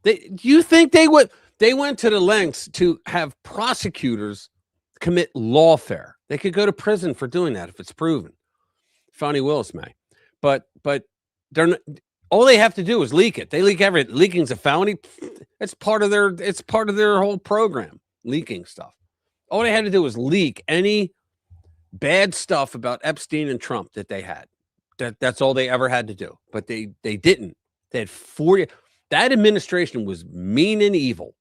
Do you think they would? They went to the lengths to have prosecutors commit lawfare. They could go to prison for doing that if it's proven. Fonnie Willis may, but they're not, all they have to do is leak it. They leak everything. Leaking's a felony. It's part of their whole program. Leaking stuff. All they had to do was leak any bad stuff about Epstein and Trump that they had. That's all they ever had to do. But they didn't. They had 40. That administration was mean and evil.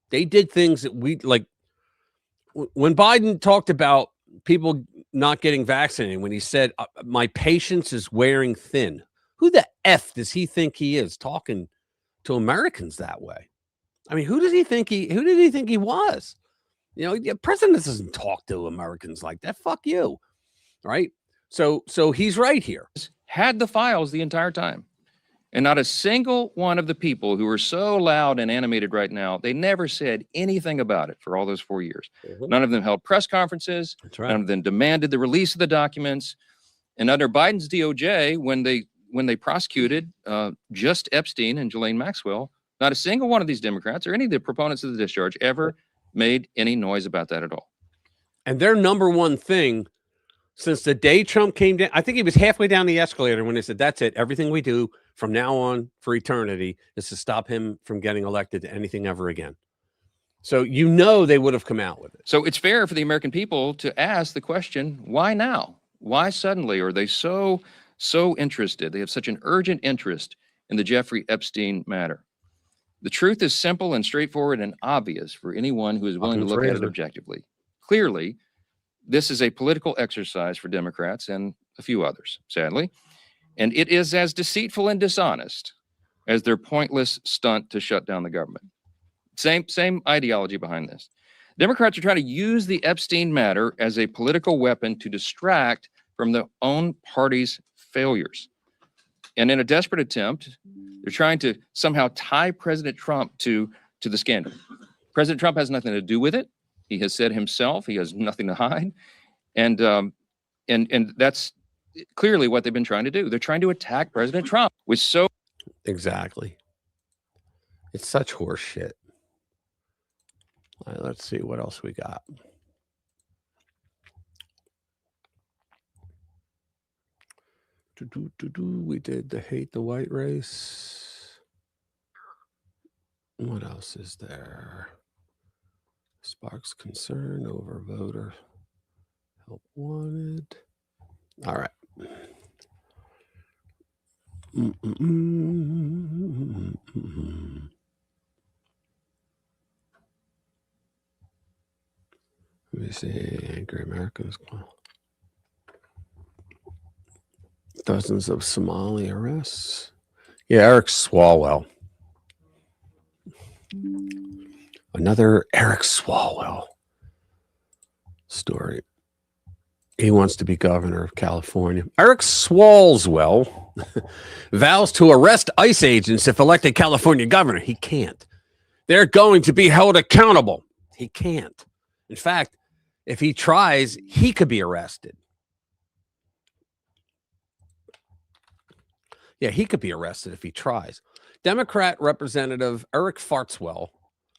They did things that we like. When Biden talked about people not getting vaccinated, when he said, my patience is wearing thin. Who the F does he think he is talking to Americans that way? I mean, who did he think he was? You know, president doesn't talk to Americans like that. Fuck you. Right. So he's right here. Had the files the entire time. And not a single one of the people who are so loud and animated right now, they never said anything about it for all those 4 years. None of them held press conferences. That's right. None of them demanded the release of the documents. And under Biden's DOJ, when they prosecuted just Epstein and Ghislaine Maxwell, not a single one of these Democrats or any of the proponents of the discharge ever made any noise about that at all. And their number one thing since the day Trump came down, I think he was halfway down the escalator when they said, that's it. Everything we do from now on for eternity is to stop him from getting elected to anything ever again. So, you know, they would have come out with it. So it's fair for the American people to ask the question, why now? Why suddenly are they so interested? They have such an urgent interest in the Jeffrey Epstein matter. The truth is simple and straightforward and obvious for anyone who is willing to look at it objectively. Clearly, this is a political exercise for Democrats and a few others, sadly, and it is as deceitful and dishonest as their pointless stunt to shut down the government. Same ideology behind this. Democrats are trying to use the Epstein matter as a political weapon to distract from their own party's failures. And in a desperate attempt, they're trying to somehow tie President Trump to the scandal. President Trump has nothing to do with it. He has said himself he has nothing to hide. And that's clearly what they've been trying to do. They're trying to attack President Trump with so... Exactly. It's such horse shit. All right, let's see what else we got. We did the hate the white race. What else is there? Sparks concern over voter help wanted. All right. Let me see. Angry Americans. Dozens of Somali arrests. Yeah, Eric Swalwell. Another Eric Swalwell story. He wants to be governor of California. Eric Swalwell vows to arrest ICE agents if elected California governor. He can't. They're going to be held accountable. He can't. In fact, if he tries, he could be arrested. Yeah, he could be arrested if he tries. Democrat Representative Eric Fartswell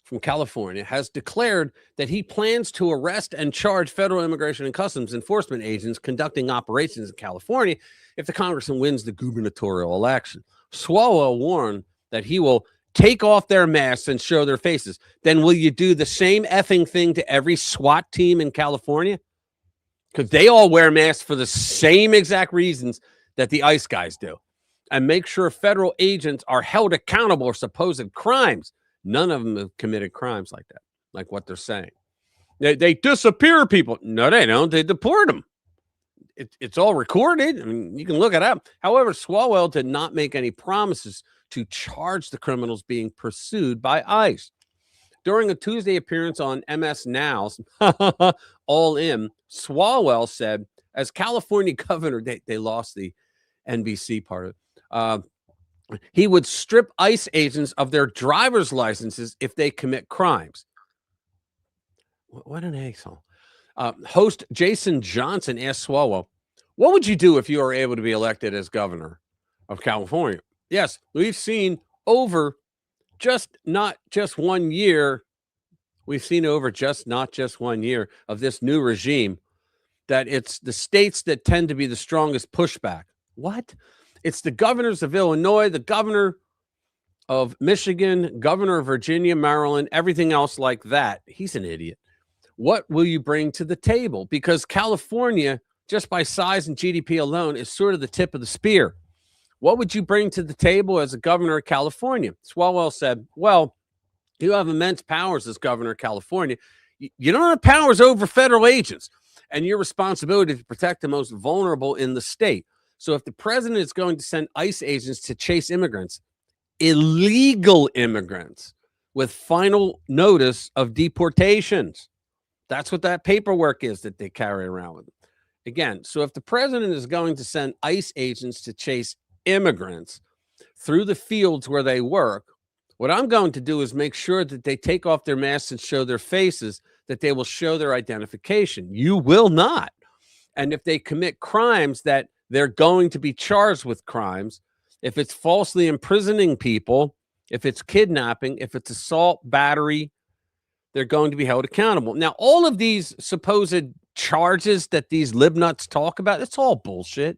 from California has declared that he plans to arrest and charge federal immigration and customs enforcement agents conducting operations in California if the congressman wins the gubernatorial election. Swalwell warned that he will take off their masks and show their faces. Then will you do the same effing thing to every SWAT team in California? Because they all wear masks for the same exact reasons that the ICE guys do. And make sure federal agents are held accountable for supposed crimes. None of them have committed crimes like that, like what they're saying. They disappear people. No, they don't. They deport them. It's all recorded. I mean, you can look it up. However, Swalwell did not make any promises to charge the criminals being pursued by ICE. During a Tuesday appearance on MS Now's All In, Swalwell said, as California governor, they lost the NBC part of it. He would strip ICE agents of their driver's licenses if they commit crimes. What an asshole. Host Jason Johnson asked Swalwell, what would you do if you were able to be elected as governor of California? Yes, we've seen over not just 1 year. We've seen over not just 1 year of this new regime that it's the states that tend to be the strongest pushback. What? It's the governors of Illinois, the governor of Michigan, governor of Virginia, Maryland, everything else like that. He's an idiot. What will you bring to the table? Because California, just by size and GDP alone, is sort of the tip of the spear. What would you bring to the table as a governor of California? Swalwell said, well, you have immense powers as governor of California. You don't have powers over federal agents and your responsibility to protect the most vulnerable in the state. So if the president is going to send ICE agents to chase immigrants, illegal immigrants, with final notice of deportations, that's what that paperwork is that they carry around with them. Again, so if the president is going to send ICE agents to chase immigrants through the fields where they work, what I'm going to do is make sure that they take off their masks and show their faces, that they will show their identification. You will not. And if they commit crimes, that they're going to be charged with crimes. If it's falsely imprisoning people, if it's kidnapping, if it's assault, battery, they're going to be held accountable. Now, all of these supposed charges that these libnuts talk about, it's all bullshit.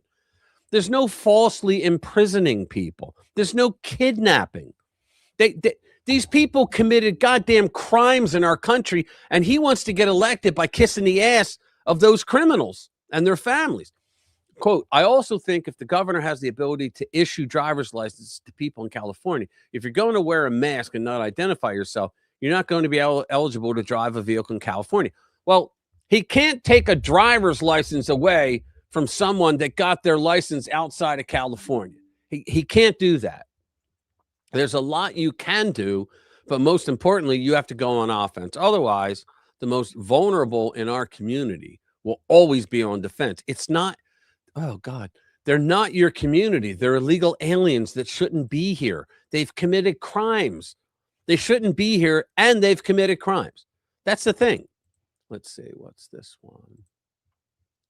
There's no falsely imprisoning people. There's no kidnapping. These people committed goddamn crimes in our country, and he wants to get elected by kissing the ass of those criminals and their families. Quote, I also think if the governor has the ability to issue driver's licenses to people in California, if you're going to wear a mask and not identify yourself, you're not going to be eligible to drive a vehicle in California. Well, he can't take a driver's license away from someone that got their license outside of California. He can't do that. There's a lot you can do, but most importantly, you have to go on offense. Otherwise, the most vulnerable in our community will always be on defense. It's not, oh God, they're not your community. They're illegal aliens that shouldn't be here. They've committed crimes. They shouldn't be here, and they've committed crimes. That's the thing. Let's see. What's this one?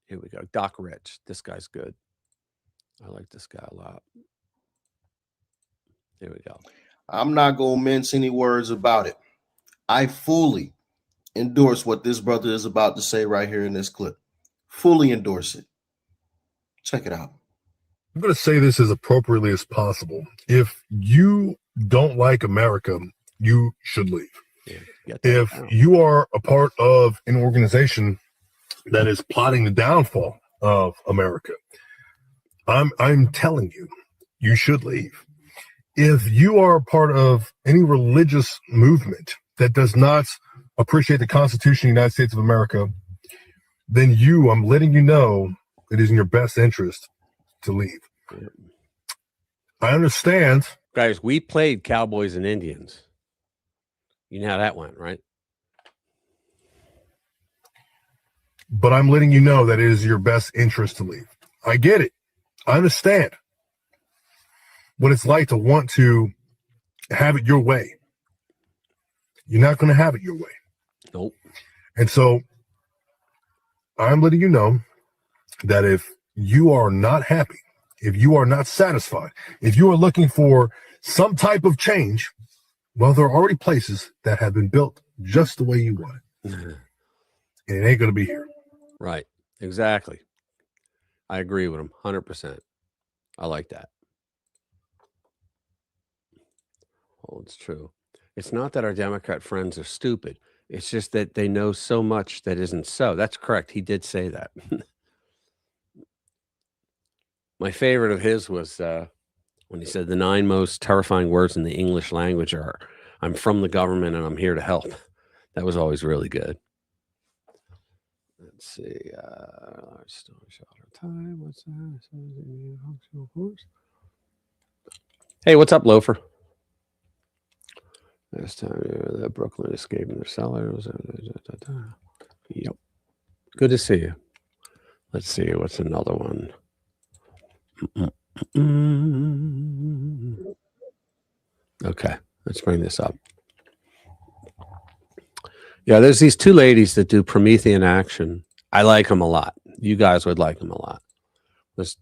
Here we go. Doc Rich. This guy's good. I like this guy a lot. Here we go. I'm not going to mince any words about it. I fully endorse what this brother is about to say right here in this clip. Fully endorse it. Check it out. I'm going to say this as appropriately as possible. If you don't like America, you should leave. If you are a part of an organization that is plotting the downfall of America, I'm telling you, you should leave. If you are a part of any religious movement that does not appreciate the Constitution of the United States of America, then I'm letting you know it is in your best interest to leave. I understand. Guys, we played Cowboys and Indians. You know how that went, right? But I'm letting you know that it is your best interest to leave. I get it. I understand what it's like to want to have it your way. You're not going to have it your way. Nope. And so I'm letting you know that if you are not happy, if you are not satisfied, if you are looking for some type of change, well, there are already places that have been built just the way you want it. And it ain't going to be here. Right. Exactly. I agree with him 100%. I like that. Oh, it's true. It's not that our Democrat friends are stupid. It's just that they know so much that isn't so. That's correct. He did say that. My favorite of his was when he said the 9 most terrifying words in the English language are, I'm from the government and I'm here to help. That was always really good. Let's see. Time. What's that? Hey, what's up, Loafer? Last time the Brooklyn escaping their cellars. Yep. Good to see you. Let's see. What's another one? Okay, let's bring this up. Yeah, there's these two ladies that do Promethean action. I like them a lot. You guys would like them a lot. Let's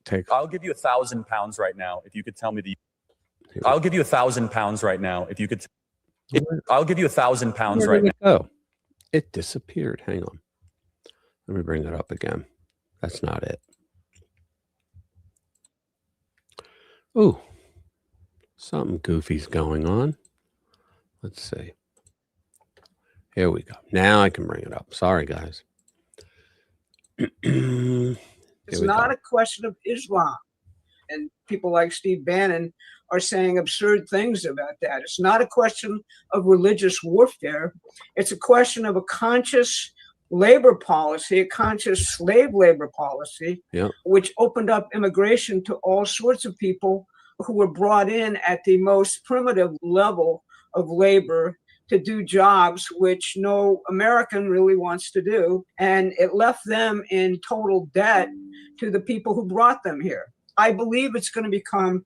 take. I'll give you £1,000 right now if you could tell me the. I'll give you £1,000 right now if you could. I'll give you £1,000 right now. Oh, it disappeared. Hang on. Let me bring that up again. That's not it. Ooh, something goofy's going on. Let's see. Here we go. Now I can bring it up. Sorry, guys. It's not a question of Islam. And people like Steve Bannon are saying absurd things about that. It's not a question of religious warfare. It's a question of a conscious labor policy, a conscious slave labor policy, which opened up immigration to all sorts of people who were brought in at the most primitive level of labor to do jobs which no American really wants to do. And it left them in total debt to the people who brought them here. I believe it's going to become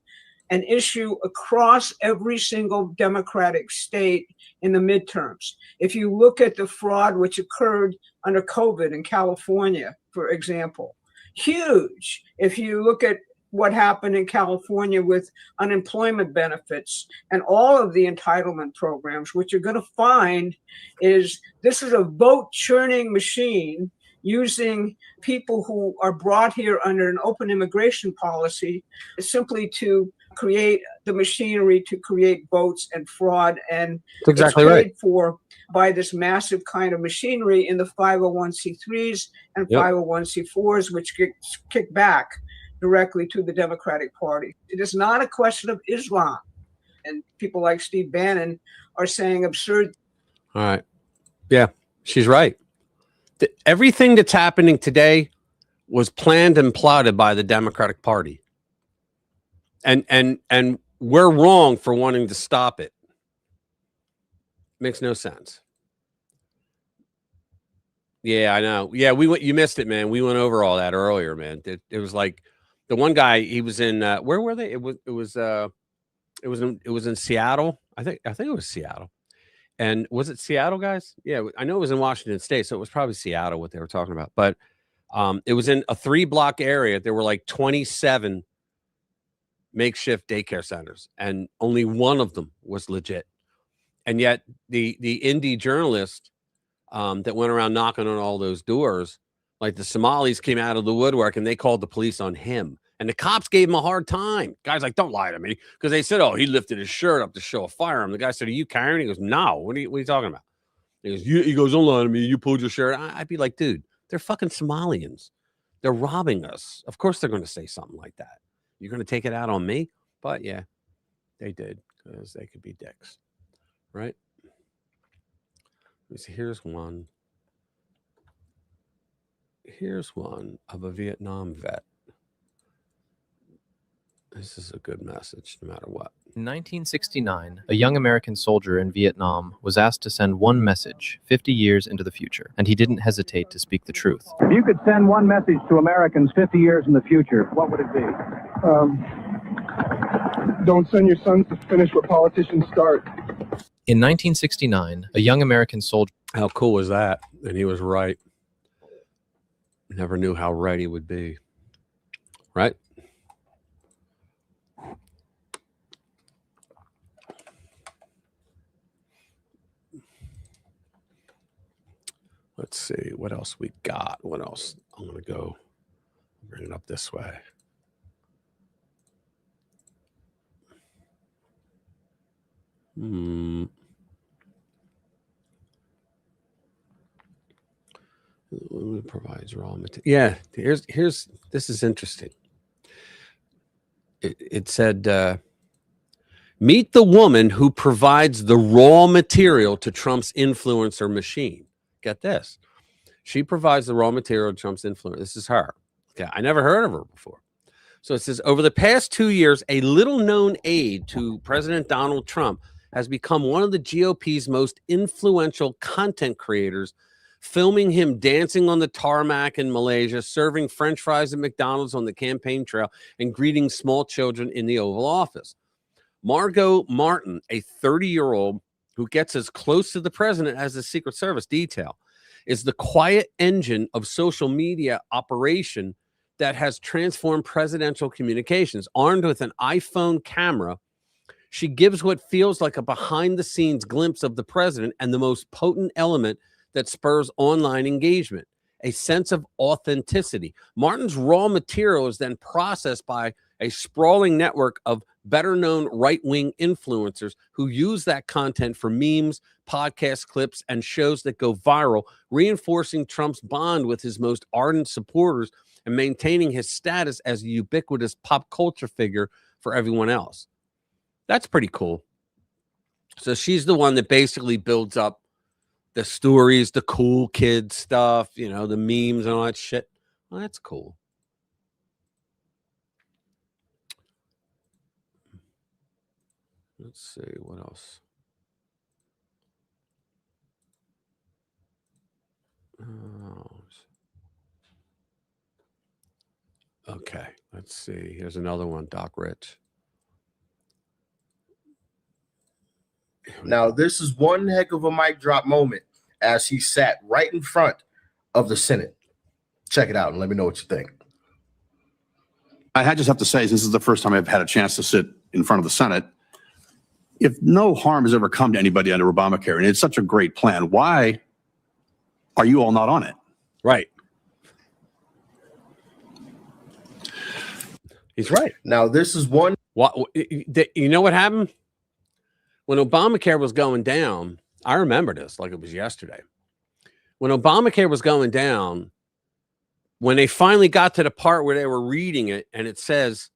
an issue across every single Democratic state in the midterms. If you look at the fraud which occurred under COVID in California, for example, huge. If you look at what happened in California with unemployment benefits and all of the entitlement programs, what you're going to find is this is a vote churning machine using people who are brought here under an open immigration policy simply to create the machinery to create votes and fraud. And that's exactly it's paid right. for by this massive kind of machinery in the 501c3s and 501c4s, which get kicked back directly to the Democratic Party. It is not a question of Islam. And people like Steve Bannon are saying absurd. All right. Yeah, she's right. Everything that's happening today was planned and plotted by the Democratic Party. And we're wrong for wanting to stop it. Makes no sense. Yeah, I know. Yeah, you missed it, man. We went over all that earlier, man. It was like the one guy, he was in where were they? It was in Seattle. I think it was Seattle. And was it Seattle, guys? Yeah, I know it was in Washington State, so it was probably Seattle what they were talking about. But it was in a 3-block area. There were like 27 makeshift daycare centers, and only one of them was legit. And yet the indie journalist that went around knocking on all those doors, like the Somalis came out of the woodwork and they called the police on him. And the cops gave him a hard time. Guy's like, don't lie to me. Because they said, oh, he lifted his shirt up to show a firearm. The guy said, are you carrying? He goes, no. What are you talking about? He goes, don't lie to me. You pulled your shirt. I'd be like, dude, they're fucking Somalians. They're robbing us. Of course they're going to say something like that. You're going to take it out on me? But yeah, they did, because they could be dicks. Right? Let me see. Here's one. Here's one of a Vietnam vet. This is a good message, no matter what. In 1969, a young American soldier in Vietnam was asked to send one message 50 years into the future, and he didn't hesitate to speak the truth. If you could send one message to Americans 50 years in the future, what would it be? Don't send your sons to finish what politicians start. In 1969, a young American soldier... How cool was that? And he was right. Never knew how right he would be. Right? Let's see what else we got. What else? I'm going to go bring it up this way. Provides raw material. Yeah, here's this is interesting. It said, meet the woman who provides the raw material to Trump's influencer machine. Get this. She provides the raw material to Trump's influence. This is her. Okay, I never heard of her before. So it says, over the past 2 years, a little-known aide to President Donald Trump has become one of the GOP's most influential content creators filming him dancing on the tarmac in Malaysia, serving French fries at McDonald's on the campaign trail, and greeting small children in the Oval Office. Margot Martin, a 30-year-old who gets as close to the president as the Secret Service detail, is the quiet engine of social media operation that has transformed presidential communications. Armed with an iPhone camera, she gives what feels like a behind-the-scenes glimpse of the president and the most potent element that spurs online engagement, a sense of authenticity. Martin's raw material is then processed by a sprawling network of better-known right-wing influencers who use that content for memes, podcast clips, and shows that go viral, reinforcing Trump's bond with his most ardent supporters and maintaining his status as a ubiquitous pop culture figure for everyone else. That's pretty cool. So she's the one that basically builds up the stories, the cool kid stuff, you know, the memes and all that shit. Well, that's cool. Let's see what else. Okay, let's see. Here's another one, Doc Rich. Now, this is one heck of a mic drop moment as he sat right in front of the Senate. Check it out and let me know what you think. I just have to say, this is the first time I've had a chance to sit in front of the Senate. If no harm has ever come to anybody under Obamacare, and it's such a great plan, why are you all not on it? Right. He's right. Now, this is one. What, you know what happened? When Obamacare was going down, I remember this like it was yesterday. When Obamacare was going down, when they finally got to the part where they were reading it, and it says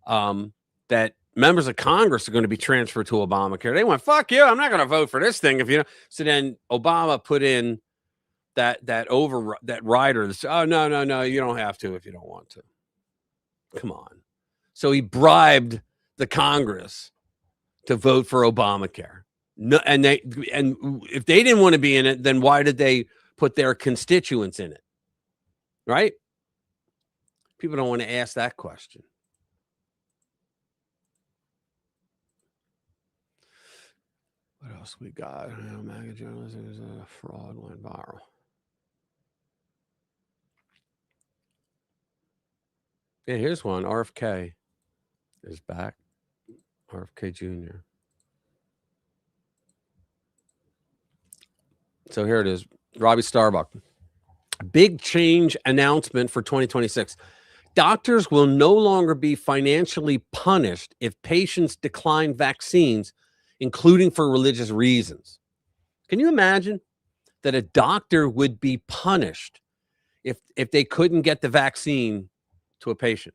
that members of Congress are going to be transferred to Obamacare, they went, fuck you, I'm not going to vote for this thing. If you know. So then Obama put in that rider that said, oh, no, you don't have to if you don't want to. Come on. So he bribed the Congress to vote for Obamacare. No, and if they didn't want to be in it, then why did they put their constituents in it? Right? People don't want to ask that question. What else we got? MAGA journalism is a fraud, went viral. Yeah, here's one. RFK is back. RFK Jr. So here it is. Robbie Starbuck. Big change announcement for 2026. Doctors will no longer be financially punished if patients decline vaccines, including for religious reasons. Can you imagine that a doctor would be punished if they couldn't get the vaccine to a patient?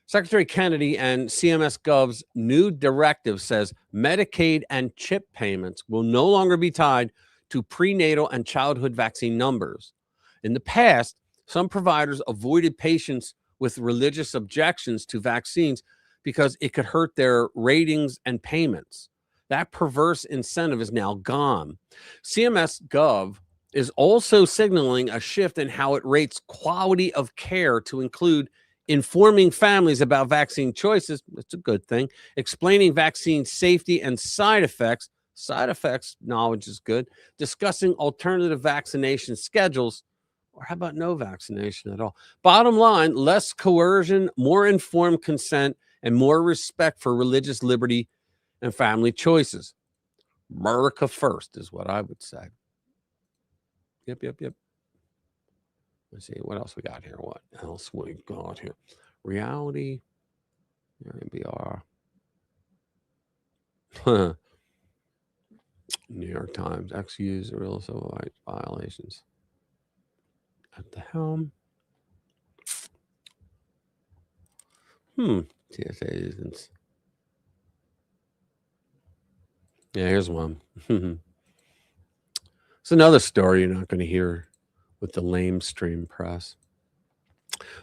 Secretary Kennedy and CMS Gov's new directive says Medicaid and CHIP payments will no longer be tied to prenatal and childhood vaccine numbers. In the past, some providers avoided patients with religious objections to vaccines because it could hurt their ratings and payments. That perverse incentive is now gone. CMS Gov is also signaling a shift in how it rates quality of care to include informing families about vaccine choices. That's a good thing. Explaining vaccine safety and side effects. Side effects knowledge is good. Discussing alternative vaccination schedules. Or how about no vaccination at all? Bottom line, less coercion, more informed consent, and more respect for religious liberty and family choices. America first is what I would say. Yep. Let's see, what else we got here? What else we got here? Reality. NBR. New York Times. Excuse real civil rights violations. At the helm. TSA agents. Yeah, here's one. It's another story you're not going to hear with the lamestream press.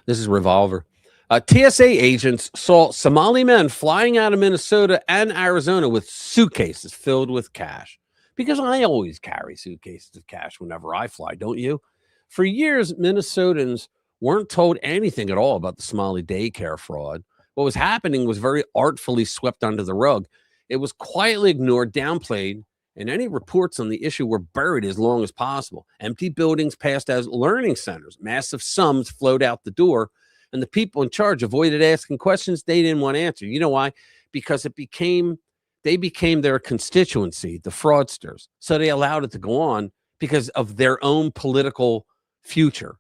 This is Revolver. TSA agents saw Somali men flying out of Minnesota and Arizona with suitcases filled with cash. because I always carry suitcases of cash whenever I fly, don't you? For years, Minnesotans weren't told anything at all about the Somali daycare fraud. What was happening was very artfully swept under the rug. It was quietly ignored, downplayed, and any reports on the issue were buried as long as possible. Empty buildings passed as learning centers. Massive sums flowed out the door, and the people in charge avoided asking questions they didn't want to answer. You know why? Because they became their constituency, the fraudsters. So they allowed it to go on because of their own political future.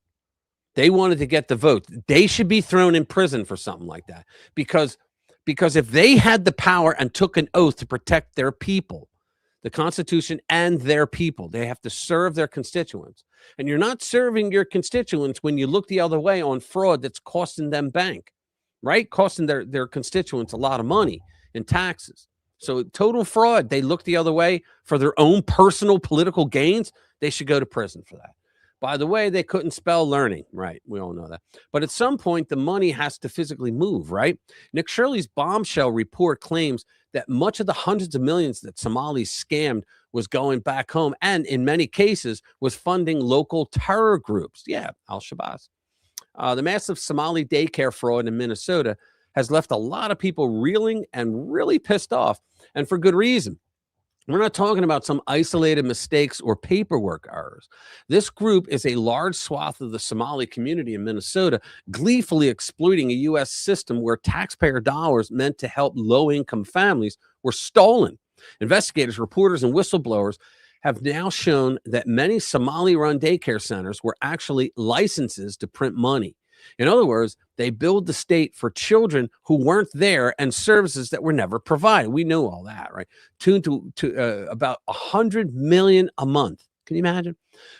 They wanted to get the vote. They should be thrown in prison for something like that. Because if they had the power and took an oath to protect their people, the Constitution and their people, they have to serve their constituents. And you're not serving your constituents when you look the other way on fraud that's costing them bank, right? Costing their constituents a lot of money in taxes. So total fraud. They look the other way for their own personal political gains. They should go to prison for that. By the way, they couldn't spell learning. Right. We all know that. But at some point, the money has to physically move, right? Nick Shirley's bombshell report claims that much of the hundreds of millions that Somalis scammed was going back home and in many cases was funding local terror groups. Yeah, Al-Shabaab. The massive Somali daycare fraud in Minnesota has left a lot of people reeling and really pissed off, and for good reason. We're not talking about some isolated mistakes or paperwork errors. This group is a large swath of the Somali community in Minnesota, gleefully exploiting a U.S. system where taxpayer dollars meant to help low-income families were stolen. Investigators, reporters, and whistleblowers have now shown that many Somali-run daycare centers were actually licenses to print money. In other words, they billed the state for children who weren't there and services that were never provided. We know all that, right? Tuned to about $100 million a month. Can you imagine?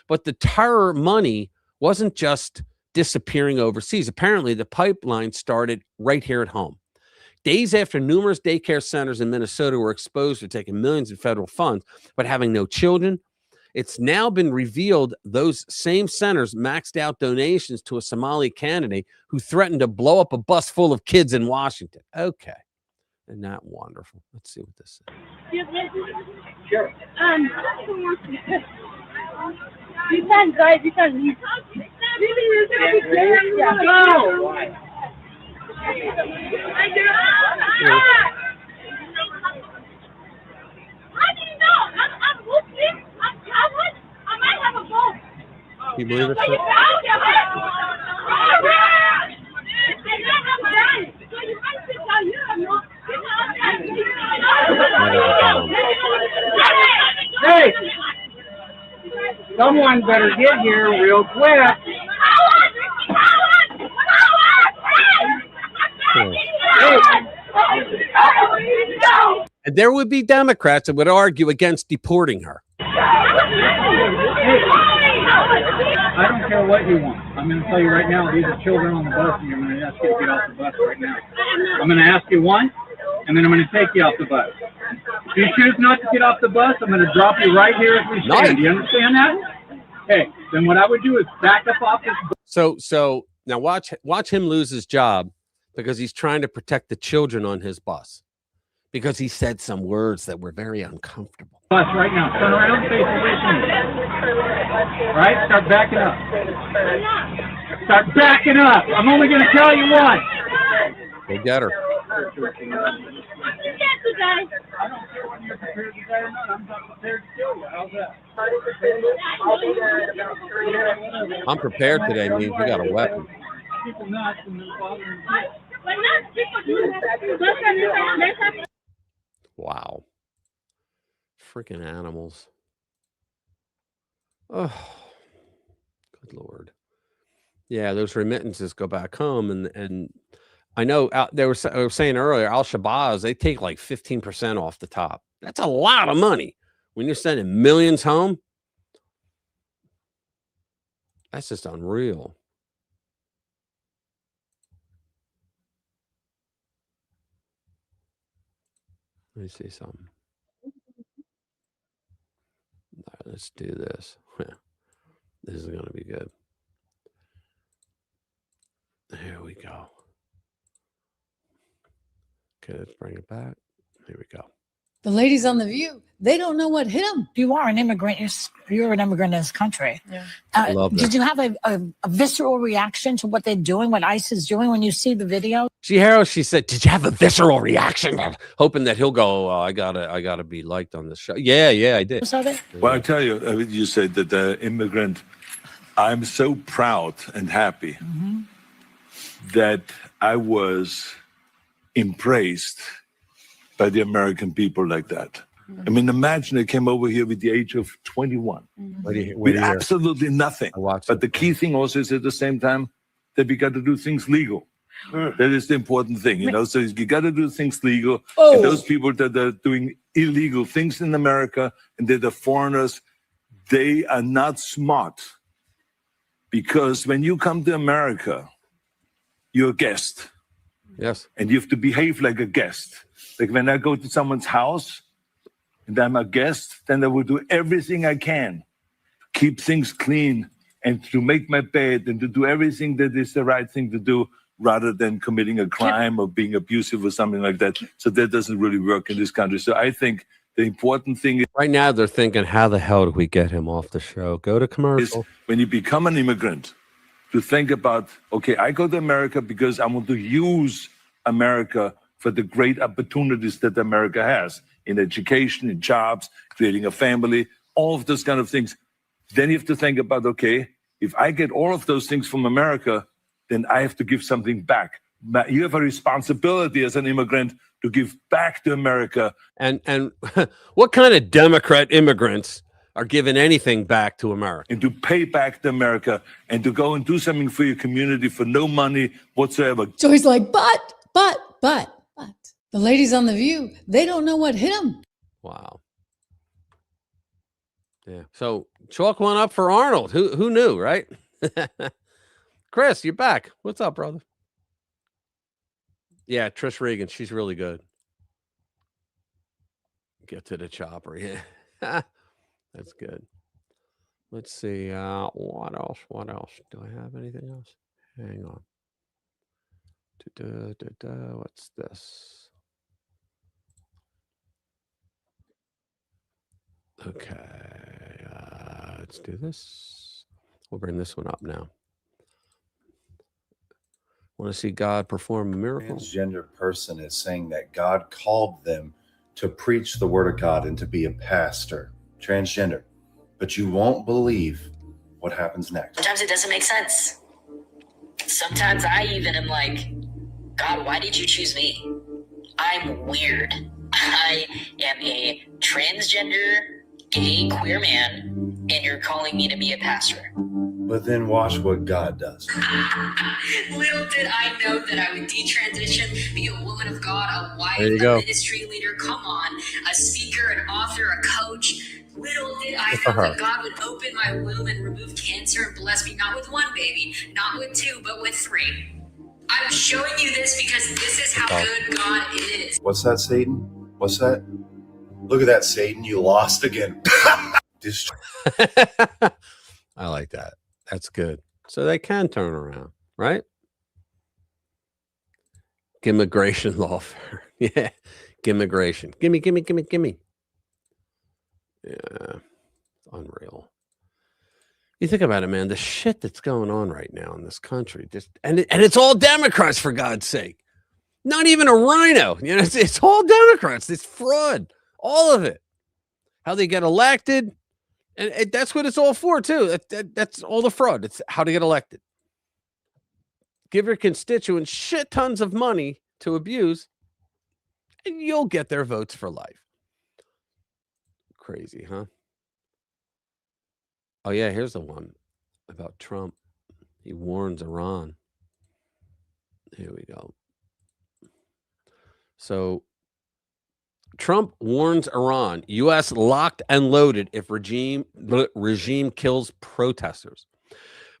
But the terror money wasn't just disappearing overseas. Apparently, the pipeline started right here at home. Days after numerous daycare centers in Minnesota were exposed to taking millions in federal funds, but having no children, it's now been revealed those same centers maxed out donations to a Somali candidate who threatened to blow up a bus full of kids in Washington. Okay. Isn't that wonderful? Let's see what this is. Sure. You can't drive, you can't leave. No! I'm Muslim. I'm Catholic. I might have a vote. You believe it? Hey! Someone better get here real quick. And there would be Democrats that would argue against deporting her. I don't care what you want. I'm going to tell you right now, these are children on the bus, and I'm going to ask you to get off the bus right now. I'm going to ask you one, and then I'm going to take you off the bus. If you choose not to get off the bus, I'm going to drop you right here as we stand. Nice. Do you understand that? Okay, then what I would do is back up off this bus. So now watch him lose his job because he's trying to protect the children on his bus because he said some words that were very uncomfortable. Bus right now. Turn around, face away from me. Right? Start backing up. Start backing up. I'm only going to tell you one. Go get her. I don't care whether you're prepared to die or not. I'm not prepared to kill you. How's that? I'm prepared today means we got a weapon. People nuts and then bothering you. Wow. Freaking animals. Oh, good Lord. Yeah, those remittances go back home. And I know I was saying earlier, Al-Shabaab, they take like 15% off the top. That's a lot of money. When you're sending millions home, that's just unreal. Let me see something. All right, let's do this. This is going to be good. Here we go. Okay, let's bring it back. Here we go. The ladies on The View, they don't know what hit them. You are an immigrant. You're an immigrant in this country. Yeah. I love that. Did you have a visceral reaction to what they're doing, what ICE is doing when you see the video? She said, did you have a visceral reaction? Hoping that he'll go, oh, I gotta be liked on this show. Yeah, I did. Well, I tell you, you said that the immigrant, I'm so proud and happy that I was embraced by the American people like that. I mean, imagine I came over here with the age of 21 with absolutely nothing. But the key thing also is at the same time that we got to do things legal. That is the important thing, you know. So you got to do things legal. And those people that are doing illegal things in America and that are foreigners, they are not smart. Because when you come to America, you're a guest. Yes. And you have to behave like a guest. Like when I go to someone's house and I'm a guest, then I will do everything I can to keep things clean and to make my bed and to do everything that is the right thing to do rather than committing a crime or being abusive or something like that. So that doesn't really work in this country. So I think the important thing is right now they're thinking, how the hell do we get him off the show? Go to commercial. When you become an immigrant, to think about, okay, I go to America because I want to use America for the great opportunities that America has in education, in jobs, creating a family, all of those kind of things. Then you have to think about, okay, if I get all of those things from America, then I have to give something back. You have a responsibility as an immigrant to give back to America. And what kind of Democrat immigrants are giving anything back to America? And to pay back to America and to go and do something for your community for no money whatsoever. So he's like, but. The ladies on The View, they don't know what hit them. Wow. Yeah. So chalk one up for Arnold. Who knew, right? Chris, you're back. What's up, brother? Yeah, Trish Regan. She's really good. Get to the chopper. Yeah. That's good. Let's see. What else? Do I have anything else? Hang on. What's this? Okay, let's do this. We'll bring this one up now. Want to see God perform a miracle? Transgender person is saying that God called them to preach the word of God and to be a pastor, transgender. But you won't believe what happens next. Sometimes it doesn't make sense. Sometimes I even am like, God, why did you choose me? I'm weird. I am a transgender, gay, queer man, and you're calling me to be a pastor. But then watch what God does. Little did I know that I would detransition, be a woman of God, a wife, There you a go. ministry leader, come on, a speaker, an author, a coach. Little did I Good for know her. that God would open my womb and remove cancer and bless me, not with one baby, not with two, but with three. I'm showing you this because this is how good God is. What's that, Satan? What's that? Look at that, Satan. You lost again. I like that. That's good. So they can turn around, right? Immigration lawfare. Yeah. Immigration. Gimme. Yeah. Unreal. You think about it, man, the shit that's going on right now in this country, and it's all Democrats, for God's sake. Not even a rhino. You know, it's all Democrats. It's fraud. All of it. How they get elected. And that's what it's all for, too. That's all the fraud. It's how to get elected. Give your constituents shit tons of money to abuse, and you'll get their votes for life. Crazy, huh? Oh, yeah, here's the one about Trump. He warns Iran. Here we go. So Trump warns Iran, U.S. locked and loaded if regime kills protesters.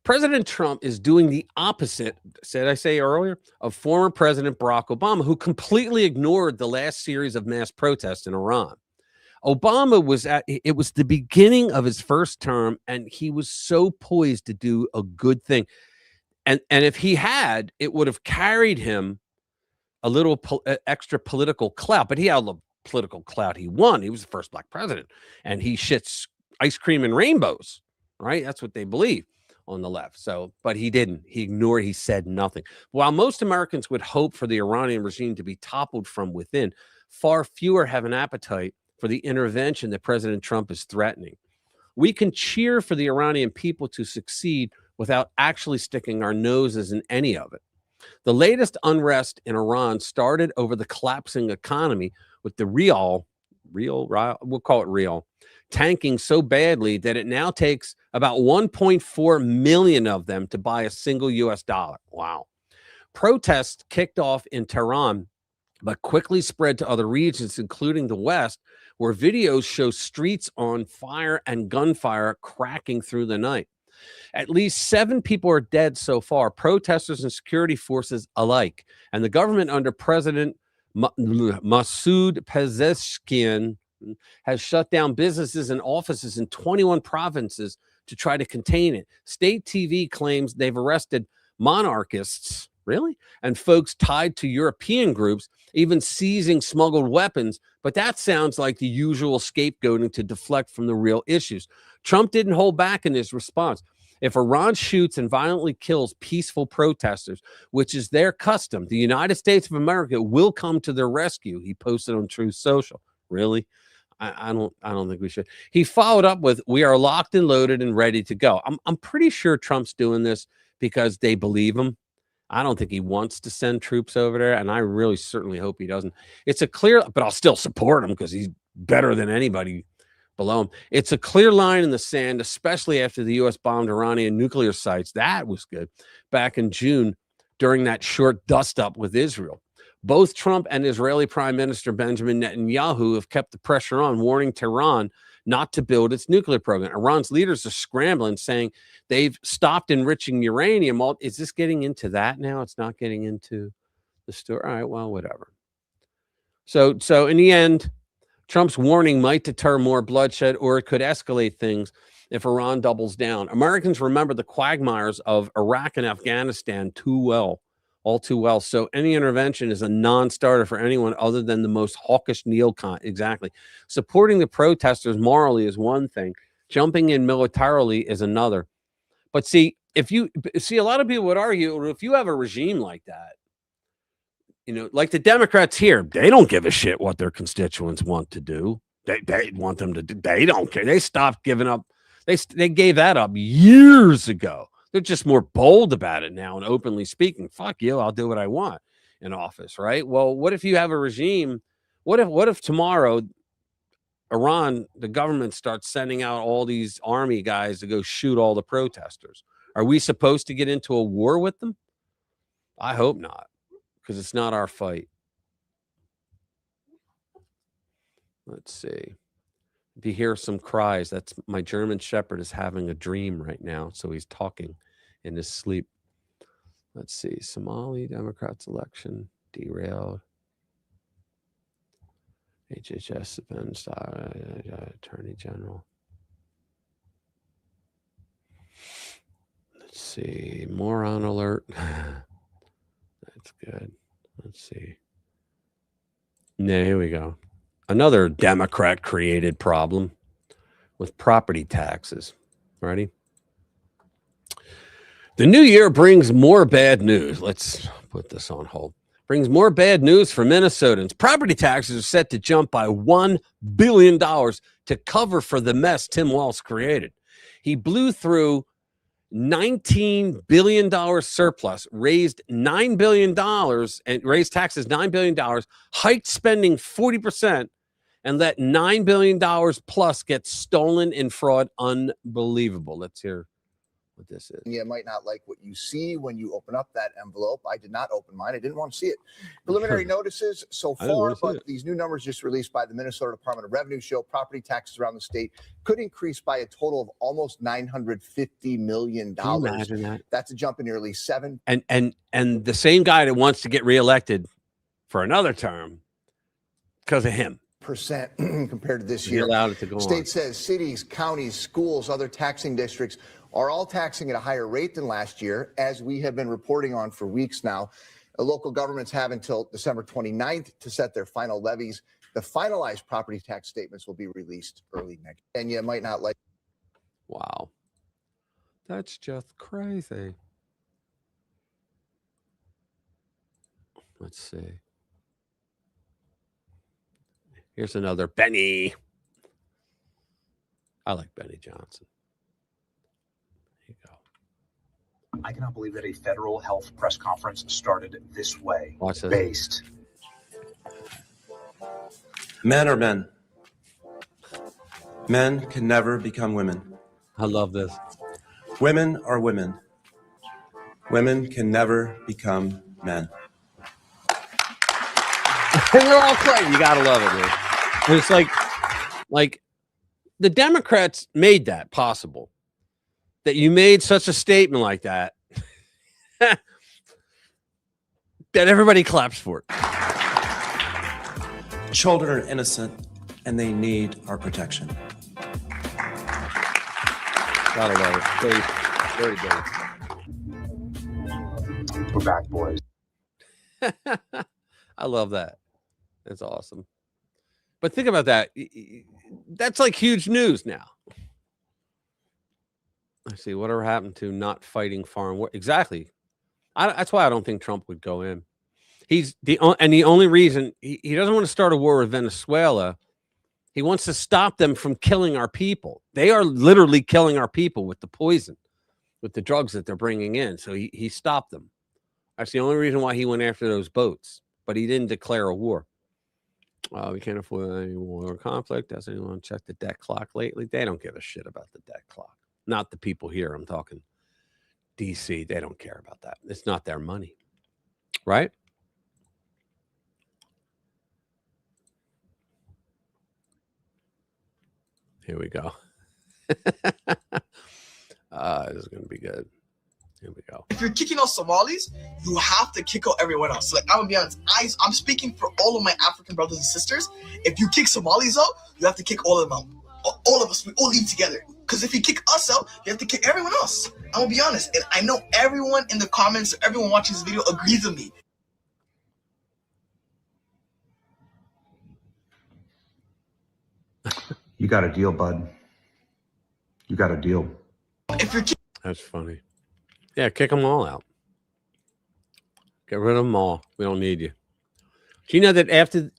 President Trump is doing the opposite, said I say earlier, of former President Barack Obama, who completely ignored the last series of mass protests in Iran. Obama it was the beginning of his first term, and he was so poised to do a good thing. And if he had, it would have carried him a little extra political clout, but he had political clout. He won. He was the first black president, and he shits ice cream and rainbows, right? That's what they believe on the left. So, but he didn't. He ignored. He said nothing. While most Americans would hope for the Iranian regime to be toppled from within, far fewer have an appetite for the intervention that President Trump is threatening. We can cheer for the Iranian people to succeed without actually sticking our noses in any of it. The latest unrest in Iran started over the collapsing economy, with the real, we'll call it real, tanking so badly that it now takes about 1.4 million of them to buy a single US dollar. Wow. Protests kicked off in Tehran, but quickly spread to other regions, including the West, where videos show streets on fire and gunfire cracking through the night. At least 7 people are dead so far, protesters and security forces alike. And the government under President Masoud Pezeshkian has shut down businesses and offices in 21 provinces to try to contain it. State TV claims they've arrested monarchists, really, and folks tied to European groups, even seizing smuggled weapons. But that sounds like the usual scapegoating to deflect from the real issues. Trump didn't hold back in his response. If Iran shoots and violently kills peaceful protesters, which is their custom, the United States of America will come to their rescue, he posted on Truth Social. Really? I don't think we should. He followed up with, "We are locked and loaded and ready to go." I'm pretty sure Trump's doing this because they believe him. I don't think he wants to send troops over there, and I really certainly hope he doesn't. It's a clear, but I'll still support him because he's better than anybody below him. It's a clear line in the sand, especially after the U.S. bombed Iranian nuclear sites. That was good. Back in June, during that short dust-up with Israel. Both Trump and Israeli Prime Minister Benjamin Netanyahu have kept the pressure on, warning Tehran not to build its nuclear program. Iran's leaders are scrambling, saying they've stopped enriching uranium. Is this getting into that now? It's not getting into the story. All right, well, whatever. So in the end, Trump's warning might deter more bloodshed, or it could escalate things if Iran doubles down. Americans remember the quagmires of Iraq and Afghanistan all too well. So any intervention is a non-starter for anyone other than the most hawkish neocon. Exactly. Supporting the protesters morally is one thing. Jumping in militarily is another. But see, a lot of people would argue, if you have a regime like that, like the Democrats here, they don't give a shit what their constituents want to do. They want them to do. They don't care. They stopped giving up. They gave that up years ago. They're just more bold about it now and openly speaking. Fuck you, I'll do what I want in office, right? Well, what if you have a regime? What if tomorrow Iran, the government, starts sending out all these army guys to go shoot all the protesters? Are we supposed to get into a war with them? I hope not, because it's not our fight. Let's see. If you hear some cries, that's my German Shepherd is having a dream right now, so he's talking in his sleep. Let's see. Somali Democrats election derailed. HHS events, Attorney General. Let's see. Moron alert. That's good. Let's see. Yeah, here we go. Another Democrat-created problem with property taxes. Ready? The new year brings more bad news. Let's put this on hold. Brings more bad news for Minnesotans. Property taxes are set to jump by $1 billion to cover for the mess Tim Walz created. He blew through $19 billion surplus, raised $9 billion and raised taxes $9 billion, hiked spending 40%, and let $9 billion plus get stolen in fraud. Unbelievable. Let's hear what this is. You might not like what you see when you open up that envelope. I did not open mine. I didn't want to see it. Preliminary notices so far, but these new numbers just released by the Minnesota Department of Revenue show property taxes around the state could increase by a total of almost $950 million. Can you imagine that? That's a jump in nearly 7. And the same guy that wants to get reelected for another term because of him. Percent compared to this year. Allowed it to go State on. says cities, counties, schools, other taxing districts are all taxing at a higher rate than last year, as we have been reporting on for weeks now. Local governments have until December 29th to set their final levies. The finalized property tax statements will be released early next, and you might not like. Wow. That's just crazy. Let's see. Here's another Benny. I like Benny Johnson. There you go. I cannot believe that a federal health press conference started this way. Watch this. Based. Men are men. Men can never become women. I love this. Women are women. Women can never become men. They're all crazy. You gotta love it, man. And it's like the Democrats made that possible. That you made such a statement like that, that everybody claps for it. Children are innocent and they need our protection. Gotta love it. Very good. We're back, boys. I love that. That's awesome. But think about that. That's like huge news now. I see. Whatever happened to not fighting foreign war? Exactly. That's why I don't think Trump would go in. He's the only reason he doesn't want to start a war with Venezuela. He wants to stop them from killing our people. They are literally killing our people with the poison, with the drugs that they're bringing in. So he stopped them. That's the only reason why he went after those boats. But he didn't declare a war. We can't afford any war or conflict. Does anyone check the debt clock lately? They don't give a shit about the debt clock. Not the people here. I'm talking DC. They don't care about that. It's not their money. Right? Here we go. This is going to be good. Here we go. If you're kicking out Somalis, you have to kick out everyone else. Like, I'm gonna be honest, I'm speaking for all of my African brothers and sisters. If you kick Somalis out, you have to kick all of them out. All of us, we all leave together. Because if you kick us out, you have to kick everyone else. I'm gonna be honest, and I know everyone in the comments, everyone watching this video agrees with me. You got a deal, bud. You got a deal. If you're That's funny. Yeah, kick them all out. Get rid of them all. We don't need you. Do you know that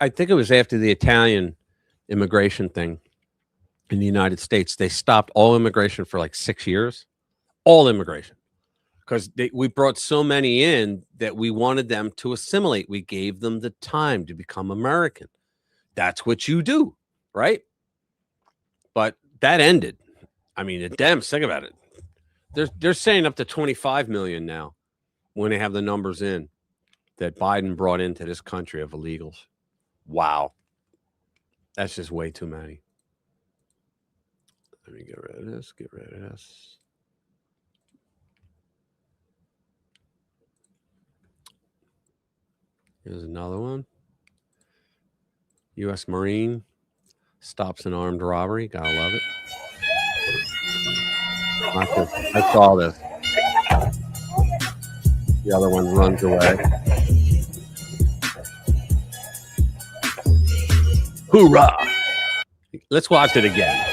I think it was after the Italian immigration thing in the United States, they stopped all immigration for like 6 years? All immigration. Because we brought so many in that we wanted them to assimilate. We gave them the time to become American. That's what you do, right? But that ended. I mean, the Dems, think about it. They're saying up to 25 million now when they have the numbers in that Biden brought into this country of illegals. Wow. That's just way too many. Let me get rid of this. Get rid of this. Here's another one. U.S. Marine stops an armed robbery. Gotta love it. I saw this. The other one runs away. Hoorah! Let's watch it again.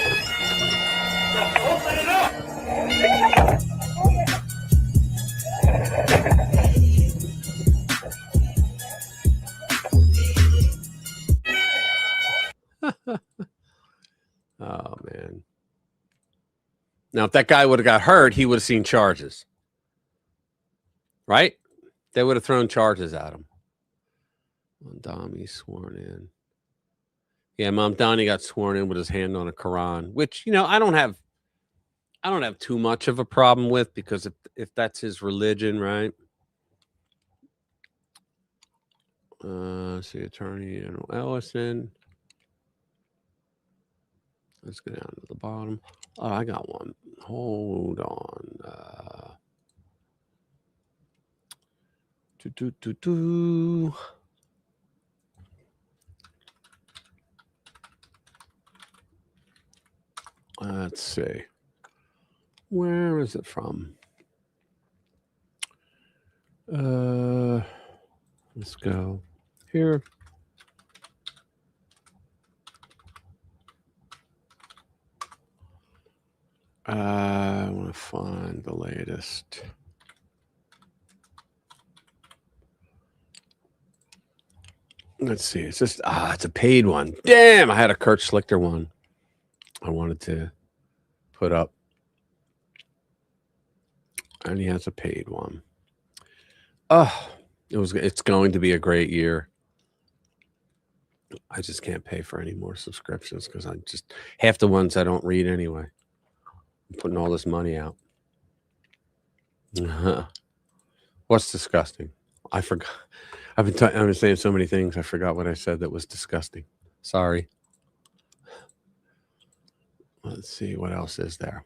Oh, man. Now, if that guy would have got hurt, he would have seen charges. Right? They would have thrown charges at him. Mamdani sworn in. Yeah, Mamdani got sworn in with his hand on a Quran, which, you know, I don't have too much of a problem with, because if that's his religion, right? See, Attorney General Ellison. Let's go down to the bottom. Oh, I got one. Hold on. Let's see. Where is it from? Let's go here. I want to find the latest. Let's see. It's just it's a paid one. Damn, I had a Kurt Schlichter one I wanted to put up. And he has a paid one. It's going to be a great year. I just can't pay for any more subscriptions because I just half the ones I don't read anyway. I'm putting all this money out. What's disgusting? I forgot. I've been saying so many things. I forgot what I said that was disgusting. Sorry. Let's see what else is there.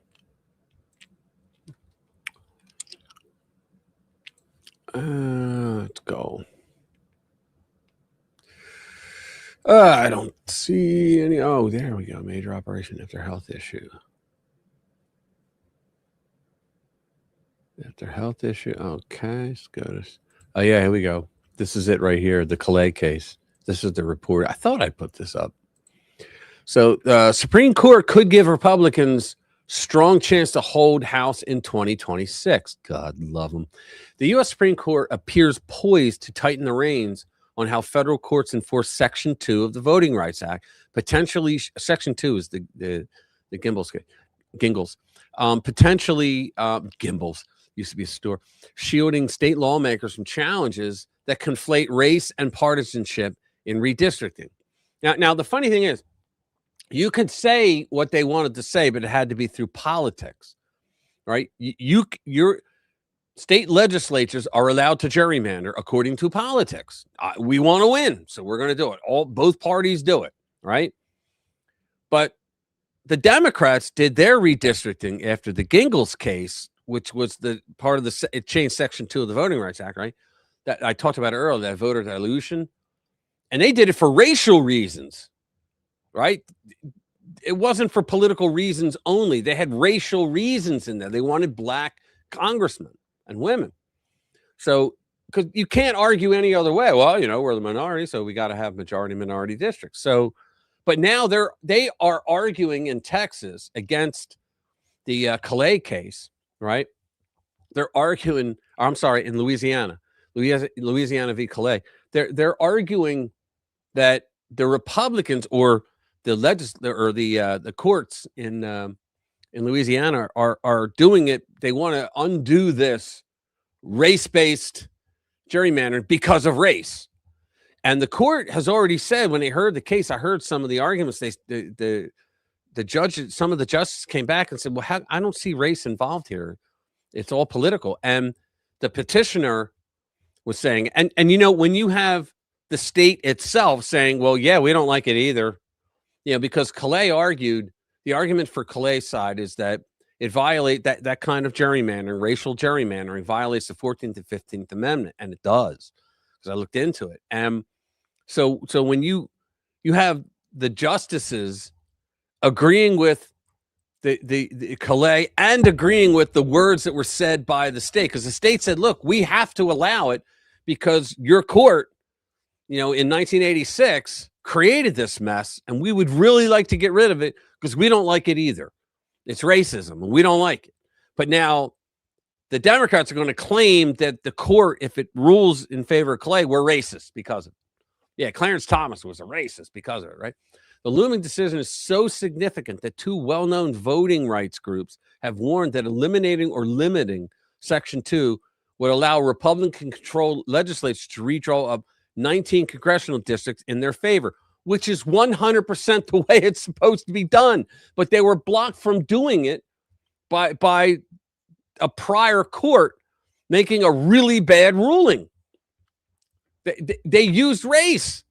Let's go. I don't see any. Oh, there we go. Major operation after health issue. After health issue. Okay, let's go to. Oh yeah, here we go. This is it right here. The Calais case. This is the report. I thought I put this up. So the Supreme Court could give Republicans strong chance to hold House in 2026. God love them. The U.S. Supreme Court appears poised to tighten the reins on how federal courts enforce Section 2 of the Voting Rights Act. Potentially, Section 2 is the Gingles. Potentially, Gimbals used to be a store, shielding state lawmakers from challenges that conflate race and partisanship in redistricting. Now, the funny thing is, you could say what they wanted to say, but it had to be through politics, right? Your state legislatures are allowed to gerrymander according to politics. We want to win, so we're going to do it. Both parties do it, right? But the Democrats did their redistricting after the Gingles case, which was the part of it changed Section 2 of the Voting Rights Act, right? That I talked about earlier, that voter dilution. And they did it for racial reasons, right? It wasn't for political reasons only. They had racial reasons in there. They wanted black congressmen and women. So, because you can't argue any other way. Well, we're the minority, so we got to have majority minority districts. So, but now they are arguing in Texas against the Calais case, right? They're arguing. I'm sorry, in Louisiana v. Calais. They're arguing that the Republicans or the courts in Louisiana are doing it. They want to undo this race-based gerrymandering because of race. And the court has already said, when they heard the case, I heard some of the arguments. The judges, some of the justices came back and said, well, I don't see race involved here. It's all political. And the petitioner was saying, and when you have the state itself saying, well, yeah, we don't like it either, because Calais argued, the argument for Calais' side is that it violates that kind of gerrymandering, racial gerrymandering, violates the 14th and 15th Amendment, and it does, because I looked into it. And so when you have the justices agreeing with the Calais and agreeing with the words that were said by the state, because the state said, look, we have to allow it because your court, in 1986 created this mess, and we would really like to get rid of it because we don't like it either. It's racism, and we don't like it. But now the Democrats are going to claim that the court, if it rules in favor of Calais, we're racist because of it. Yeah, Clarence Thomas was a racist because of it, right? The looming decision is so significant that two well-known voting rights groups have warned that eliminating or limiting Section 2 would allow Republican-controlled legislatures to redraw up 19 congressional districts in their favor, which is 100% the way it's supposed to be done. But they were blocked from doing it by a prior court making a really bad ruling. They used race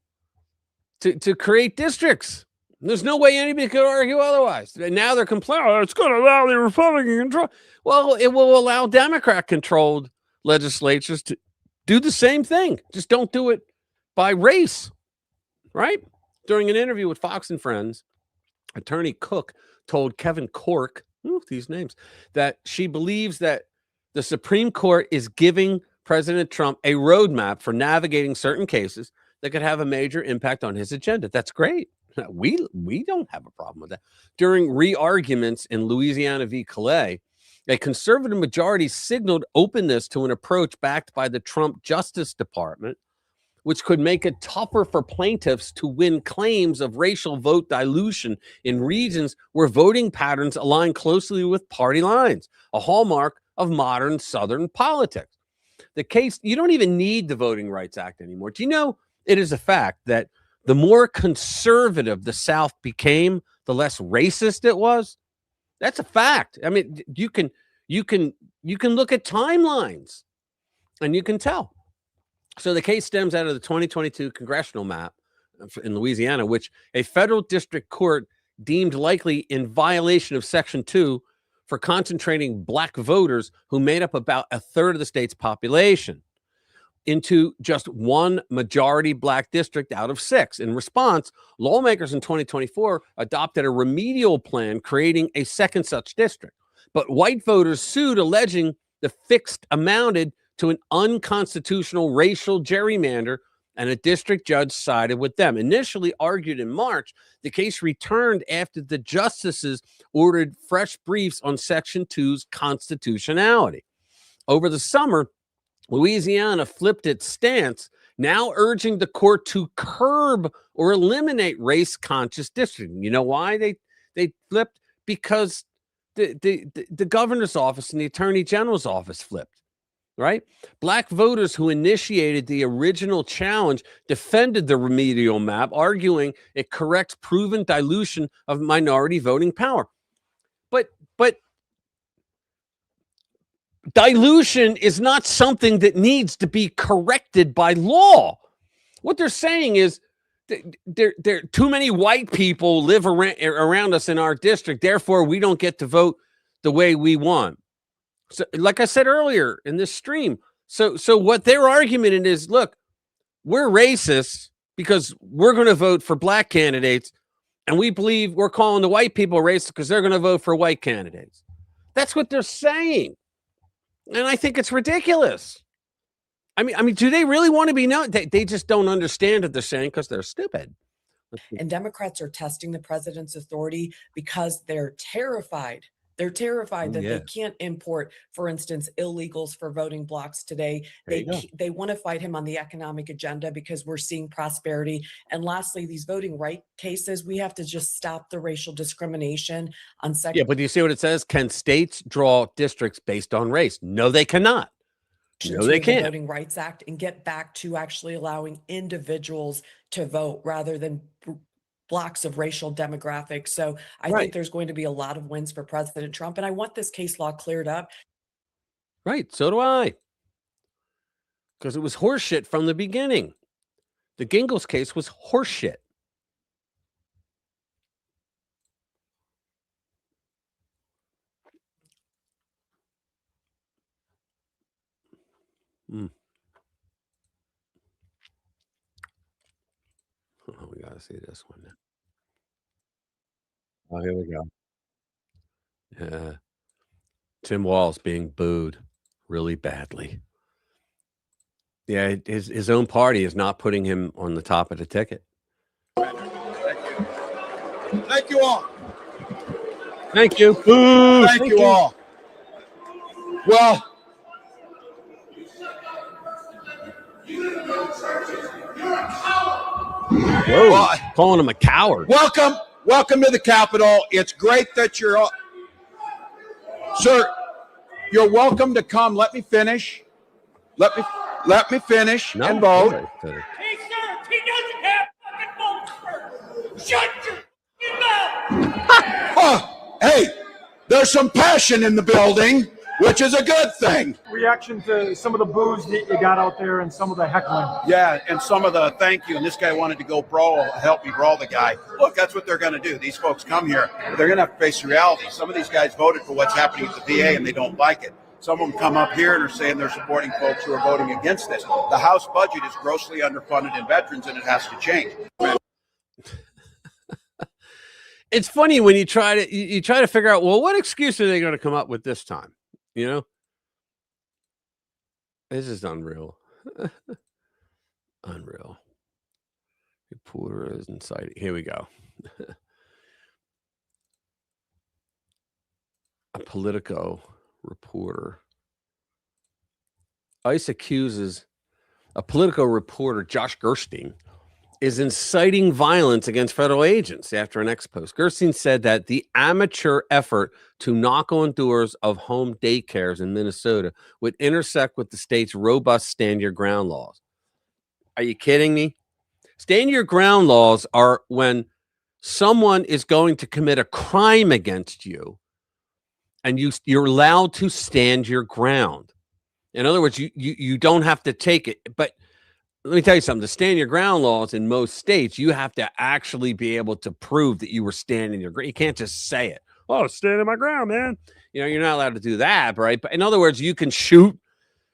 to create districts. There's no way anybody could argue otherwise. And now they're complaining, it's going to allow the Republican control. Well, it will allow Democrat-controlled legislatures to do the same thing. Just don't do it by race, right? During an interview with Fox and Friends, Attorney Cook told Kevin Corke, these names, that she believes that the Supreme Court is giving President Trump a roadmap for navigating certain cases that could have a major impact on his agenda. That's great. We don't have a problem with that. During re-arguments in Louisiana v. Calais, a conservative majority signaled openness to an approach backed by the Trump Justice Department, which could make it tougher for plaintiffs to win claims of racial vote dilution in regions where voting patterns align closely with party lines, a hallmark of modern Southern politics. The case, you don't even need the Voting Rights Act anymore. Do you know it is a fact that the more conservative the South became, the less racist it was? That's a fact. I mean, you can look at timelines and you can tell. So the case stems out of the 2022 congressional map in Louisiana, which a federal district court deemed likely in violation of Section 2 for concentrating black voters who made up about a third of the state's population into just one majority black district out of 6. In response, lawmakers in 2024 adopted a remedial plan creating a second such district. But white voters sued, alleging the fixed amounted to an unconstitutional racial gerrymander, and a district judge sided with them. Initially argued in March, the case returned after the justices ordered fresh briefs on Section 2's constitutionality. Over the summer, Louisiana flipped its stance, now urging the court to curb or eliminate race-conscious districting. You know why they flipped? Because the governor's office and the attorney general's office flipped. Right? Black voters who initiated the original challenge defended the remedial map, arguing it corrects proven dilution of minority voting power. But dilution is not something that needs to be corrected by law. What they're saying is there too many white people live around us in our district, therefore we don't get to vote the way we want. So, like I said earlier in this stream, so what their argument is, look, we're racist because we're going to vote for black candidates, and we believe we're calling the white people racist because they're going to vote for white candidates. That's what they're saying, and I think it's ridiculous. I mean, do they really want to be known? They just don't understand what they're saying because they're stupid. And Democrats are testing the president's authority because they're terrified. They're terrified that they can't import, for instance, illegals for voting blocks today. They want to fight him on the economic agenda because we're seeing prosperity. And lastly, these voting right cases, we have to just stop the racial discrimination on second. Yeah, but do you see what it says? Can states draw districts based on race? No, they cannot. No, they can't. The Voting Rights Act and get back to actually allowing individuals to vote rather than blocks of racial demographics. So I think there's going to be a lot of wins for President Trump, and I want this case law cleared up. Right, so do I. Because it was horseshit from the beginning. The Gingles case was horseshit. Oh, we got to see this one now. Oh, here we go. Yeah. Tim Walz being booed really badly. Yeah, his own party is not putting him on the top of the ticket. Thank you all. Thank you. Boo. Thank you all. Well, Whoa, calling him a coward. Welcome to the Capitol. It's great that you're all. Sir, you're welcome to come. Let me finish. Let me finish and vote. Hey, sir, he doesn't have fucking votes first. Shut your mouth. Oh, hey, there's some passion in the building, which is a good thing. Reaction to some of the boos that you got out there and some of the heckling. Yeah, and some of the thank you. And this guy wanted to go help me brawl the guy. Look, that's what they're going to do. These folks come here. They're going to have to face reality. Some of these guys voted for what's happening at the VA and they don't like it. Some of them come up here and are saying they're supporting folks who are voting against this. The House budget is grossly underfunded in veterans and it has to change. It's funny when you try to figure out, well, what excuse are they going to come up with this time? You know, this is unreal. Unreal. Reporter is inside. Here we go. A Politico reporter. ICE accuses a Politico reporter, Josh Gerstein, is inciting violence against federal agents after an ex post. Gerstein said that the amateur effort to knock on doors of home daycares in Minnesota would intersect with the state's robust stand your ground laws. Are you kidding me? Stand your ground laws are when someone is going to commit a crime against you and you're allowed to stand your ground. In other words, you don't have to take it. But let me tell you something. The stand your ground laws in most states, you have to actually be able to prove that you were standing your ground. You can't just say it. Oh, standing my ground, man. You're not allowed to do that, right? But in other words, you can shoot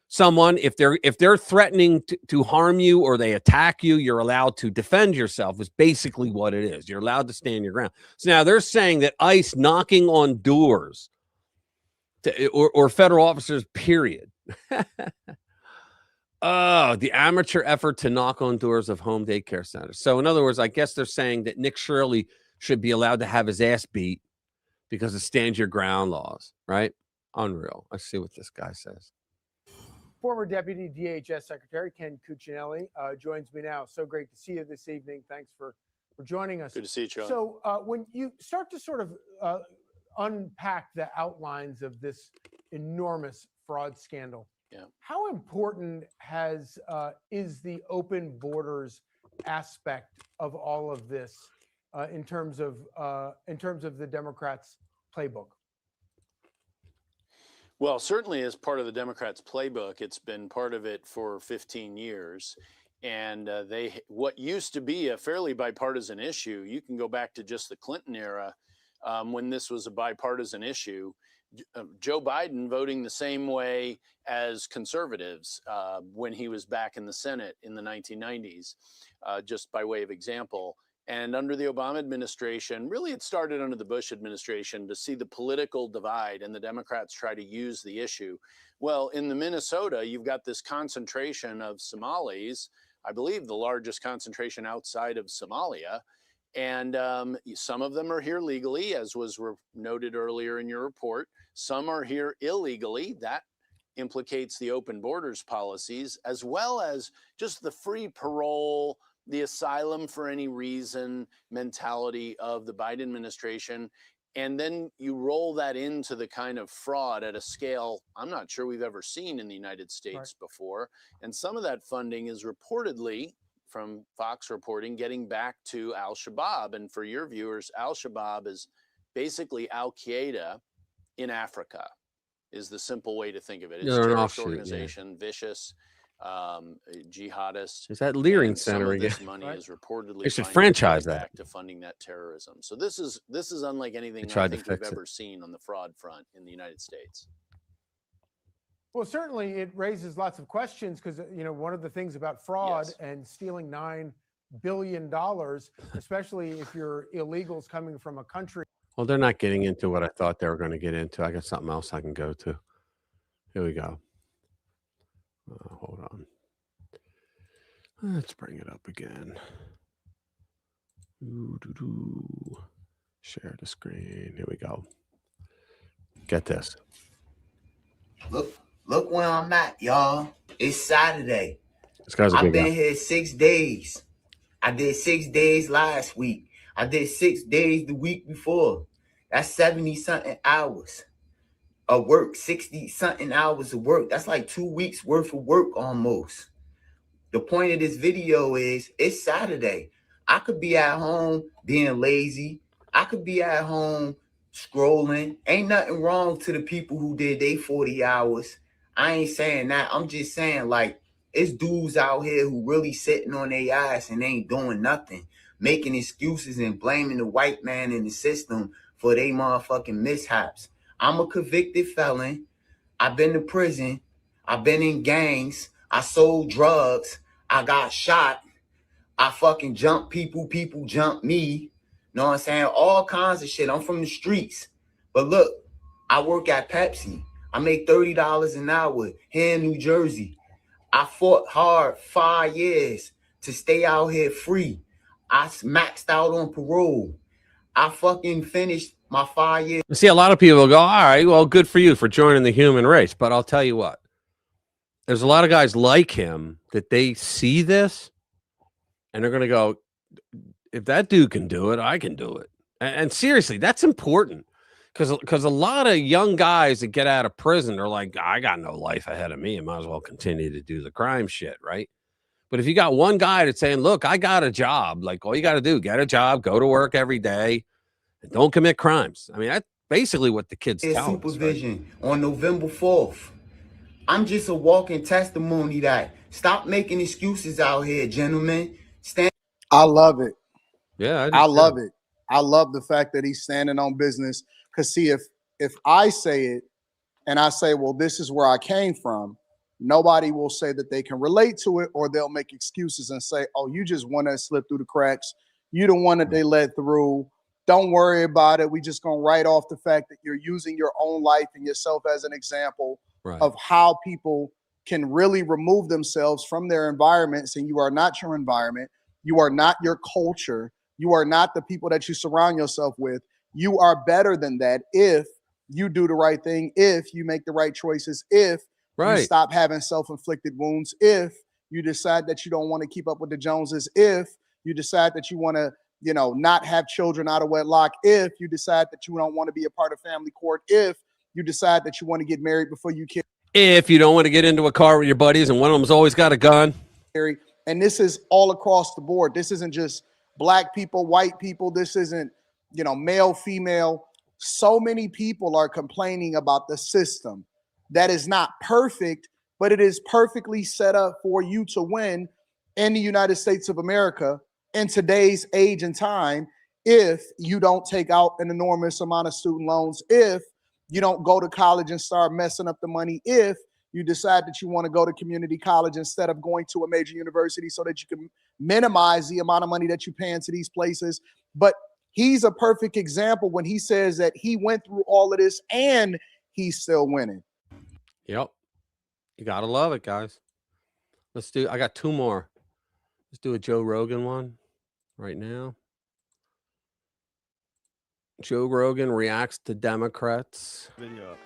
someone if they're threatening to harm you or they attack you. You're allowed to defend yourself. Is basically what it is. You're allowed to stand your ground. So now they're saying that ICE knocking on doors or federal officers, period. Oh, the amateur effort to knock on doors of home daycare centers. So in other words, I guess they're saying that Nick Shirley should be allowed to have his ass beat because of stand your ground laws, right? Unreal. Let's see what this guy says. Former Deputy DHS Secretary Ken Cuccinelli joins me now. So great to see you this evening. Thanks for joining us. Good to see you, John. So when you start to sort of unpack the outlines of this enormous fraud scandal, how important is the open borders aspect of all of this in terms of the Democrats' playbook? Well, certainly as part of the Democrats' playbook, it's been part of it for 15 years. And what used to be a fairly bipartisan issue, you can go back to just the Clinton era when this was a bipartisan issue. Joe Biden voting the same way as conservatives when he was back in the Senate in the 1990s, just by way of example. And under the Obama administration, really it started under the Bush administration to see the political divide and the Democrats try to use the issue. Well, in the Minnesota, you've got this concentration of Somalis, I believe the largest concentration outside of Somalia. And some of them are here legally, as was noted earlier in your report. Some are here illegally. That implicates the open borders policies, as well as just the free parole, the asylum for any reason mentality of the Biden administration. And then you roll that into the kind of fraud at a scale I'm not sure we've ever seen in the United States before. And some of that funding is reportedly, from Fox reporting, getting back to al-Shabaab. And for your viewers, al-Shabaab is basically Al-Qaeda in Africa, is the simple way to think of it. It's a terrorist organization, vicious, jihadist. Is that Leering Center again? This money is reportedly they should franchise back that to funding that terrorism. So this is unlike anything I think we've ever seen on the fraud front in the United States. Well, certainly it raises lots of questions because, one of the things about fraud and stealing $9 billion, especially if you're illegals coming from a country. Well, they're not getting into what I thought they were going to get into. I got something else I can go to. Here we go. Hold on. Let's bring it up again. Share the screen. Here we go. Get this. Look where I'm at, y'all. It's Saturday. This guy's a good I've been guy. here 6 days. I did 6 days last week. I did 6 days the week before. That's 70-something hours of work, 60-something hours of work. That's like 2 weeks worth of work almost. The point of this video is it's Saturday. I could be at home being lazy. I could be at home scrolling. Ain't nothing wrong to the people who did they 40 hours. I ain't saying that. I'm just saying, like, it's dudes out here who really sitting on their ass and ain't doing nothing, making excuses and blaming the white man in the system for their motherfucking mishaps. I'm a convicted felon. I've been to prison. I've been in gangs. I sold drugs. I got shot. I fucking jumped people. People jumped me. Know what I'm saying? All kinds of shit. I'm from the streets. But look, I work at Pepsi. I make $30 an hour here in New Jersey. I fought hard 5 years to stay out here free. I maxed out on parole. I fucking finished my 5 years. See, a lot of people go, all right, well, good for you for joining the human race. But I'll tell you what, there's a lot of guys like him that they see this and they're going to go, if that dude can do it, I can do it. And seriously, that's important because a lot of young guys that get out of prison are like, I got no life ahead of me. I might as well continue to do the crime shit, right? But if you got one guy that's saying, look, I got a job, like all you got to do, get a job, go to work every day, and don't commit crimes. I mean, that's basically what the kids tell us, Supervision on November 4th. I'm just a walking testimony that stop making excuses out here, gentlemen. I love it. Yeah, I love it. I love the fact that he's standing on business. Because see, if I say it and I say, well, this is where I came from, nobody will say that they can relate to it, or they'll make excuses and say, oh, you just want to slip through the cracks. You the one that they let through. Don't worry about it. We just going to write off the fact that you're using your own life and yourself as an example of how people can really remove themselves from their environments. And you are not your environment. You are not your culture. You are not the people that you surround yourself with. You are better than that if you do the right thing, if you make the right choices, if you stop having self-inflicted wounds, if you decide that you don't want to keep up with the Joneses, if you decide that you want to, you know, not have children out of wedlock, if you decide that you don't want to be a part of family court, if you decide that you want to get married before you can. If you don't want to get into a car with your buddies and one of them's always got a gun. And this is all across the board. This isn't just black people, white people. This isn't, you know, male, female. So many people are complaining about the system that is not perfect, but it is perfectly set up for you to win in the United States of America in today's age and time if you don't take out an enormous amount of student loans, if you don't go to college and start messing up the money, if you decide that you want to go to community college instead of going to a major university so that you can minimize the amount of money that you pay into these places. But he's a perfect example when he says that he went through all of this and he's still winning. Yep. You got to love it, guys. I got two more. Let's do a Joe Rogan one right now. Joe Rogan reacts to Democrats.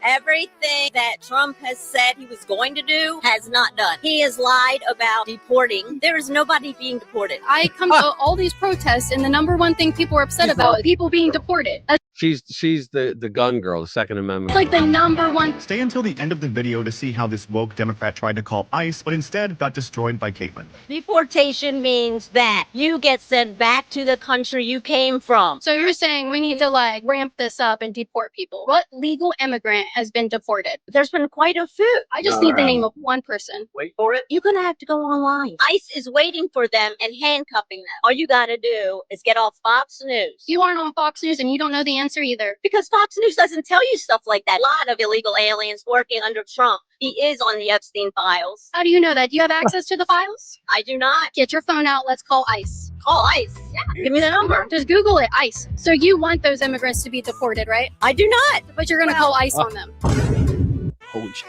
Everything that Trump has said he was going to do has not done. He has lied about deporting. There is nobody being deported. I come to all these protests, and the number one thing people are upset about is people being deported. She's the gun girl, the Second Amendment. It's like the number one. Stay until the end of the video to see how this woke Democrat tried to call ICE, but instead got destroyed by Caitlin. Deportation means that you get sent back to the country you came from. So you're saying we need to like ramp this up and deport people. What legal immigrant has been deported? There's been quite a few. I just need the name of one person. Wait for it. You're going to have to go online. ICE is waiting for them and handcuffing them. All you got to do is get off Fox News. You aren't on Fox News and you don't know the answer either. Because Fox News doesn't tell you stuff like that. A lot of illegal aliens working under Trump. He is on the Epstein files. How do you know that? Do you have access to the files? I do not. Get your phone out. Let's call ICE. Call ICE. Yeah. Give me the number. Just Google it. ICE. So you want those immigrants to be deported, right? I do not. But you're going to call ICE on them. Holy shit.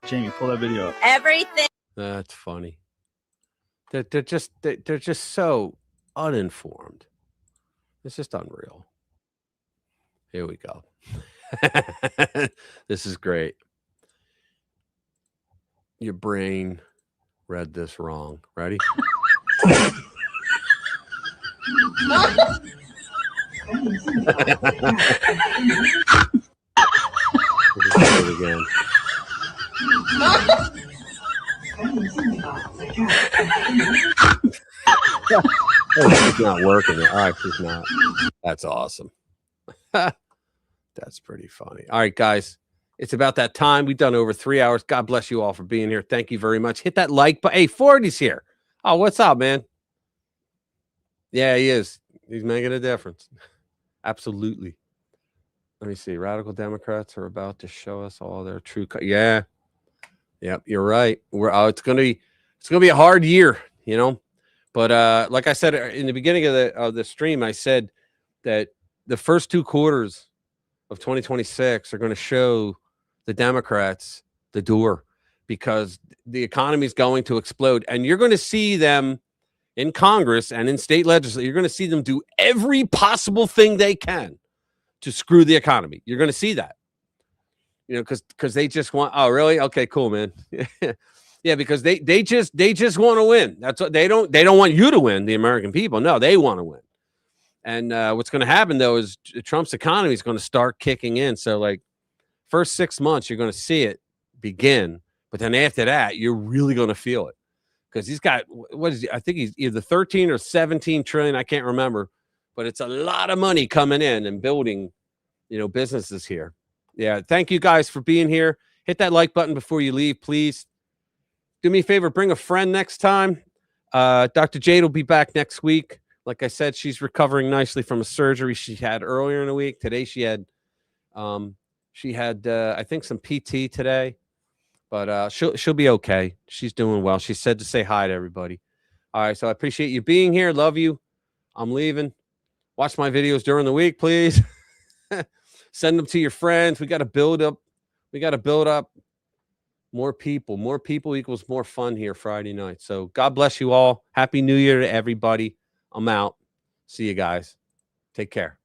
Jamie, pull that video up. Everything. That's funny. They're just so uninformed. It's just unreal. Here we go. This is great. Your brain read this wrong. Ready? Again. Oh, she's not working. All right, she's not. That's awesome. That's pretty funny. All right, guys. It's about that time. We've done over 3 hours. God bless you all for being here. Thank you very much. Hit that like button. Hey, Fordy's here. Oh, what's up, man? Yeah, he is. He's making a difference. Absolutely. Let me see. Radical Democrats are about to show us all their true. Yeah. Yep, you're right. It's gonna be a hard year, you know. But like I said in the beginning of the stream, I said that the first 2 quarters of 2026 are going to show the Democrats the door, because the economy is going to explode, and you're going to see them. in Congress and in state legislature, you're going to see them do every possible thing they can to screw the economy. You're going to see that, you know, because they just want. Oh, really? Okay, cool, man. Yeah, because they just want to win. That's what they don't want you to win, the American people. No, they want to win. And what's going to happen though is Trump's economy is going to start kicking in. So like first 6 months, you're going to see it begin, but then after that, you're really going to feel it because he's got what is he? I think he's either 13 or 17 trillion. I can't remember, but it's a lot of money coming in and building, you know, businesses here. Yeah, thank you guys for being here. Hit that like button before you leave, please. Do me a favor, bring a friend next time. Dr. Jade will be back next week. Like I said, she's recovering nicely from a surgery she had earlier in the week. Today she had I think some PT today, but she'll be okay. She's doing well. She said to say hi to everybody. All right, so I appreciate you being here. Love you. I'm leaving. Watch my videos during the week, please. Send them to your friends. We got to build up. More people. More people equals more fun here Friday night. So God bless you all. Happy New Year to everybody. I'm out. See you guys. Take care.